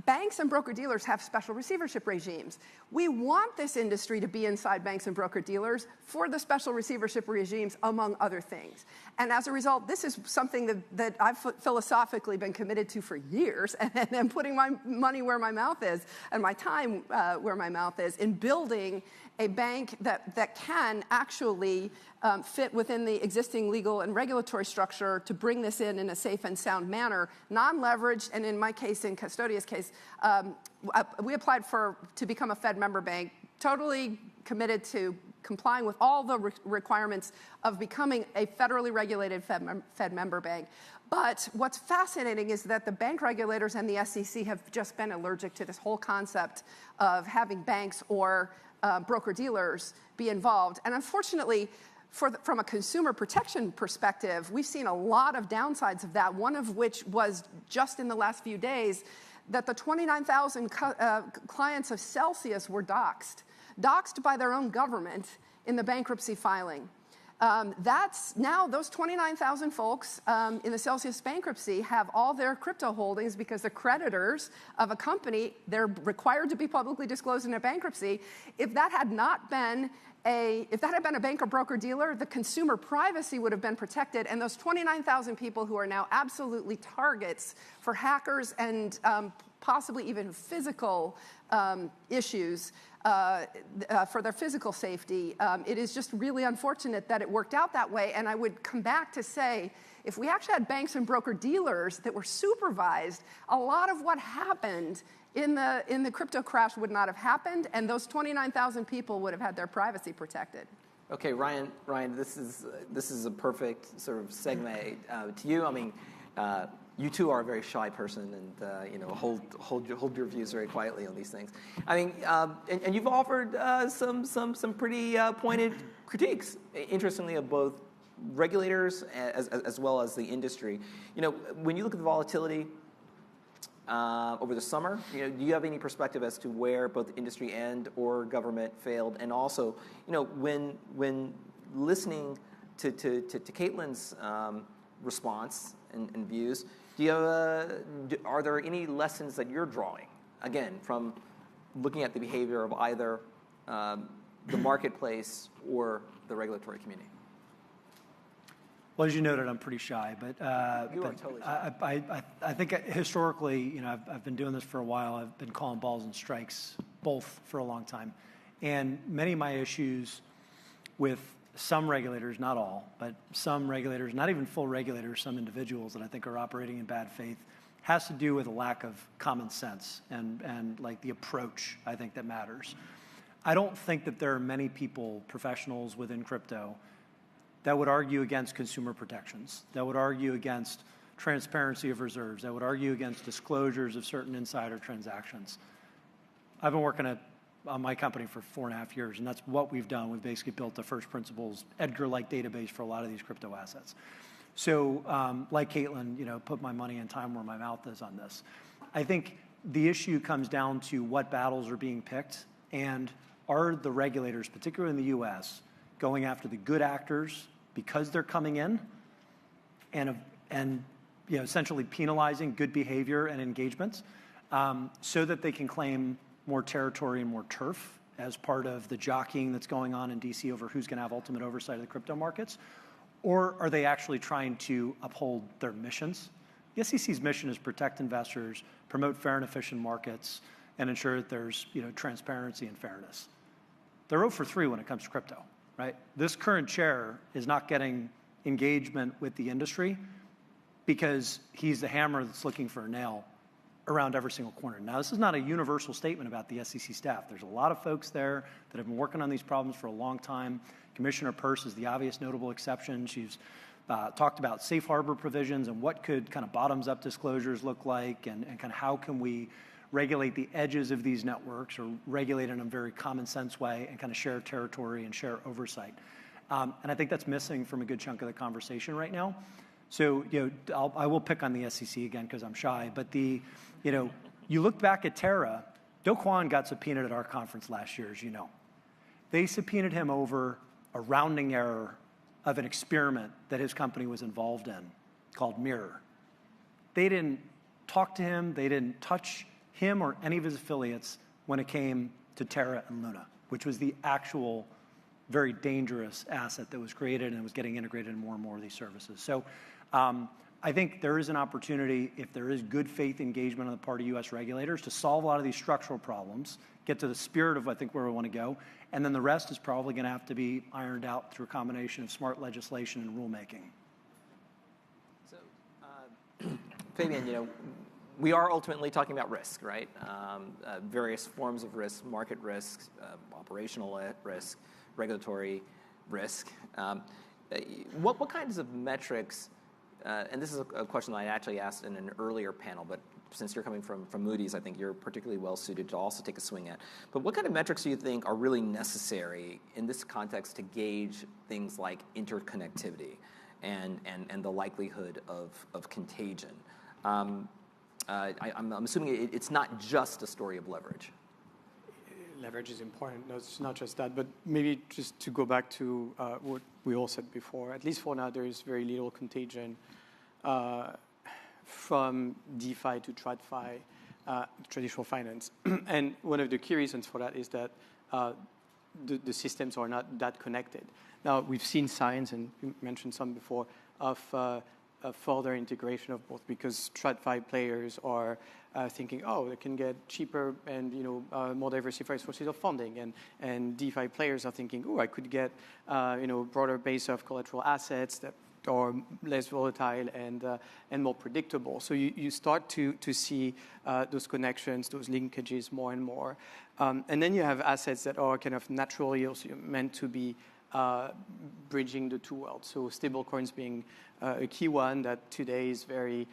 Banks and broker-dealers have special receivership regimes. We want this industry to be inside banks and broker-dealers for the special receivership regimes, among other things. And as a result, this is something that I've philosophically been committed to for years, and putting my money where my mouth is, and my time where my mouth is, in building a bank that can actually fit within the existing legal and regulatory structure to bring this in a safe and sound manner, non-leveraged, and in my case, in Custodia's case, we applied to become a Fed member bank, totally committed to complying with all the requirements of becoming a federally regulated Fed member bank. But what's fascinating is that the bank regulators and the SEC have just been allergic to this whole concept of having banks or broker-dealers be involved. And unfortunately, from a consumer protection perspective, we've seen a lot of downsides of that, one of which was just in the last few days that the 29,000 clients of Celsius were doxxed by their own government in the bankruptcy filing. That's now those 29,000 folks in the Celsius bankruptcy have all their crypto holdings because the creditors of a company, they're required to be publicly disclosed in a bankruptcy. If that had been a bank or broker dealer, the consumer privacy would have been protected, and those 29,000 people who are now absolutely targets for hackers and possibly even physical issues for their physical safety. It is just really unfortunate that it worked out that way. And I would come back to say, if we actually had banks and broker-dealers that were supervised, a lot of what happened in the crypto crash would not have happened, and those 29,000 people would have had their privacy protected. Okay, Ryan, this is a perfect sort of segue to you. I mean, you too are a very shy person, and hold your views very quietly on these things. I mean, and you've offered some pretty pointed critiques, interestingly, of both regulators as well as the industry. When you look at the volatility over the summer, do you have any perspective as to where both industry and or government failed? And also, when listening to Caitlin's response and views, are there any lessons that you're drawing, again, from looking at the behavior of either the marketplace or the regulatory community? Well, as you noted, I'm pretty shy, but you are totally shy. I think historically, I've been doing this for a while. I've been calling balls and strikes, both, for a long time. And many of my issues with some regulators, not all, but some regulators, not even full regulators, some individuals that I think are operating in bad faith, has to do with a lack of common sense and like the approach, I think, that matters. I don't think that there are many people, professionals within crypto, that would argue against consumer protections, that would argue against transparency of reserves, that would argue against disclosures of certain insider transactions. I've been working on my company for 4.5 years, and that's what we've done. We've basically built the first principles, Edgar-like database for a lot of these crypto assets. So like Caitlin, put my money and time where my mouth is on this. I think the issue comes down to what battles are being picked, and are the regulators, particularly in the US, going after the good actors because they're coming in and essentially penalizing good behavior and engagements so that they can claim more territory and more turf as part of the jockeying that's going on in DC over who's going to have ultimate oversight of the crypto markets? Or are they actually trying to uphold their missions? The SEC's mission is protect investors, promote fair and efficient markets, and ensure that there's transparency and fairness. They're 0 for 3 when it comes to crypto, right? This current chair is not getting engagement with the industry because he's the hammer that's looking for a nail around every single corner. Now, this is not a universal statement about the SEC staff. There's a lot of folks there that have been working on these problems for a long time. Commissioner Peirce is the obvious notable exception. She's talked about safe harbor provisions and what could kind of bottoms-up disclosures look like and kind of how can we regulate the edges of these networks or regulate in a very common sense way and kind of share territory and share oversight. And I think that's missing from a good chunk of the conversation right now. So, I will pick on the SEC again because I'm shy, but you look back at Terra, Do Kwon got subpoenaed at our conference last year, as you know. They subpoenaed him over a rounding error of an experiment that his company was involved in called Mirror. They didn't talk to him, they didn't touch him or any of his affiliates when it came to Terra and Luna, which was the actual very dangerous asset that was created and was getting integrated in more and more of these services. So I think there is an opportunity, if there is good faith engagement on the part of US regulators, to solve a lot of these structural problems, get to the spirit of, I think, where we want to go, and then the rest is probably going to have to be ironed out through a combination of smart legislation and rulemaking. So, Fabian, we are ultimately talking about risk, right? Various forms of risk, market risk, operational risk, regulatory risk. What kinds of metrics, and this is a question that I actually asked in an earlier panel, but since you're coming from Moody's, I think you're particularly well suited to also take a swing at. But what kind of metrics do you think are really necessary in this context to gauge things like interconnectivity and the likelihood of contagion? I'm assuming it's not just a story of leverage. Leverage is important. No, it's not just that. But maybe just to go back to what we all said before, at least for now, there is very little contagion from DeFi to TradFi, traditional finance. And one of the key reasons for that is that the systems are not that connected. Now, we've seen signs, and you mentioned some before, of further integration of both, because TradFi players are thinking, oh, they can get cheaper and more diversified sources of funding, and DeFi players are thinking, oh, I could get broader base of collateral assets that are less volatile and more predictable. So you start to see those connections, those linkages more and more, and then you have assets that are kind of naturally also meant to be bridging the two worlds. So stablecoins being a key one that today is very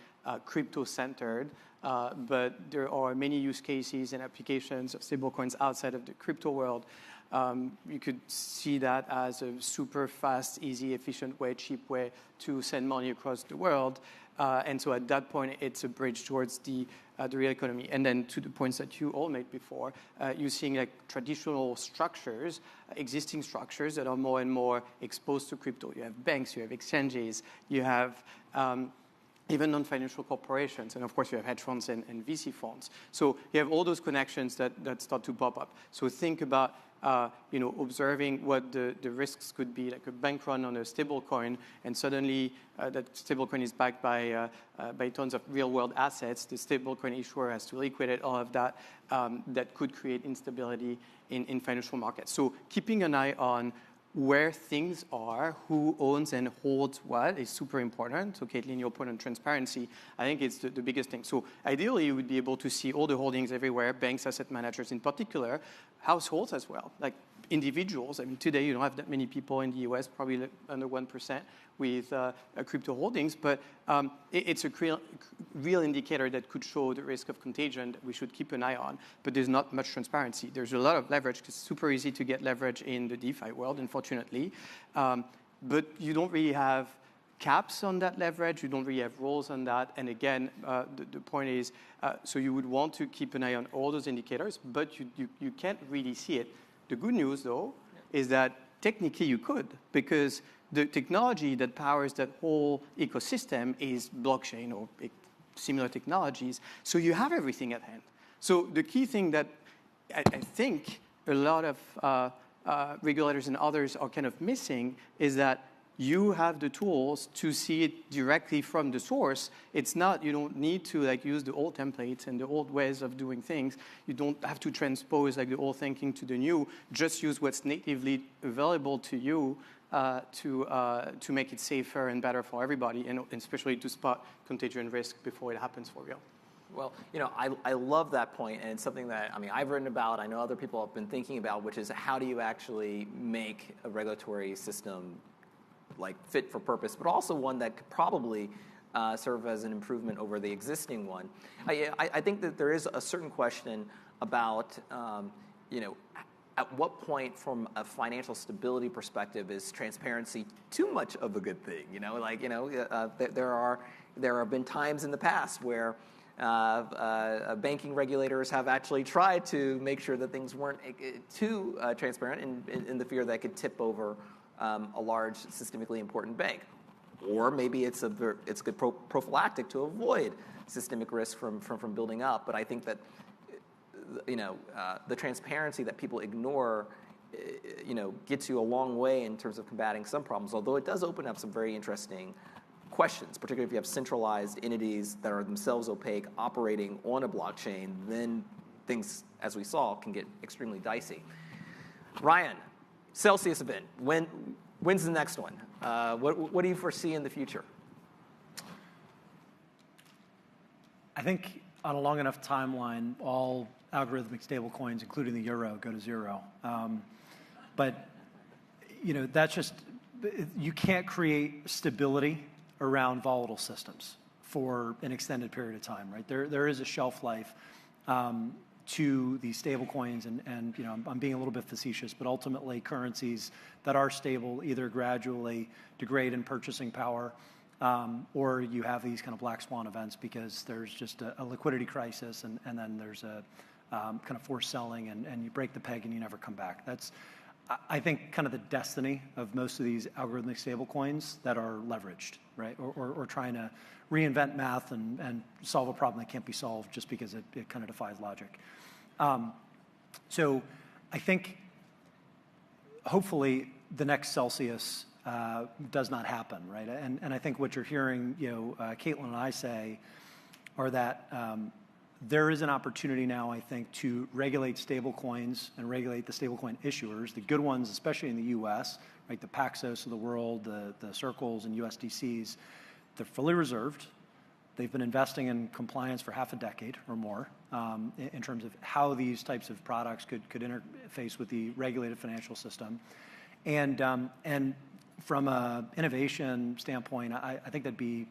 crypto-centered, but there are many use cases and applications of stablecoins outside of the crypto world. You could see that as a super fast, easy, efficient way, cheap way to send money across the world. And so at that point, it's a bridge towards the real economy. And then to the points that you all made before, you're seeing like traditional structures, existing structures that are more and more exposed to crypto. You have banks, you have exchanges, you have even non-financial corporations, and of course you have hedge funds and VC funds. So you have all those connections that start to pop up. So think about observing what the risks could be, like a bank run on a stable coin, and suddenly that stable coin is backed by tons of real-world assets. The stable coin issuer has to liquidate all of that. That could create instability in financial markets. So keeping an eye on where things are, who owns and holds what is super important. So Caitlin, your point on transparency, I think it's the biggest thing. So ideally, you would be able to see all the holdings everywhere, banks, asset managers in particular, households as well, like individuals. I mean, today you don't have that many people in the US, probably under 1% with crypto holdings, but it's a real indicator that could show the risk of contagion that we should keep an eye on. But there's not much transparency. There's a lot of leverage, because it's super easy to get leverage in the DeFi world, unfortunately. But you don't really have caps on that leverage. You don't really have rules on that. And again, the point is, so you would want to keep an eye on all those indicators, but you can't really see it. The good news, though, is that technically you could, because the technology that powers that whole ecosystem is blockchain or similar technologies. So you have everything at hand. So the key thing that I think a lot of regulators and others are kind of missing is that you have the tools to see it directly from the source. It's not, you don't need to use the old templates and the old ways of doing things. You don't have to transpose the old thinking to the new. Just use what's natively available to you to make it safer and better for everybody, and especially to spot contagion risk before it happens for real. Well, I love that point, and it's something that I've written about. I know other people have been thinking about, which is how do you actually make a regulatory system fit for purpose, but also one that could probably serve as an improvement over the existing one. I think that there is a certain question about, at what point, from a financial stability perspective, is transparency too much of a good thing? There have been times in the past where banking regulators have actually tried to make sure that things weren't too transparent, in the fear that could tip over a large, systemically important bank. Or maybe it's good prophylactic to avoid systemic risk from building up. But I think that the transparency that people ignore gets you a long way in terms of combating some problems, although it does open up some very interesting questions, particularly if you have centralized entities that are themselves opaque operating on a blockchain. Then things, as we saw, can get extremely dicey. Ryan, Celsius event, when's the next one? What do you foresee in the future? I think on a long enough timeline, all algorithmic stablecoins, including the euro, go to zero. But that's just, you can't create stability around volatile systems for an extended period of time, right? There is a shelf life to these stable coins, and I'm being a little bit facetious, but ultimately currencies that are stable either gradually degrade in purchasing power, or you have these kind of black swan events because there's just a liquidity crisis, and then there's a kind of forced selling, and you break the peg and you never come back. That's, I think, kind of the destiny of most of these algorithmic stable coins that are leveraged, right? Or trying to reinvent math and solve a problem that can't be solved just because it kind of defies logic. So I think hopefully the next Celsius does not happen, right? And I think what you're hearing, Caitlin and I say are that there is an opportunity now, I think, to regulate stable coins and regulate the stablecoin issuers, the good ones, especially in the U.S., right? The Paxos of the world, the Circles and USDCs, they're fully reserved. They've been investing in compliance for half a decade or more in terms of how these types of products could interface with the regulated financial system. And from an innovation standpoint, I think that'd be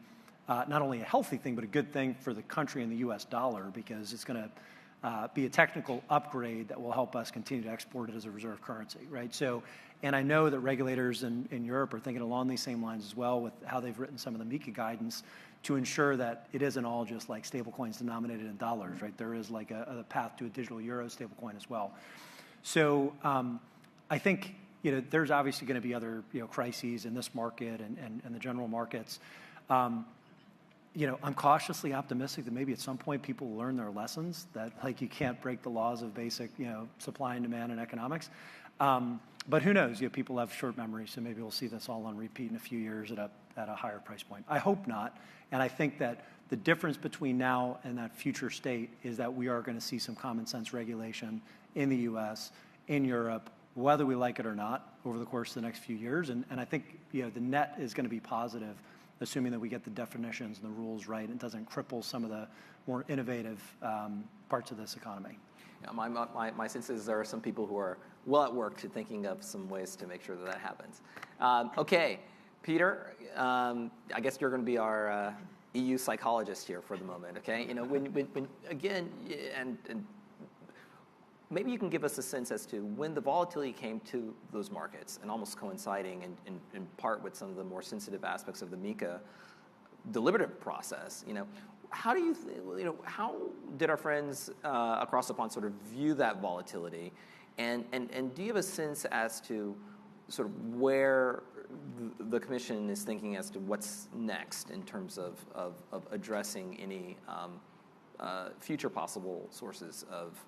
not only a healthy thing, but a good thing for the country and the U.S. dollar, because it's going to be a technical upgrade that will help us continue to export it as a reserve currency, right? So, and I know that regulators in Europe are thinking along these same lines as well with how they've written some of the MiCA guidance to ensure that it isn't all just like stable coins denominated in dollars, right? There is like a path to a digital euro stable coin as well. So I think there's obviously going to be other crises in this market and the general markets. I'm cautiously optimistic that maybe at some point people will learn their lessons, that like you can't break the laws of basic supply and demand and economics. But who knows? People have short memories, so maybe we'll see this all on repeat in a few years at a higher price point. I hope not, and I think that the difference between now and that future state is that we are going to see some common sense regulation in the U.S., in Europe, whether we like it or not, over the course of the next few years. And I think the net is going to be positive, assuming that we get the definitions and the rules right and doesn't cripple some of the more innovative parts of this economy. Yeah, my sense is there are some people who are well at work to thinking of some ways to make sure that happens. Okay, Peter, I guess you're going to be our EU psychologist here for the moment. Okay, when again, and maybe you can give us a sense as to when the volatility came to those markets, and almost coinciding in part with some of the more sensitive aspects of the MiCA deliberative process. How do how did our friends across the pond sort of view that volatility, and do you have a sense as to sort of where the Commission is thinking as to what's next in terms of addressing any future possible sources of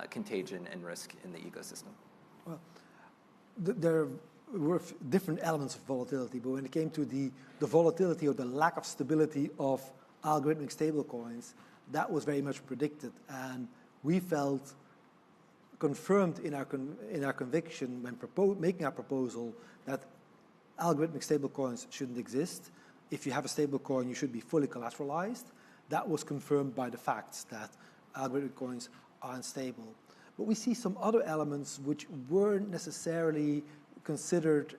contagion and risk in the ecosystem? Well, there were different elements of volatility, but when it came to the volatility or the lack of stability of algorithmic stablecoins, that was very much predicted, and we felt confirmed in our conviction when making our proposal that algorithmic stablecoins shouldn't exist. If you have a stablecoin, you should be fully collateralized. That was confirmed by the facts that algorithmic coins are unstable. But we see some other elements which weren't necessarily considered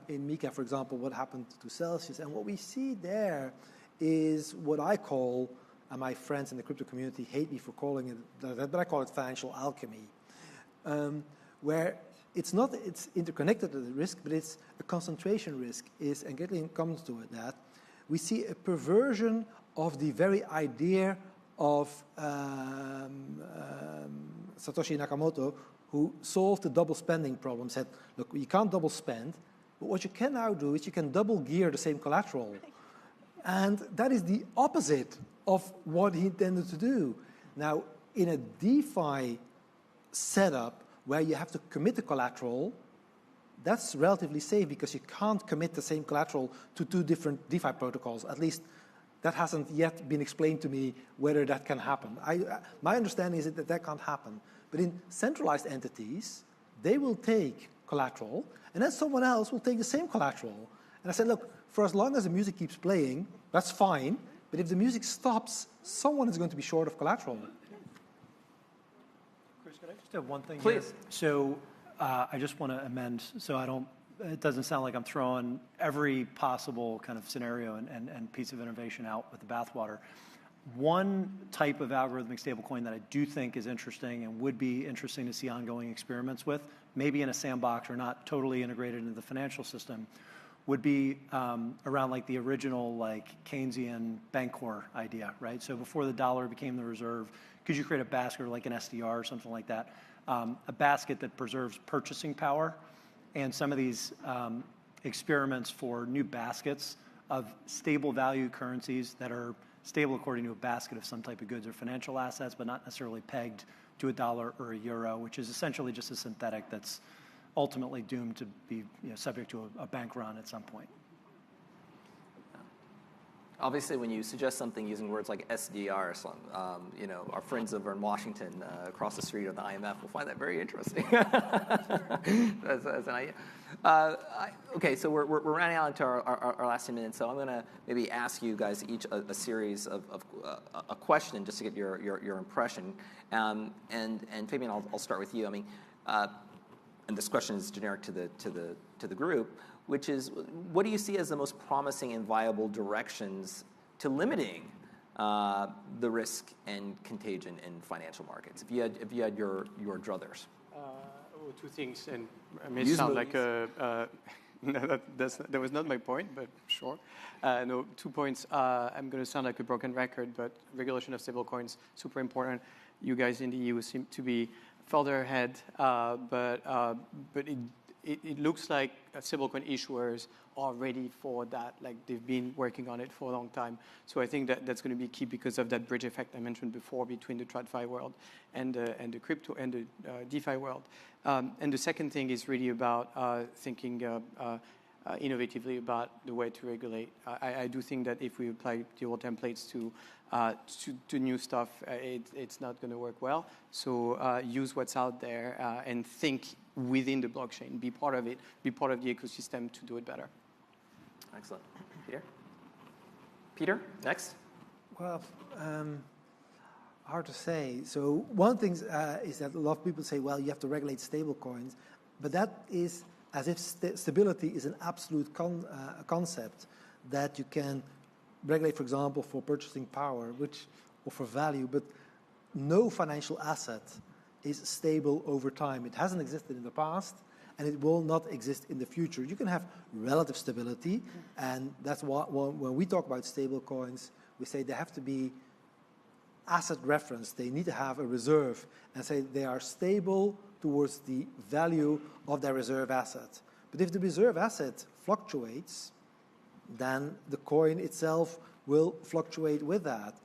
in MiCA, for example, what happened to Celsius. And what we see there is what I call, and my friends in the crypto community hate me for calling it that, but I call it financial alchemy, where it's interconnected to the risk, but it's a concentration risk. And Caitlin comes to it, that we see a perversion of the very idea of Satoshi Nakamoto, who solved the double spending problem, said, look, you can't double spend, but what you can now do is you can double gear the same collateral. And that is the opposite of what he intended to do. Now, in a DeFi setup where you have to commit the collateral, that's relatively safe because you can't commit the same collateral to two different DeFi protocols. At least that hasn't yet been explained to me whether that can happen. My understanding is that can't happen. But in centralized entities, they will take collateral, and then someone else will take the same collateral. And I said, look, for as long as the music keeps playing, that's fine. But if the music stops, someone is going to be short of collateral. Chris, could I just have one thing? Please. Here? So I just want to amend so it doesn't sound like I'm throwing every possible kind of scenario and piece of innovation out with the bathwater. One type of algorithmic stablecoin that I do think is interesting and would be interesting to see ongoing experiments with, maybe in a sandbox or not totally integrated into the financial system, would be around like the original like Keynesian Bancor idea, right? So before the dollar became the reserve, could you create a basket like an SDR or something like that? A basket that preserves purchasing power, and some of these experiments for new baskets of stable value currencies that are stable according to a basket of some type of goods or financial assets, but not necessarily pegged to a dollar or a euro, which is essentially just a synthetic that's ultimately doomed to be subject to a bank run at some point. Obviously, when you suggest something using words like SDR, our friends over in Washington across the street of the IMF will find that very interesting. as an idea. Okay, so we're running out into our last 10 minutes, so I'm going to maybe ask you guys each a series of a question just to get your impression. And Fabian, I'll start with you. I mean, and this question is generic to the group, which is, what do you see as the most promising and viable directions to limiting the risk and contagion in financial markets? If you had your druthers. Two things, and it may sound like that was not my point, but sure. No, 2 points. I'm going to sound like a broken record, but regulation of stablecoins, super important. You guys in the EU seem to be further ahead, but it looks like stablecoin issuers are ready for that. Like they've been working on it for a long time. So I think that's going to be key because of that bridge effect I mentioned before between the TradFi world and the crypto and the DeFi world. And the second thing is really about thinking innovatively about the way to regulate. I do think that if we apply the old templates to new stuff, it's not going to work well. So use what's out there and think within the blockchain. Be part of it. Be part of the ecosystem to do it better. Excellent. Peter, next. Well, hard to say. So one thing is that a lot of people say, well, you have to regulate stable coins, but that is as if stability is an absolute concept that you can regulate, for example, for purchasing power, or for value, but no financial asset is stable over time. It hasn't existed in the past, and it will not exist in the future. You can have relative stability, and that's why when we talk about stable coins, we say they have to be asset referenced. They need to have a reserve, and say they are stable towards the value of their reserve asset. But if the reserve asset fluctuates, then the coin itself will fluctuate with that,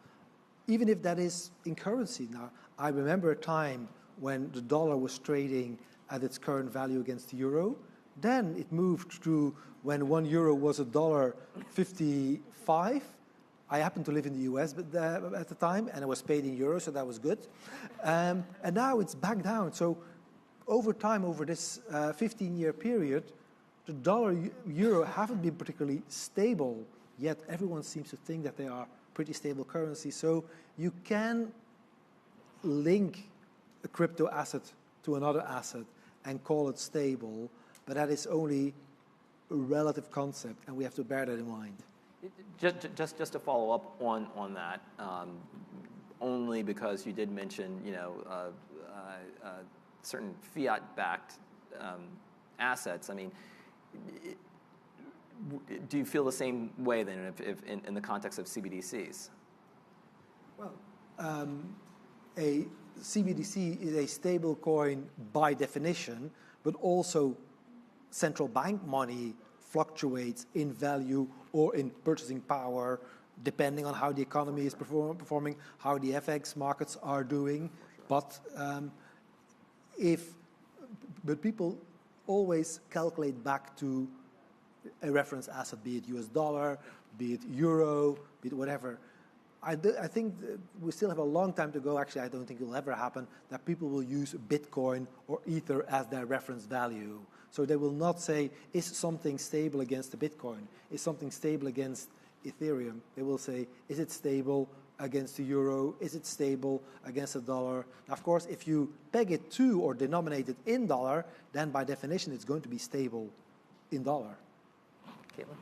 even if that is in currency. Now, I remember a time when the dollar was trading at its current value against the euro. Then it moved to when 1 euro was $1.55. I happened to live in the US at the time, and I was paid in euros, so that was good. And now it's back down. So over time, over this 15-year period, the dollar-euro haven't been particularly stable, yet everyone seems to think that they are pretty stable currency. So you can link a crypto asset to another asset and call it stable, but that is only a relative concept, and we have to bear that in mind. Just to follow up on that, only because you did mention, certain fiat-backed assets. I mean, do you feel the same way then, if in the context of CBDCs? Well, a CBDC is a stable coin by definition, but also central bank money fluctuates in value or in purchasing power, depending on how the economy is performing, how the FX markets are doing. But people always calculate back to a reference asset, be it US dollar, be it euro, be it whatever. I think we still have a long time to go. Actually, I don't think it will ever happen that people will use Bitcoin or Ether as their reference value. So they will not say, is something stable against the Bitcoin? Is something stable against Ethereum? They will say, is it stable against the euro? Is it stable against the dollar? Now, of course, if you peg it to or denominate it in dollar, then by definition, it's going to be stable in dollar. Caitlin?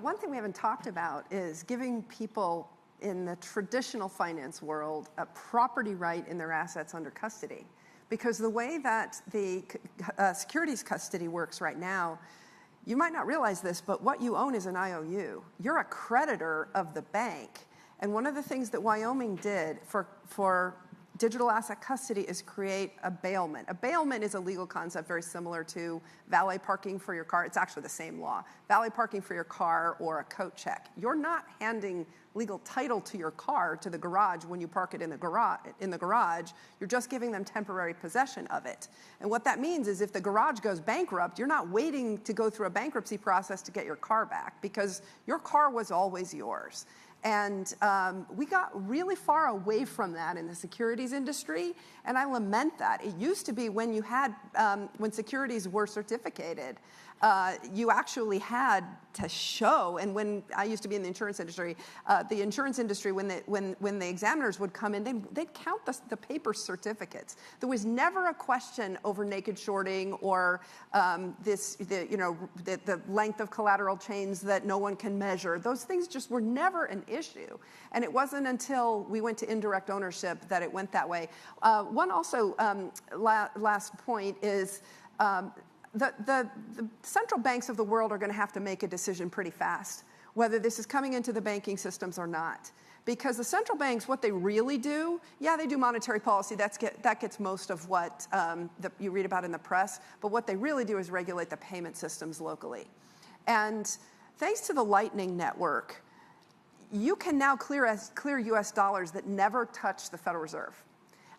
One thing we haven't talked about is giving people in the traditional finance world a property right in their assets under custody. Because the way that the securities custody works right now, you might not realize this, but what you own is an IOU. You're a creditor of the bank. And one of the things that Wyoming did for digital asset custody is create a bailment. A bailment is a legal concept very similar to valet parking for your car. It's actually the same law. Valet parking for your car or a coat check. You're not handing legal title to your car to the garage when you park it in the garage. You're just giving them temporary possession of it. And what that means is if the garage goes bankrupt, you're not waiting to go through a bankruptcy process to get your car back because your car was always yours. And we got really far away from that in the securities industry, and I lament that. It used to be when you had, when securities were certificated, you actually had to show, and when I used to be in the insurance industry, when the examiners would come in, they'd count the paper certificates. There was never a question over naked shorting or the length of collateral chains that no one can measure. Those things just were never an issue. And it wasn't until we went to indirect ownership that it went that way. One also last point is, the central banks of the world are going to have to make a decision pretty fast, whether this is coming into the banking systems or not. Because the central banks, what they really do, yeah, they do monetary policy. That gets most of what you read about in the press. But what they really do is regulate the payment systems locally. And thanks to the Lightning Network, you can now clear U.S. dollars that never touch the Federal Reserve.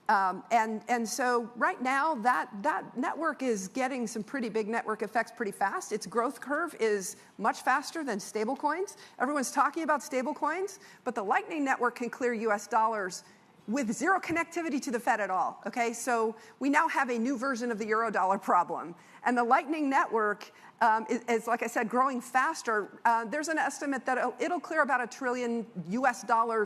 And so right now, that network is getting some pretty big network effects pretty fast. Its growth curve is much faster than stablecoins. Everyone's talking about stablecoins, but the Lightning Network can clear U.S. dollars with zero connectivity to the Fed at all, okay? So we now have a new version of the Eurodollar problem. And the Lightning Network is, like I said, growing faster. There's an estimate that it'll clear about $1 trillion US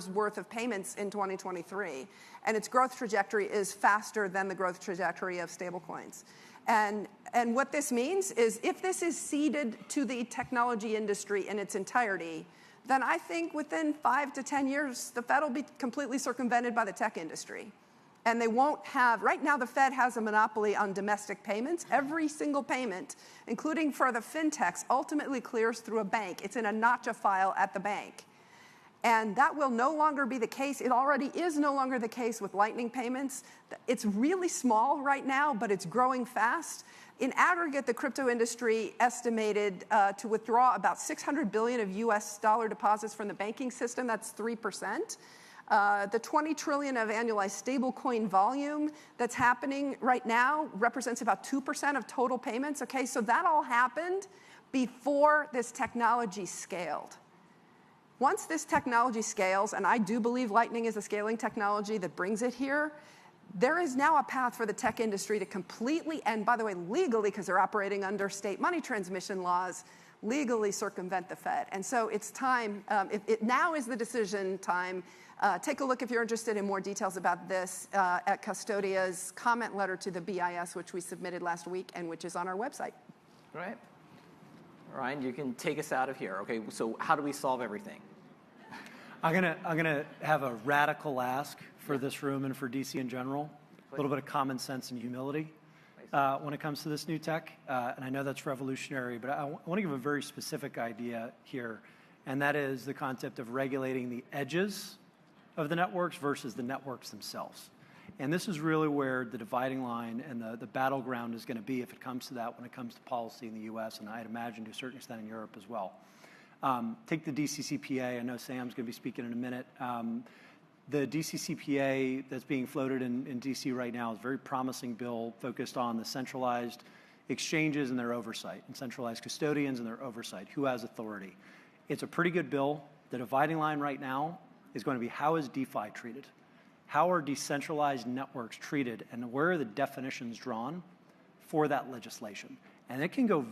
worth of payments in 2023. And its growth trajectory is faster than the growth trajectory of stablecoins. And what this means is if this is ceded to the technology industry in its entirety, then I think within 5 to 10 years, the Fed will be completely circumvented by the tech industry. And they won't have, right now the Fed has a monopoly on domestic payments. Every single payment, including for the fintechs, ultimately clears through a bank. It's in a notcha file at the bank. And that will no longer be the case. It already is no longer the case with Lightning payments. It's really small right now, but it's growing fast. In aggregate, the crypto industry estimated to withdraw about $600 billion of US dollar deposits from the banking system. That's 3%. The $20 trillion of annualized stablecoin volume that's happening right now represents about 2% of total payments. Okay, so that all happened before this technology scaled. Once this technology scales, and I do believe Lightning is a scaling technology that brings it here, there is now a path for the tech industry to completely, and by the way, legally, because they're operating under state money transmission laws, legally circumvent the Fed. And so it's time, now is the decision time. Take a look if you're interested in more details about this at Custodia's comment letter to the BIS, which we submitted last week and which is on our website. All right. Ryan, you can take us out of here. Okay, so how do we solve everything? I'm gonna have a radical ask for this room and for DC in general. A little bit of common sense and humility when it comes to this new tech. And I know that's revolutionary, but I want to give a very specific idea here, and that is the concept of regulating the edges of the networks versus the networks themselves. And this is really where the dividing line and the battleground is going to be if it comes to that when it comes to policy in the US, and I'd imagine to a certain extent in Europe as well. Take the DCCPA. I know Sam's going to be speaking in a minute. The DCCPA that's being floated in DC right now is a very promising bill focused on the centralized exchanges and their oversight, and centralized custodians and their oversight. Who has authority? It's a pretty good bill. The dividing line right now is going to be how is DeFi treated? How are decentralized networks treated, and where are the definitions drawn for that legislation? And it can go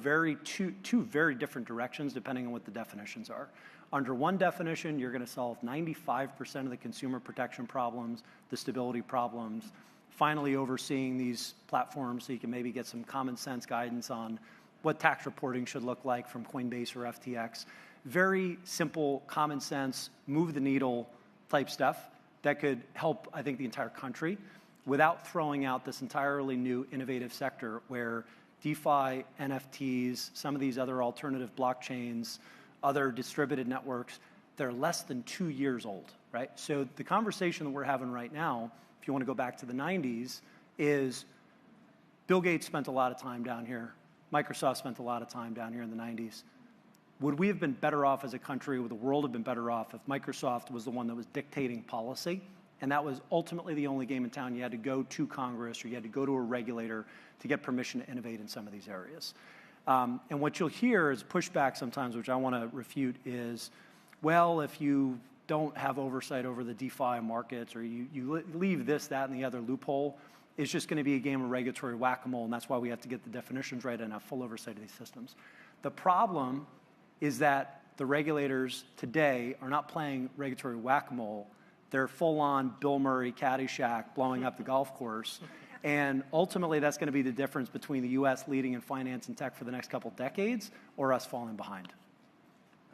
two very different directions depending on what the definitions are. Under one definition, you're going to solve 95% of the consumer protection problems, the stability problems, finally overseeing these platforms so you can maybe get some common sense guidance on what tax reporting should look like from Coinbase or FTX. Very simple, common sense, move the needle type stuff that could help, I think, the entire country without throwing out this entirely new innovative sector where DeFi, NFTs, some of these other alternative blockchains, other distributed networks, they're less than 2 years old, right? So the conversation that we're having right now, if you want to go back to the 90s, is Bill Gates spent a lot of time down here. Microsoft spent a lot of time down here in the 90s. Would we have been better off as a country, would the world have been better off if Microsoft was the one that was dictating policy? And that was ultimately the only game in town. You had to go to Congress or you had to go to a regulator to get permission to innovate in some of these areas. And what you'll hear is pushback sometimes, which I want to refute, is, well, if you don't have oversight over the DeFi markets or you leave this, that, and the other loophole, it's just going to be a game of regulatory whack-a-mole, and that's why we have to get the definitions right and have full oversight of these systems. The problem is that the regulators today are not playing regulatory whack-a-mole. They're full-on Bill Murray, Caddyshack, blowing up the golf course. And ultimately, that's going to be the difference between the U.S. leading in finance and tech for the next couple decades or us falling behind.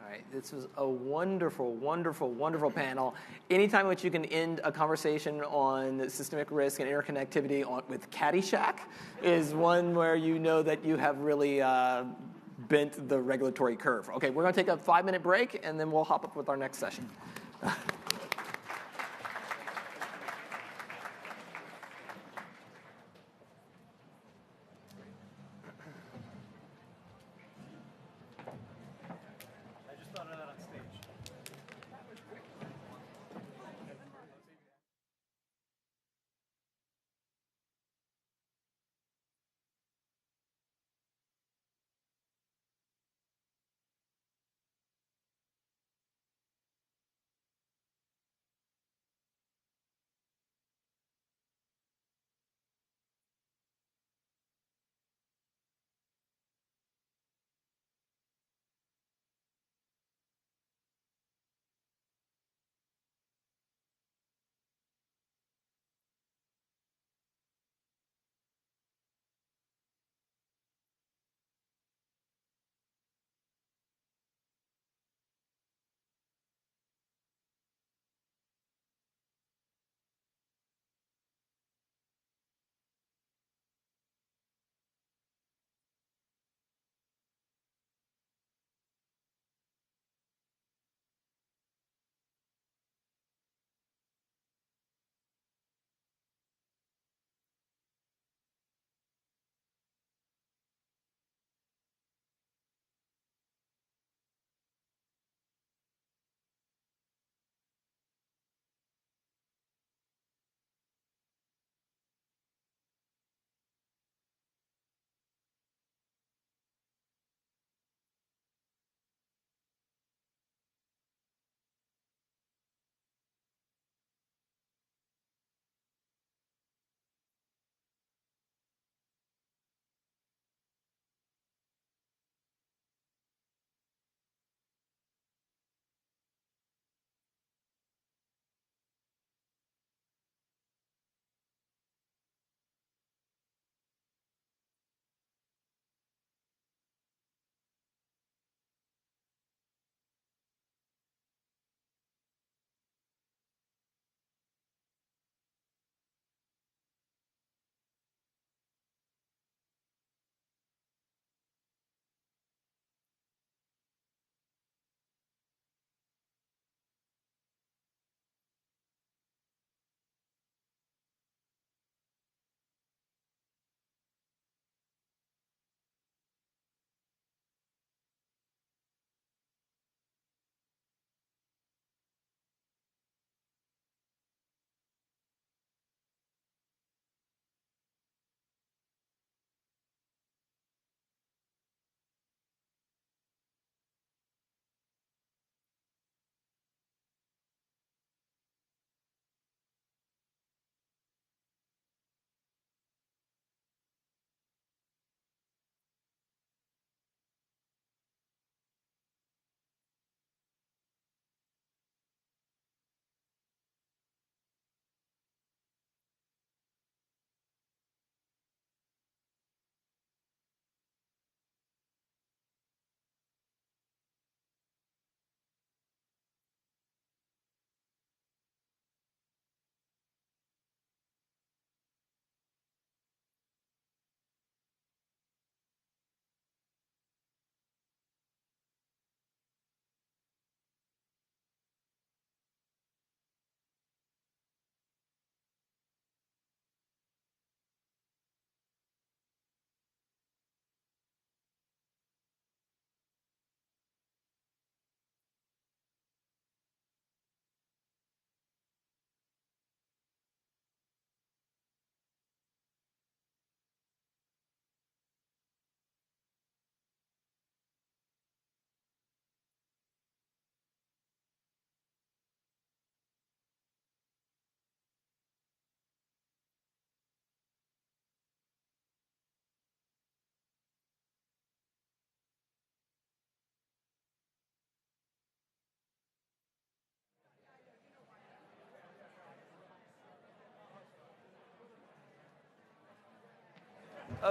All right, this was a wonderful, wonderful, wonderful panel. Anytime which you can end a conversation on systemic risk and interconnectivity with Caddyshack is one where you know that you have really bent the regulatory curve. Okay, we're going to take a 5-minute break, and then we'll hop up with our next session.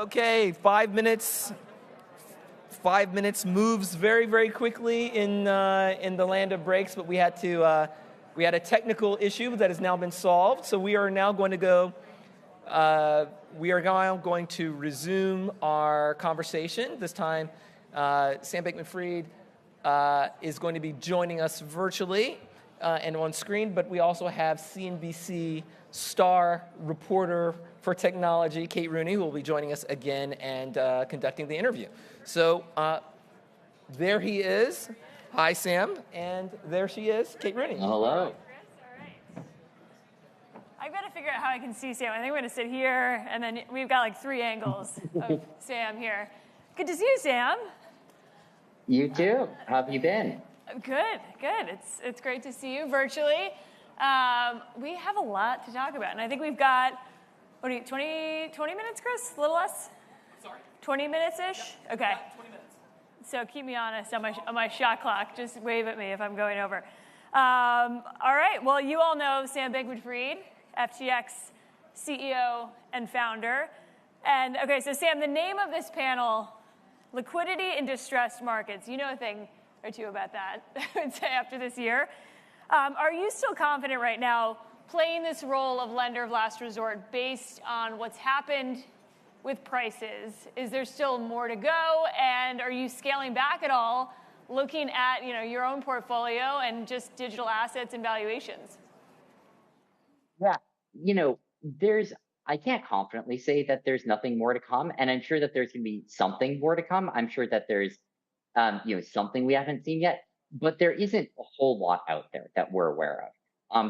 Okay, 5 minutes. 5 minutes moves very, very quickly in the land of breaks, but we had a technical issue that has now been solved. So we are now going to go. We are now going to resume our conversation. This time, Sam Bankman-Fried is going to be joining us virtually and on screen, but we also have CNBC star reporter for technology, Kate Rooney, who will be joining us again and conducting the interview. So there he is. Hi, Sam. And there she is, Kate Rooney. Hello. I've got to figure out how I can see Sam. I think I'm going to sit here, and then we've got like 3 angles of Sam here. Good to see you, Sam. You too. How have you been? Good. It's great to see you virtually. We have a lot to talk about, and I think we've got, 20 minutes, Chris? A little less? Sorry? 20 minutes-ish? Yeah, okay. 20 minutes. So keep me honest on my shot clock. Just wave at me if I'm going over. All right. Well, you all know Sam Bankman-Fried, FTX CEO and founder. And okay, so Sam, the name of this panel, Liquidity in Distressed Markets. You know a thing or two about that, I would say, after this year. Are you still confident right now playing this role of lender of last resort based on what's happened with prices? Is there still more to go? And are you scaling back at all, looking at your own portfolio and just digital assets and valuations? Yeah, I can't confidently say that there's nothing more to come, and I'm sure that there's going to be something more to come. I'm sure that there's, something we haven't seen yet, but there isn't a whole lot out there that we're aware of.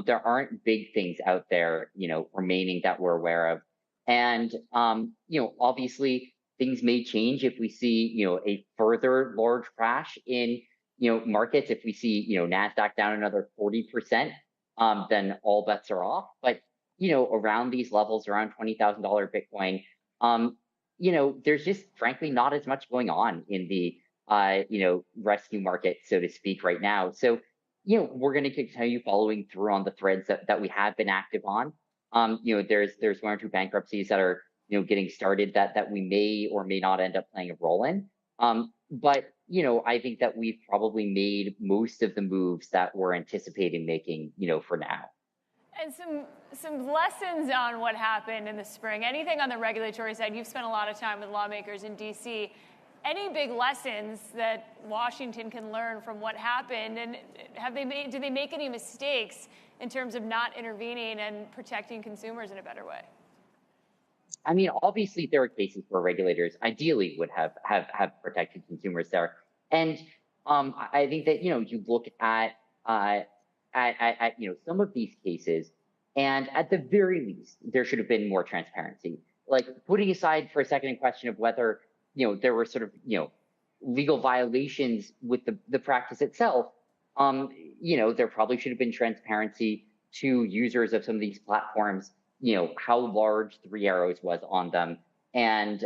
There aren't big things out there, remaining that we're aware of, and obviously things may change if we see, a further large crash in, markets. If we see, NASDAQ down another 40%, then all bets are off. But around these levels, around $20,000 Bitcoin, there's just frankly not as much going on in the, rescue market, so to speak, right now. So, we're going to continue following through on the threads that we have been active on. There's 1 or 2 bankruptcies that are, getting started that we may or may not end up playing a role in. But, I think that we've probably made most of the moves that we're anticipating making, for now. And some lessons on what happened in the spring. Anything on the regulatory side? You've spent a lot of time with lawmakers in DC. Any big lessons that Washington can learn from what happened? And did they make any mistakes in terms of not intervening and protecting consumers in a better way? I mean, obviously there are cases where regulators ideally would have protected consumers there. And I think that, you look at some of these cases, and at the very least, there should have been more transparency. Like, putting aside for a second in question of whether, there were sort of, legal violations with the practice itself, there probably should have been transparency to users of some of these platforms, how large 3 Arrows was on them. And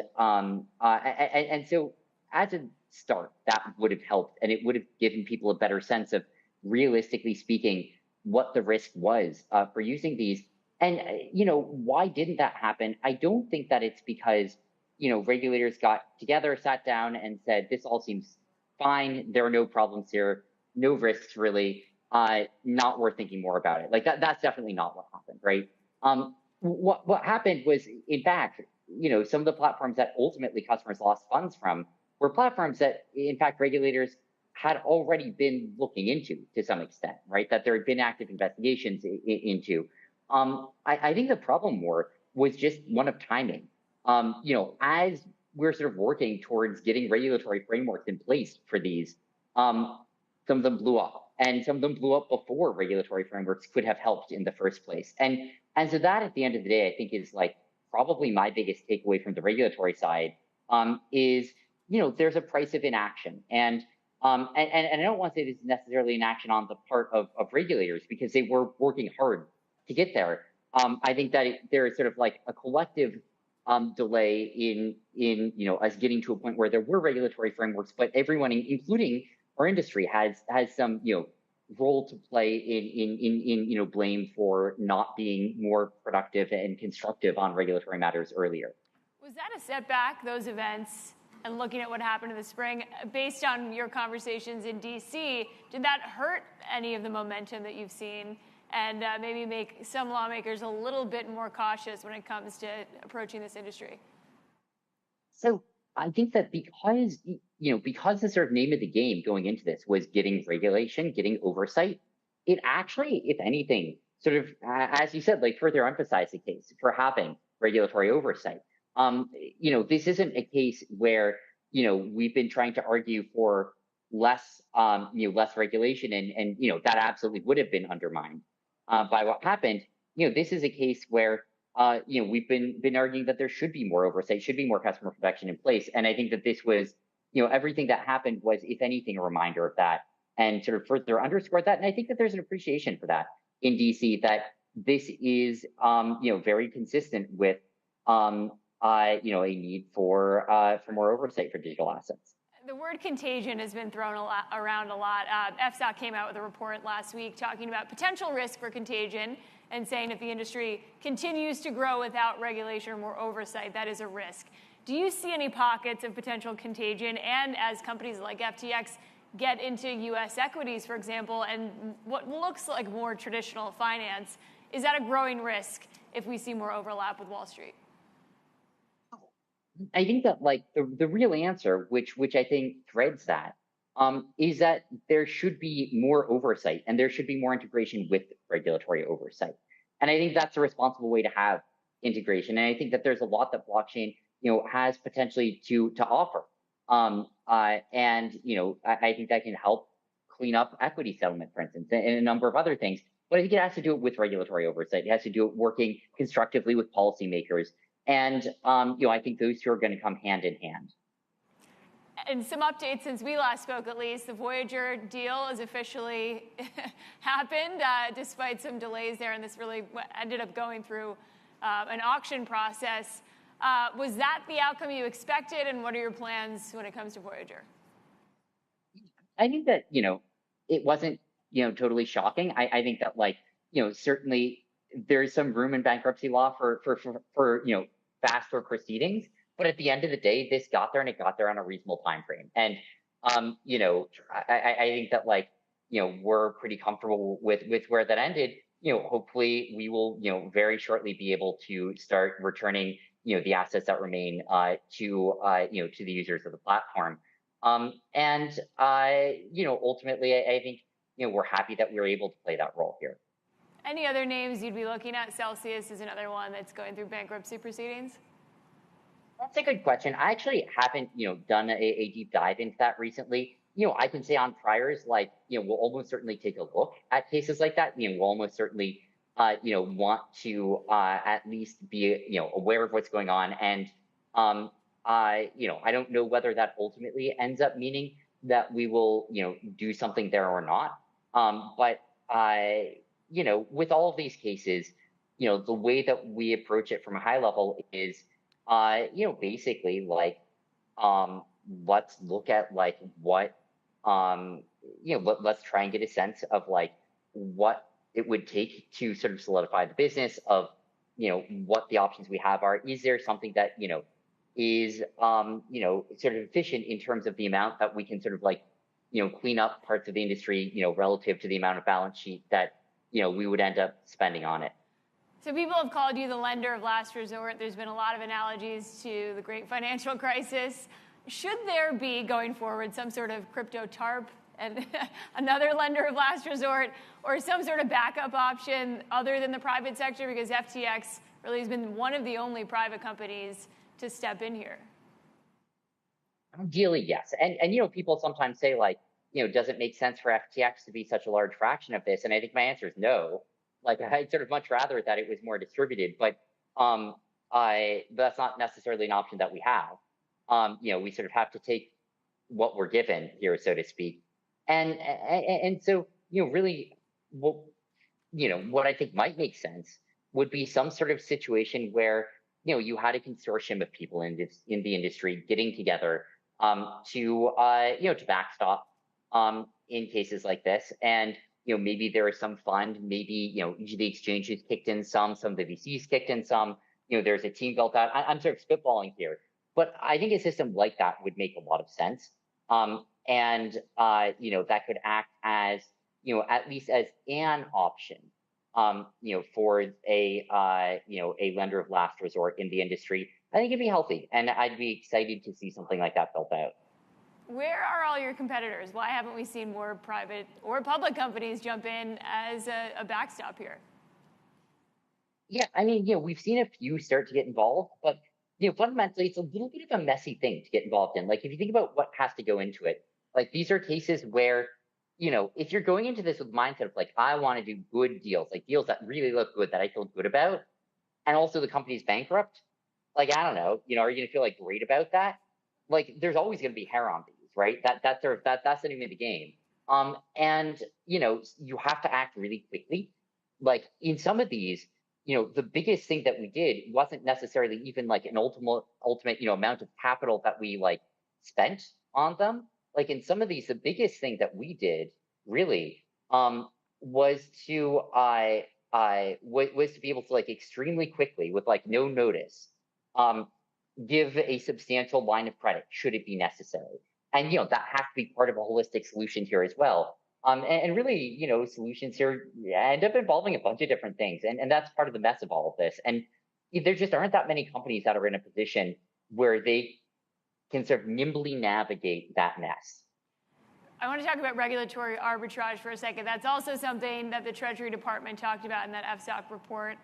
so as a start, that would have helped, and it would have given people a better sense of, realistically speaking, what the risk was for using these. And, why didn't that happen? I don't think that it's because, regulators got together, sat down, and said, this all seems fine. There are no problems here, no risks, really, not worth thinking more about it. Like, that's definitely not what happened, right? What happened was, in fact, some of the platforms that ultimately customers lost funds from were platforms that, in fact, regulators had already been looking into to some extent, right? That there had been active investigations into. I think the problem more was just one of timing. As we're sort of working towards getting regulatory frameworks in place for these, some of them blew up, and some of them blew up before regulatory frameworks could have helped in the first place. And so that, at the end of the day, I think is like probably my biggest takeaway from the regulatory side, is, there's a price of inaction. And I don't want to say this is necessarily inaction on the part of regulators, because they were working hard to get there. I think that there is sort of like a collective delay in us getting to a point where there were regulatory frameworks, but everyone, including our industry, has some role to play in blame for not being more productive and constructive on regulatory matters earlier. Was that a setback, those events, and looking at what happened in the spring? Based on your conversations in DC, did that hurt any of the momentum that you've seen and maybe make some lawmakers a little bit more cautious when it comes to approaching this industry? So I think that because the sort of name of the game going into this was getting regulation, getting oversight, it actually, if anything, sort of, as you said, like further emphasized the case for having regulatory oversight. This isn't a case where, we've been trying to argue for less regulation and that absolutely would have been undermined by what happened. This is a case where, we've been arguing that there should be more oversight, should be more customer protection in place. And I think that this was, everything that happened was, if anything, a reminder of that and sort of further underscored that. And I think that there's an appreciation for that in DC, that this is, very consistent with, a need for more oversight for digital assets. The word contagion has been thrown around a lot. FSOC came out with a report last week talking about potential risk for contagion and saying if the industry continues to grow without regulation or more oversight, that is a risk. Do you see any pockets of potential contagion? And as companies like FTX get into U.S. equities, for example, and what looks like more traditional finance, is that a growing risk if we see more overlap with Wall Street? I think that the real answer, which I think threads that, is that there should be more oversight and there should be more integration with regulatory oversight. And I think that's a responsible way to have integration. And I think that there's a lot that blockchain, has potentially to offer. I think that can help clean up equity settlement, for instance, and a number of other things. But I think it has to do it with regulatory oversight. It has to do it working constructively with policymakers. And, I think those two are going to come hand in hand. And some updates since we last spoke, at least. The Voyager deal has officially happened, despite some delays there, and this really ended up going through an auction process. Was that the outcome you expected, and what are your plans when it comes to Voyager? I think that, it wasn't, totally shocking. I think that, certainly there's some room in bankruptcy law for faster proceedings. But at the end of the day, this got there, and it got there on a reasonable time frame. And, I think that, we're pretty comfortable with where that ended. Hopefully we will, very shortly be able to start returning, the assets that remain to the users of the platform. Ultimately, I think, we're happy that we were able to play that role here. Any other names you'd be looking at? Celsius is another one that's going through bankruptcy proceedings. That's a good question. I actually haven't, done a deep dive into that recently. I can say on priors, we'll almost certainly take a look at cases like that. We'll almost certainly, want to at least be, aware of what's going on. And, I don't know whether that ultimately ends up meaning that we will, do something there or not. But with all of these cases, the way that we approach it from a high level is, basically let's look at what, let's try and get a sense of what it would take to sort of solidify the business of, what the options we have are. Is there something that, is, sort of efficient in terms of the amount that we can sort of clean up parts of the industry, relative to the amount of balance sheet that, we would end up spending on it. So people have called you the lender of last resort. There's been a lot of analogies to the great financial crisis. Should there be, going forward, some sort of crypto TARP and another lender of last resort, or some sort of backup option other than the private sector? Because FTX really has been one of the only private companies to step in here. Ideally, yes. And people sometimes say, does it make sense for FTX to be such a large fraction of this? And I think my answer is no. I'd sort of much rather that it was more distributed, but that's not necessarily an option that we have. We sort of have to take what we're given here, so to speak. And so, really, what I think might make sense would be some sort of situation where, you had a consortium of people in the industry getting together to backstop in cases like this. And maybe there is some fund, maybe the exchanges kicked in some of the VCs kicked in some, there's a team built out. I'm sort of spitballing here, but I think a system like that would make a lot of sense. And that could act as, at least as an option, for a lender of last resort in the industry. I think it'd be healthy, and I'd be excited to see something like that built out. Where are all your competitors? Why haven't we seen more private or public companies jump in as a backstop here? Yeah, I mean, we've seen a few start to get involved, but fundamentally, it's a little bit of a messy thing to get involved in. Like, if you think about what has to go into it, like, these are cases where, if you're going into this with mindset of like, I want to do good deals, like deals that really look good, that I feel good about, and also the company's bankrupt, like, I don't know, are you going to feel like great about that? Like, there's always going to be hair on these, right? That's the name of the game. And you have to act really quickly. Like, in some of these, the biggest thing that we did wasn't necessarily even like an ultimate, amount of capital that we like spent on them. Like, in some of these, the biggest thing that we did really was to be able to like extremely quickly, with like no notice, give a substantial line of credit should it be necessary. And that has to be part of a holistic solution here as well. And really, solutions here end up involving a bunch of different things. And that's part of the mess of all of this. And there just aren't that many companies that are in a position where they can sort of nimbly navigate that mess. I want to talk about regulatory arbitrage for a second. That's also something that the Treasury Department talked about in that FSOC report.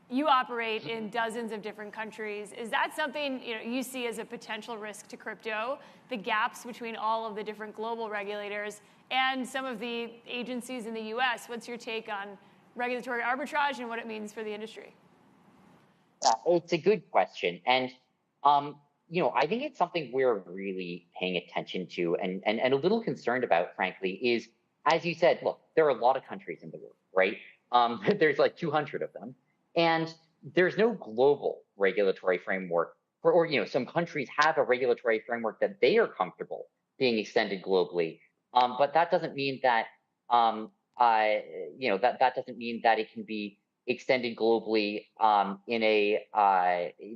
You operate in dozens of different countries. Is that something you see as a potential risk to crypto, the gaps between all of the different global regulators and some of the agencies in the US? What's your take on regulatory arbitrage and what it means for the industry? It's a good question. And, I think it's something we're really paying attention to and a little concerned about, frankly, is, as you said, look, there are a lot of countries in the world, right? There's like 200 of them. And there's no global regulatory framework or some countries have a regulatory framework that they are comfortable being extended globally. But that doesn't mean that, that doesn't mean that it can be extended globally in a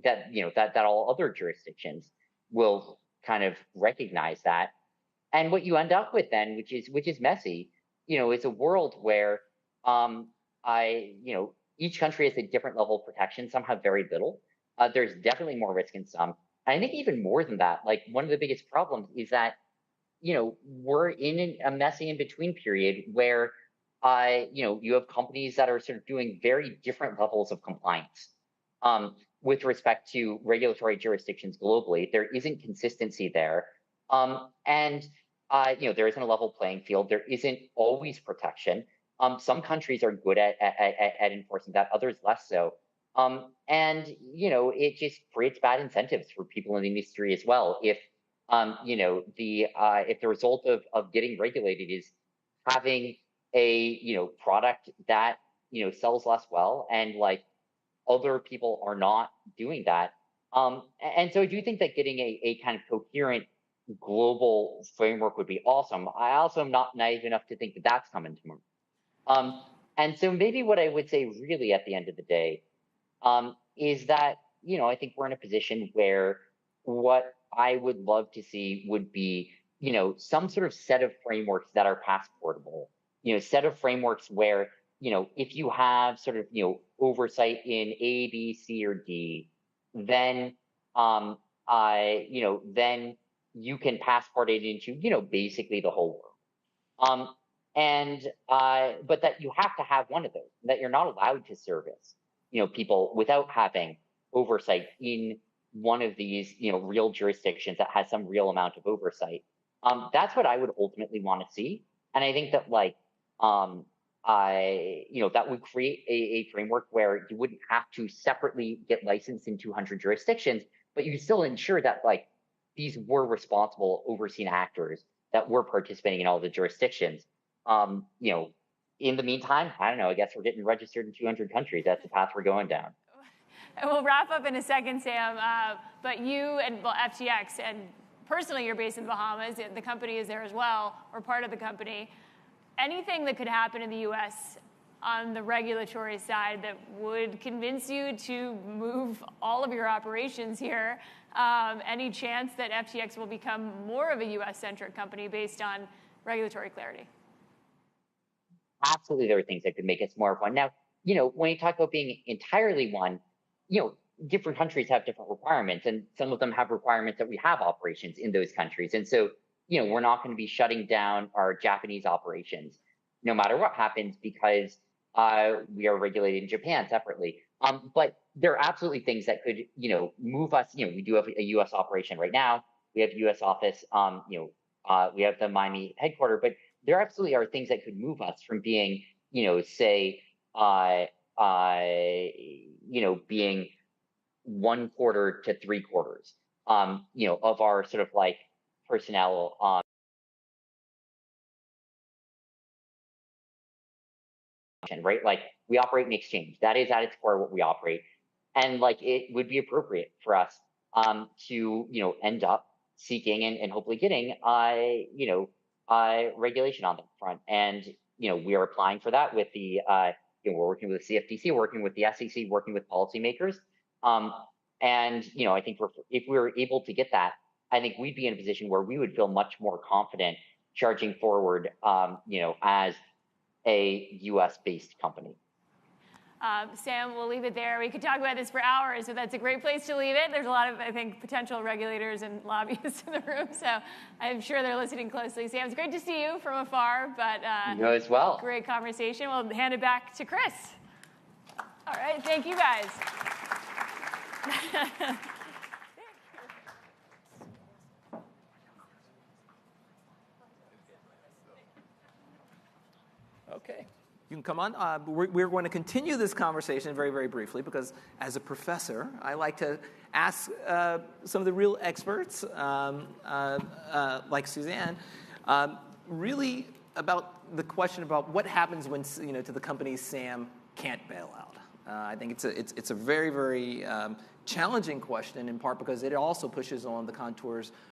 that all other jurisdictions will kind of recognize that. And what you end up with then, which is messy, is a world where each country has a different level of protection. Some have very little. There's definitely more risk in some. And I think even more than that, like, one of the biggest problems is that we're in a messy in-between period where you have companies that are sort of doing very different levels of compliance with respect to regulatory jurisdictions globally. There isn't consistency there. There isn't a level playing field. There isn't always protection. Some countries are good at enforcing that, others less so. It just creates bad incentives for people in the industry as well. If the result of getting regulated is having a product that sells less well, and like other people are not doing that, and so I do think that getting a kind of coherent global framework would be awesome. I also am not naive enough to think that that's coming tomorrow. And so maybe what I would say really at the end of the day is that I think we're in a position where what I would love to see would be some sort of set of frameworks that are passportable. Set of frameworks where, if you have sort of, oversight in A, B, C, or D, then, then you can passport it into, basically the whole world. But that you have to have one of those, that you're not allowed to service, people without having oversight in one of these, real jurisdictions that has some real amount of oversight. That's what I would ultimately want to see. And I think that that would create a framework where you wouldn't have to separately get licensed in 200 jurisdictions, but you still ensure that these were responsible overseen actors that were participating in all the jurisdictions. In the meantime, I don't know, I guess we're getting registered in 200 countries. That's the path we're going down. And we'll wrap up in a second, Sam. But you and FTX, and personally you're based in the Bahamas, the company is there as well, or part of the company. Anything that could happen in the US on the regulatory side that would convince you to move all of your operations here? Any chance that FTX will become more of a US-centric company based on regulatory clarity? Absolutely, there are things that could make us more of one. Now, when you talk about being entirely one, different countries have different requirements, and some of them have requirements that we have operations in those countries. And so, we're not going to be shutting down our Japanese operations, no matter what happens, because we are regulated in Japan separately. But there are absolutely things that could, move us. We do have a U.S. operation right now. We have U.S. office. We have the Miami headquarters. But there absolutely are things that could move us from being, say, being 1/4 to 3/4, of our sort of like personnel. Right, like we operate in exchange. That is at its core what we operate, and like it would be appropriate for us to end up seeking and hopefully getting regulation on the front. And we are applying for that with the we're working with the CFTC, working with the SEC, working with policymakers. And I think if we were able to get that, I think we'd be in a position where we would feel much more confident charging forward, as a US-based company. Sam, we'll leave it there. We could talk about this for hours, so that's a great place to leave it. There's a lot of, I think, potential regulators and lobbyists in the room, so I'm sure they're listening closely. Sam, it's great to see you from afar, but you as well. Great conversation. We'll hand it back to Chris. All right, thank you guys. Okay, you can come on. We're going to continue this conversation very, very briefly because as a professor, I like to ask some of the real experts, like Suzanne, really about the question about what happens when, to the companies Sam can't bail out. I think it's a very, very challenging question, in part because it also pushes on the contours